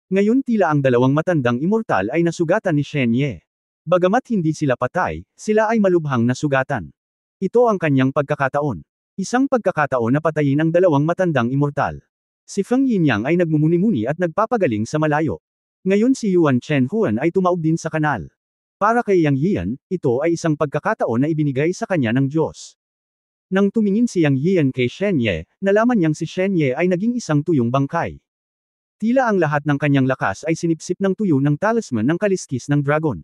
Ngayon tila ang dalawang matandang immortal ay nasugatan ni Shen Ye. Bagamat hindi sila patay, sila ay malubhang nasugatan. Ito ang kanyang pagkakataon. Isang pagkakataon na patayin ang dalawang matandang immortal. Si Feng Yinyang ay nagmumuni-muni at nagpapagaling sa malayo. Ngayon si Yuan Chenhuan ay tumaob din sa kanal. Para kay Yang Yian, ito ay isang pagkakataon na ibinigay sa kanya ng Diyos. Nang tumingin si Yang Yian kay Shen Ye, nalaman niyang si Shen Ye ay naging isang tuyong bangkay. Tila ang lahat ng kanyang lakas ay sinipsip ng tuyo ng talisman ng kaliskis ng dragon.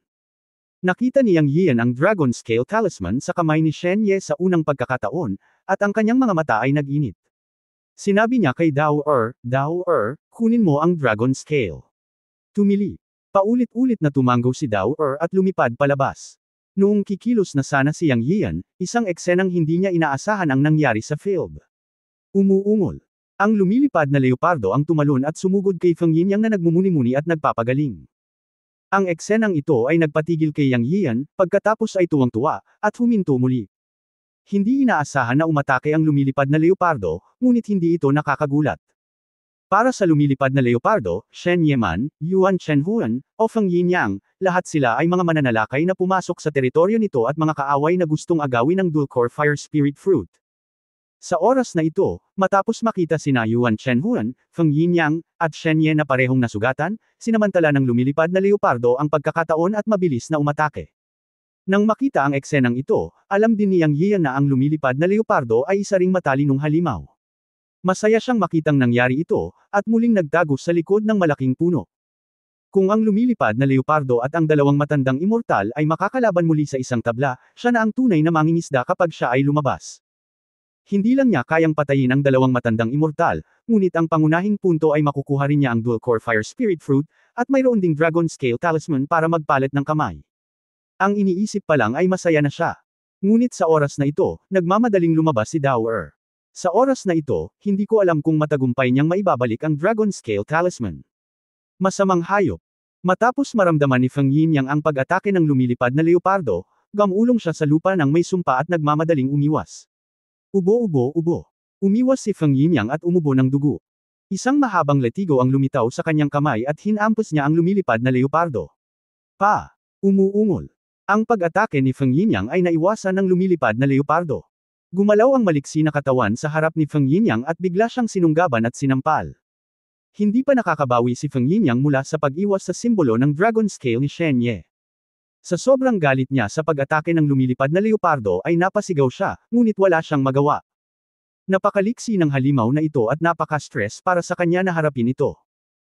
Nakita ni Yang Yian ang Dragon Scale Talisman sa kamay ni Shen Ye sa unang pagkakataon, at ang kanyang mga mata ay nag-init. Sinabi niya kay Dao kunin mo ang Dragon Scale. Tumili. Paulit-ulit na tumango si Dao at lumipad palabas. Noong kikilos na sana si Yang Yian, isang eksenang hindi niya inaasahan ang nangyari sa field. Umuungol. Ang lumilipad na leopardo ang tumalon at sumugod kay Feng Yinyang na nagmumuni-muni at nagpapagaling. Ang eksenang ito ay nagpatigil kay Yang Yian, pagkatapos ay tuwang-tuwa, at huminto muli. Hindi inaasahan na umatake ang lumilipad na leopardo, ngunit hindi ito nakakagulat. Para sa lumilipad na leopardo, Shen Yeman, Yuan Chenhuan, o Feng Yinyang, lahat sila ay mga mananalakay na pumasok sa teritoryo nito at mga kaaway na gustong agawin ng Dulcor Fire Spirit Fruit. Sa oras na ito, matapos makita sina Yuan Chenhuan, Feng Yinyang, at Shen Ye na parehong nasugatan, sinamantala ng lumilipad na leopardo ang pagkakataon at mabilis na umatake. Nang makita ang eksenang ito, alam din ni Yang Yian na ang lumilipad na leopardo ay isa ring matalinong halimaw. Masaya siyang makitang nangyari ito, at muling nagtago sa likod ng malaking puno. Kung ang lumilipad na leopardo at ang dalawang matandang immortal ay makakalaban muli sa isang tabla, siya na ang tunay na mangingisda kapag siya ay lumabas. Hindi lang niya kayang patayin ang dalawang matandang immortal, ngunit ang pangunahing punto ay makukuha rin niya ang Dual Core Fire Spirit Fruit, at mayroon ding Dragon Scale Talisman para magpalit ng kamay. Ang iniisip pa lang ay masaya na siya. Ngunit sa oras na ito, nagmamadaling lumabas si Dower. Sa oras na ito, hindi ko alam kung matagumpay niyang maibabalik ang Dragon Scale Talisman. Masamang hayop. Matapos maramdaman ni Feng Yinyang ang pag-atake ng lumilipad na leopardo, gamulong siya sa lupa nang may sumpa at nagmamadaling umiwas. Ubo. Umiwas si Feng Yinyang at umubo ng dugo. Isang mahabang letigo ang lumitaw sa kanyang kamay at hinampas niya ang lumilipad na leopardo. Umuungol. Ang pag-atake ni Feng Yinyang ay naiwasan ng lumilipad na leopardo. Gumalaw ang maliksi na katawan sa harap ni Feng Yinyang at bigla siyang sinunggaban at sinampal. Hindi pa nakakabawi si Feng Yinyang mula sa pag-iwas sa simbolo ng Dragon Scale ni Shen Ye. Sa sobrang galit niya sa pag-atake ng lumilipad na leopardo ay napasigaw siya, ngunit wala siyang magawa. Napakaliksi ng halimaw na ito at napaka-stress para sa kanya na harapin ito.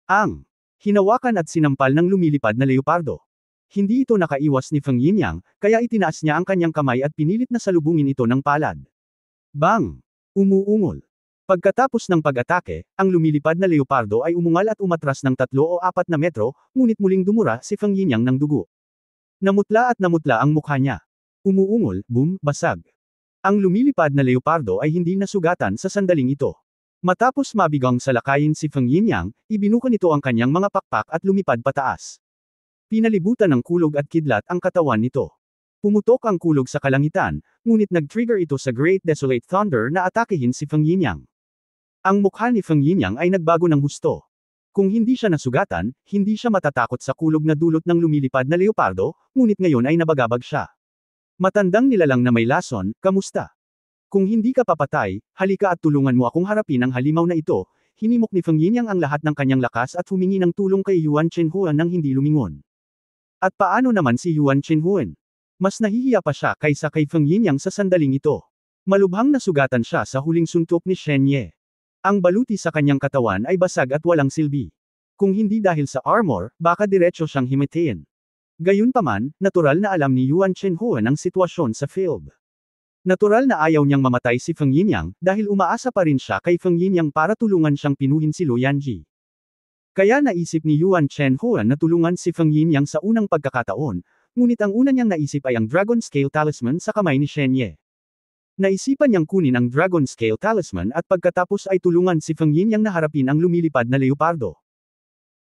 Ang hinawakan at sinampal ng lumilipad na leopardo. Hindi ito nakaiwas ni Feng Yinyang, kaya itinaas niya ang kanyang kamay at pinilit na salubungin ito ng palad. Bang! Umuungol. Pagkatapos ng pag-atake, ang lumilipad na leopardo ay umungal at umatras ng 3 o 4 na metro, ngunit muling dumura si Feng Yinyang ng dugo. Namutla ang mukha niya. Umuungol, boom, basag. Ang lumilipad na leopardo ay hindi nasugatan sa sandaling ito. Matapos mabigang salakayin si Feng Yinyang, ibinuka nito ang kanyang mga pakpak at lumipad pataas. Pinalibutan ng kulog at kidlat ang katawan nito. Pumutok ang kulog sa kalangitan, ngunit nag-trigger ito sa Great Desolate Thunder na atakehin si Feng Yinyang. Ang mukha ni Feng Yinyang ay nagbago ng husto. Kung hindi siya nasugatan, hindi siya matatakot sa kulog na dulot ng lumilipad na leopardo, ngunit ngayon ay nabagabag siya. Matandang nilalang na may lason, kamusta? Kung hindi ka papatay, halika at tulungan mo akong harapin ang halimaw na ito, hinimok ni Feng Yinyang ang lahat ng kanyang lakas at humingi ng tulong kay Yuan Chenhuan nang hindi lumingon. At paano naman si Yuan Chenhuan? Mas nahihiya pa siya kaysa kay Feng Yinyang sa sandaling ito. Malubhang nasugatan siya sa huling suntok ni Shen Ye. Ang baluti sa kanyang katawan ay basag at walang silbi. Kung hindi dahil sa armor, baka diretso siyang himatayin. Gayunpaman, natural na alam ni Yuan Chenhuan ang sitwasyon sa field. Natural na ayaw niyang mamatay si Feng Yinyang, dahil umaasa pa rin siya kay Feng Yinyang para tulungan siyang pinuhin si Lu Yanji. Kaya naisip ni Yuan Chenhuan na tulungan si Feng Yinyang sa unang pagkakataon, ngunit ang una niyang naisip ay ang Dragon Scale Talisman sa kamay ni Shen Ye. Naisipan niyang kunin ang Dragon Scale Talisman at pagkatapos ay tulungan si Feng Yinyang na harapin ang lumilipad na leopardo.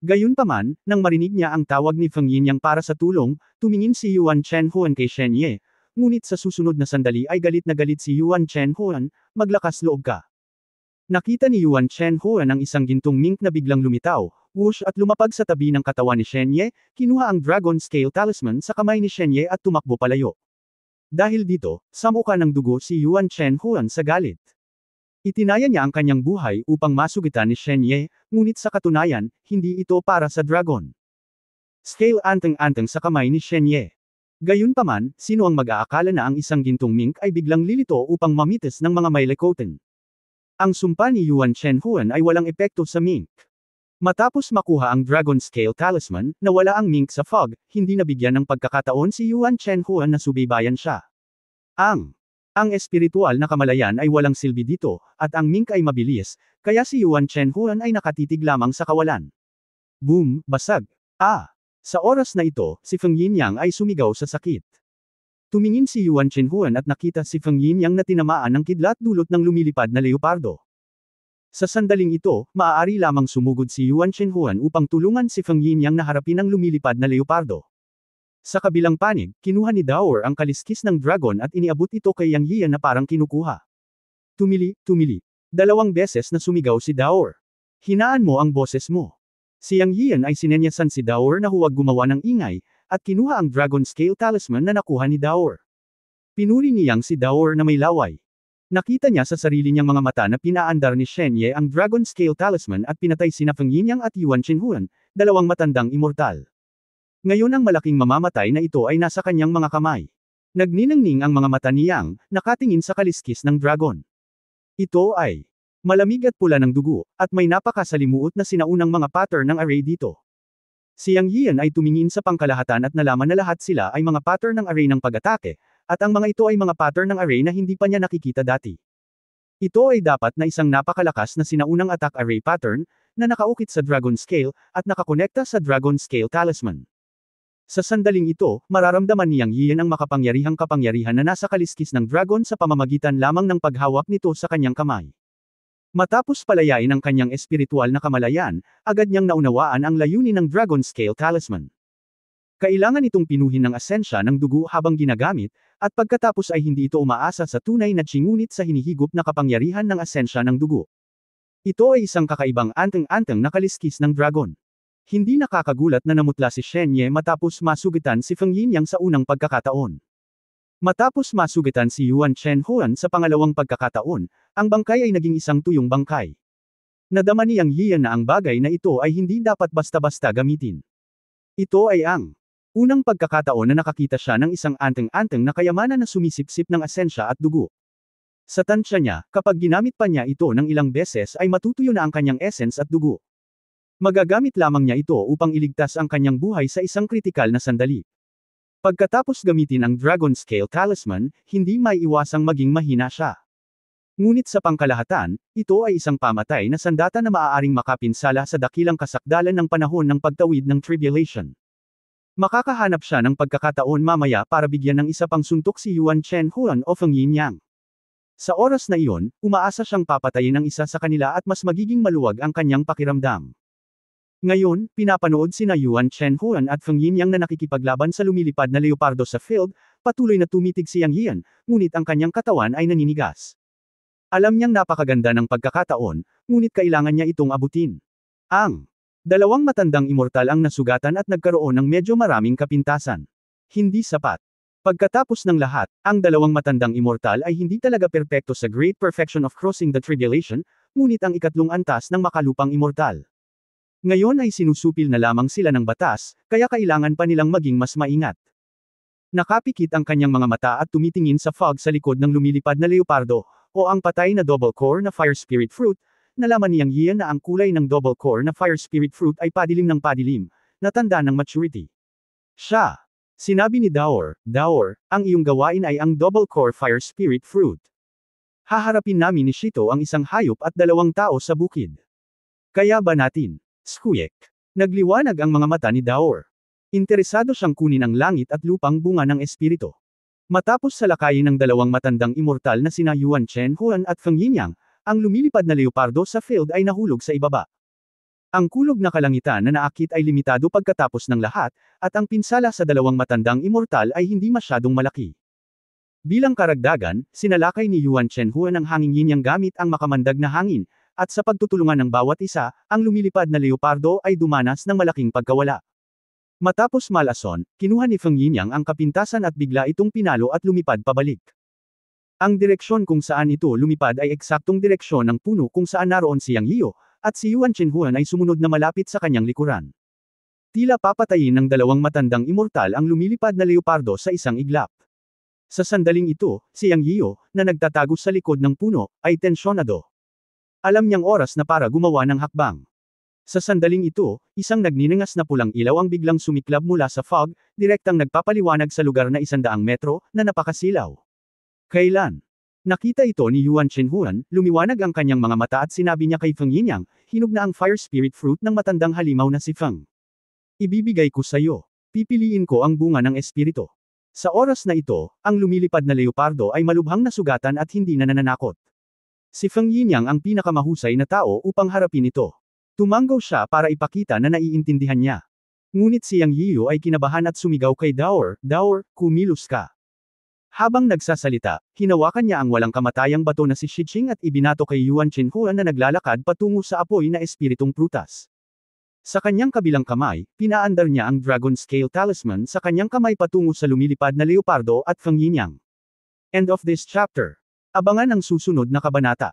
Gayunpaman, nang marinig niya ang tawag ni Feng Yinyang para sa tulong, tumingin si Yuan Chenhuan kay Shen Ye, ngunit sa susunod na sandali ay galit na galit si Yuan Chenhuan, maglakas loob ka. Nakita ni Yuan Chenhuan ang isang gintong mink na biglang lumitaw, whoosh at lumapag sa tabi ng katawan ni Shen Ye, kinuha ang Dragon Scale Talisman sa kamay ni Shen Ye at tumakbo palayo. Dahil dito, samuka ng dugo si Yuan Chenhuan sa galit. Itinaya niya ang kanyang buhay upang masugitan ni Shen Ye, ngunit sa katunayan, hindi ito para sa dragon. Scale anteng-anteng sa kamay ni Shen Ye. Gayunpaman, sino ang mag-aakala na ang isang gintong mink ay biglang lilito upang mamitas ng mga may lekoten? Ang sumpa ni Yuan Chenhuan ay walang epekto sa mink. Matapos makuha ang Dragon Scale Talisman, nawala ang mink sa fog, hindi nabigyan ng pagkakataon si Yuan Chenhuan na subaybayan siya. Ang espiritual na kamalayan ay walang silbi dito, at ang mink ay mabilis, kaya si Yuan Chenhuan ay nakatitig lamang sa kawalan. Boom, basag. Sa oras na ito, si Feng Yinyang ay sumigaw sa sakit. Tumingin si Yuan Chenhuan at nakita si Feng Yinyang na tinamaan ng kidlat dulot ng lumilipad na leopardo. Sa sandaling ito, maaari lamang sumugod si Yuan Chenhuan upang tulungan si Feng Yinyang na harapin ang lumilipad na leopardo. Sa kabilang panig, kinuha ni Dower ang kaliskis ng dragon at iniabot ito kay Yang Yian na parang kinukuha. Tumili. 2 beses na sumigaw si Dower. Hinaan mo ang boses mo. Si Yang Yian ay sinenyasan si Dower na huwag gumawa ng ingay, at kinuha ang Dragon Scale Talisman na nakuha ni Dower. Pinuri ni Yang si Dower na may laway. Nakita niya sa sarili niyang mga mata na pinaandar ni Shen Ye ang Dragon Scale Talisman at pinatay sina Feng Yinyang at Yuan Chenhuan, dalawang matandang immortal. Ngayon ang malaking mamamatay na ito ay nasa kanyang mga kamay. Nagniningning ang mga mata ni Yang, nakatingin sa kaliskis ng dragon. Ito ay malamig at pula ng dugo, at may napakasalimuot na sinaunang mga pattern ng array dito. Si Yang Yian ay tumingin sa pangkalahatan at nalaman na lahat sila ay mga pattern ng array ng pag-atake, at ang mga ito ay mga pattern ng array na hindi pa niya nakikita dati. Ito ay dapat na isang napakalakas na sinaunang attack array pattern, na nakaukit sa Dragon Scale, at nakakonekta sa Dragon Scale Talisman. Sa sandaling ito, mararamdaman ni Yang Yian ang makapangyarihang kapangyarihan na nasa kaliskis ng dragon sa pamamagitan lamang ng paghawak nito sa kanyang kamay. Matapos palayain ang kanyang espiritual na kamalayan, agad niyang naunawaan ang layunin ng Dragon Scale Talisman. Kailangan itong pinuhin ng asensya ng dugo habang ginagamit, at pagkatapos ay hindi ito umaasa sa tunay na ngunit sa hinihigop na kapangyarihan ng asensya ng dugo. Ito ay isang kakaibang anteng-anteng na kaliskis ng dragon. Hindi nakakagulat na namutla si Shen Ye matapos masugitan si Feng Yinyang sa unang pagkakataon. Matapos masugitan si Yuan Chen Huan sa pangalawang pagkakataon, ang bangkay ay naging isang tuyong bangkay. Nadama ni Yang Yian na ang bagay na ito ay hindi dapat basta-basta gamitin. Ito ay ang unang pagkakataon na nakakita siya ng isang anteng-anteng na kayamanan na sumisipsip ng asensya at dugo. Sa tansya niya, kapag ginamit pa niya ito ng ilang beses ay matutuyo na ang kanyang essence at dugo. Magagamit lamang niya ito upang iligtas ang kanyang buhay sa isang kritikal na sandali. Pagkatapos gamitin ang Dragon Scale Talisman, hindi maiiwasang maging mahina siya. Ngunit sa pangkalahatan, ito ay isang pamatay na sandata na maaaring makapinsala sa dakilang kasakdalan ng panahon ng pagtawid ng tribulation. Makakahanap siya ng pagkakataon mamaya para bigyan ng isa pang suntok si Yuan Chen Huan o Feng Yinyang. Sa oras na iyon, umaasa siyang papatayin ang isa sa kanila at mas magiging maluwag ang kanyang pakiramdam. Ngayon, pinapanood sina Yuan Chen Huan at Feng Yinyang na nakikipaglaban sa lumilipad na leopardo sa field, patuloy na tumitig si Yang Yian, ngunit ang kanyang katawan ay naninigas. Alam niyang napakaganda ng pagkakataon, ngunit kailangan niya itong abutin. Ang dalawang matandang immortal ang nasugatan at nagkaroon ng medyo maraming kapintasan. Hindi sapat. Pagkatapos ng lahat, ang dalawang matandang immortal ay hindi talaga perpekto sa great perfection of crossing the tribulation, ngunit ang ikatlong antas ng makalupang immortal. Ngayon ay sinusupil na lamang sila ng batas, kaya kailangan pa nilang maging mas maingat. Nakapikit ang kanyang mga mata at tumitingin sa fog sa likod ng lumilipad na leopardo, o ang patay na double core na fire spirit fruit. Nalaman ni Yang Yian na ang kulay ng double core na fire spirit fruit ay padilim ng padilim, na tanda ng maturity. Siya. Sinabi ni Daor, ang iyong gawain ay ang double core fire spirit fruit. Haharapin namin ni Shito ang isang hayop at dalawang tao sa bukid. Kaya ba natin? Squeak. Nagliwanag ang mga mata ni Daor. Interesado siyang kunin ang langit at lupang bunga ng espiritu. Matapos salakayin ng dalawang matandang immortal na sina Yuan Chen Huan at Feng Yinyang, ang lumilipad na leopardo sa field ay nahulog sa ibaba. Ang kulog na kalangitan na naakit ay limitado pagkatapos ng lahat, at ang pinsala sa dalawang matandang immortal ay hindi masyadong malaki. Bilang karagdagan, sinalakay ni Yuan Chen Huan ang hanging Yinyang gamit ang makamandag na hangin, at sa pagtutulungan ng bawat isa, ang lumilipad na leopardo ay dumanas ng malaking pagkawala. Matapos malason, kinuha ni Feng Yinyang ang kapintasan at bigla itong pinalo at lumipad pabalik. Ang direksyon kung saan ito lumipad ay eksaktong direksyon ng puno kung saan naroon si Yang Yiu, at si Yuan Chen Huan ay sumunod na malapit sa kanyang likuran. Tila papatayin ng dalawang matandang immortal ang lumilipad na leopardo sa isang iglap. Sa sandaling ito, si Yang Yiu, na nagtatago sa likod ng puno, ay tensyonado. Alam niyang oras na para gumawa ng hakbang. Sa sandaling ito, isang nagniningas na pulang ilaw ang biglang sumiklab mula sa fog, direktang nagpapaliwanag sa lugar na 100 metro, na napakasilaw. Kailan? Nakita ito ni Yuan Chen Huan, lumiwanag ang kanyang mga mata at sinabi niya kay Feng Yinyang, hinog na ang fire spirit fruit ng matandang halimaw na si Feng. Ibibigay ko sa iyo. Pipiliin ko ang bunga ng espiritu. Sa oras na ito, ang lumilipad na leopardo ay malubhang nasugatan at hindi na nananakot. Si Feng Yinyang ang pinakamahusay na tao upang harapin ito. Tumanggaw siya para ipakita na naiintindihan niya. Ngunit si Yang Yiu ay kinabahan at sumigaw kay Daor, kumilos ka. Habang nagsasalita, hinawakan niya ang walang kamatayang bato na si Shiqing at ibinato kay Yuan Chen Huan na naglalakad patungo sa apoy na espiritong prutas. Sa kanyang kabilang kamay, pinaandar niya ang Dragon Scale Talisman sa kanyang kamay patungo sa lumilipad na leopardo at Feng Yinyang. End of this chapter. Abangan ang susunod na kabanata.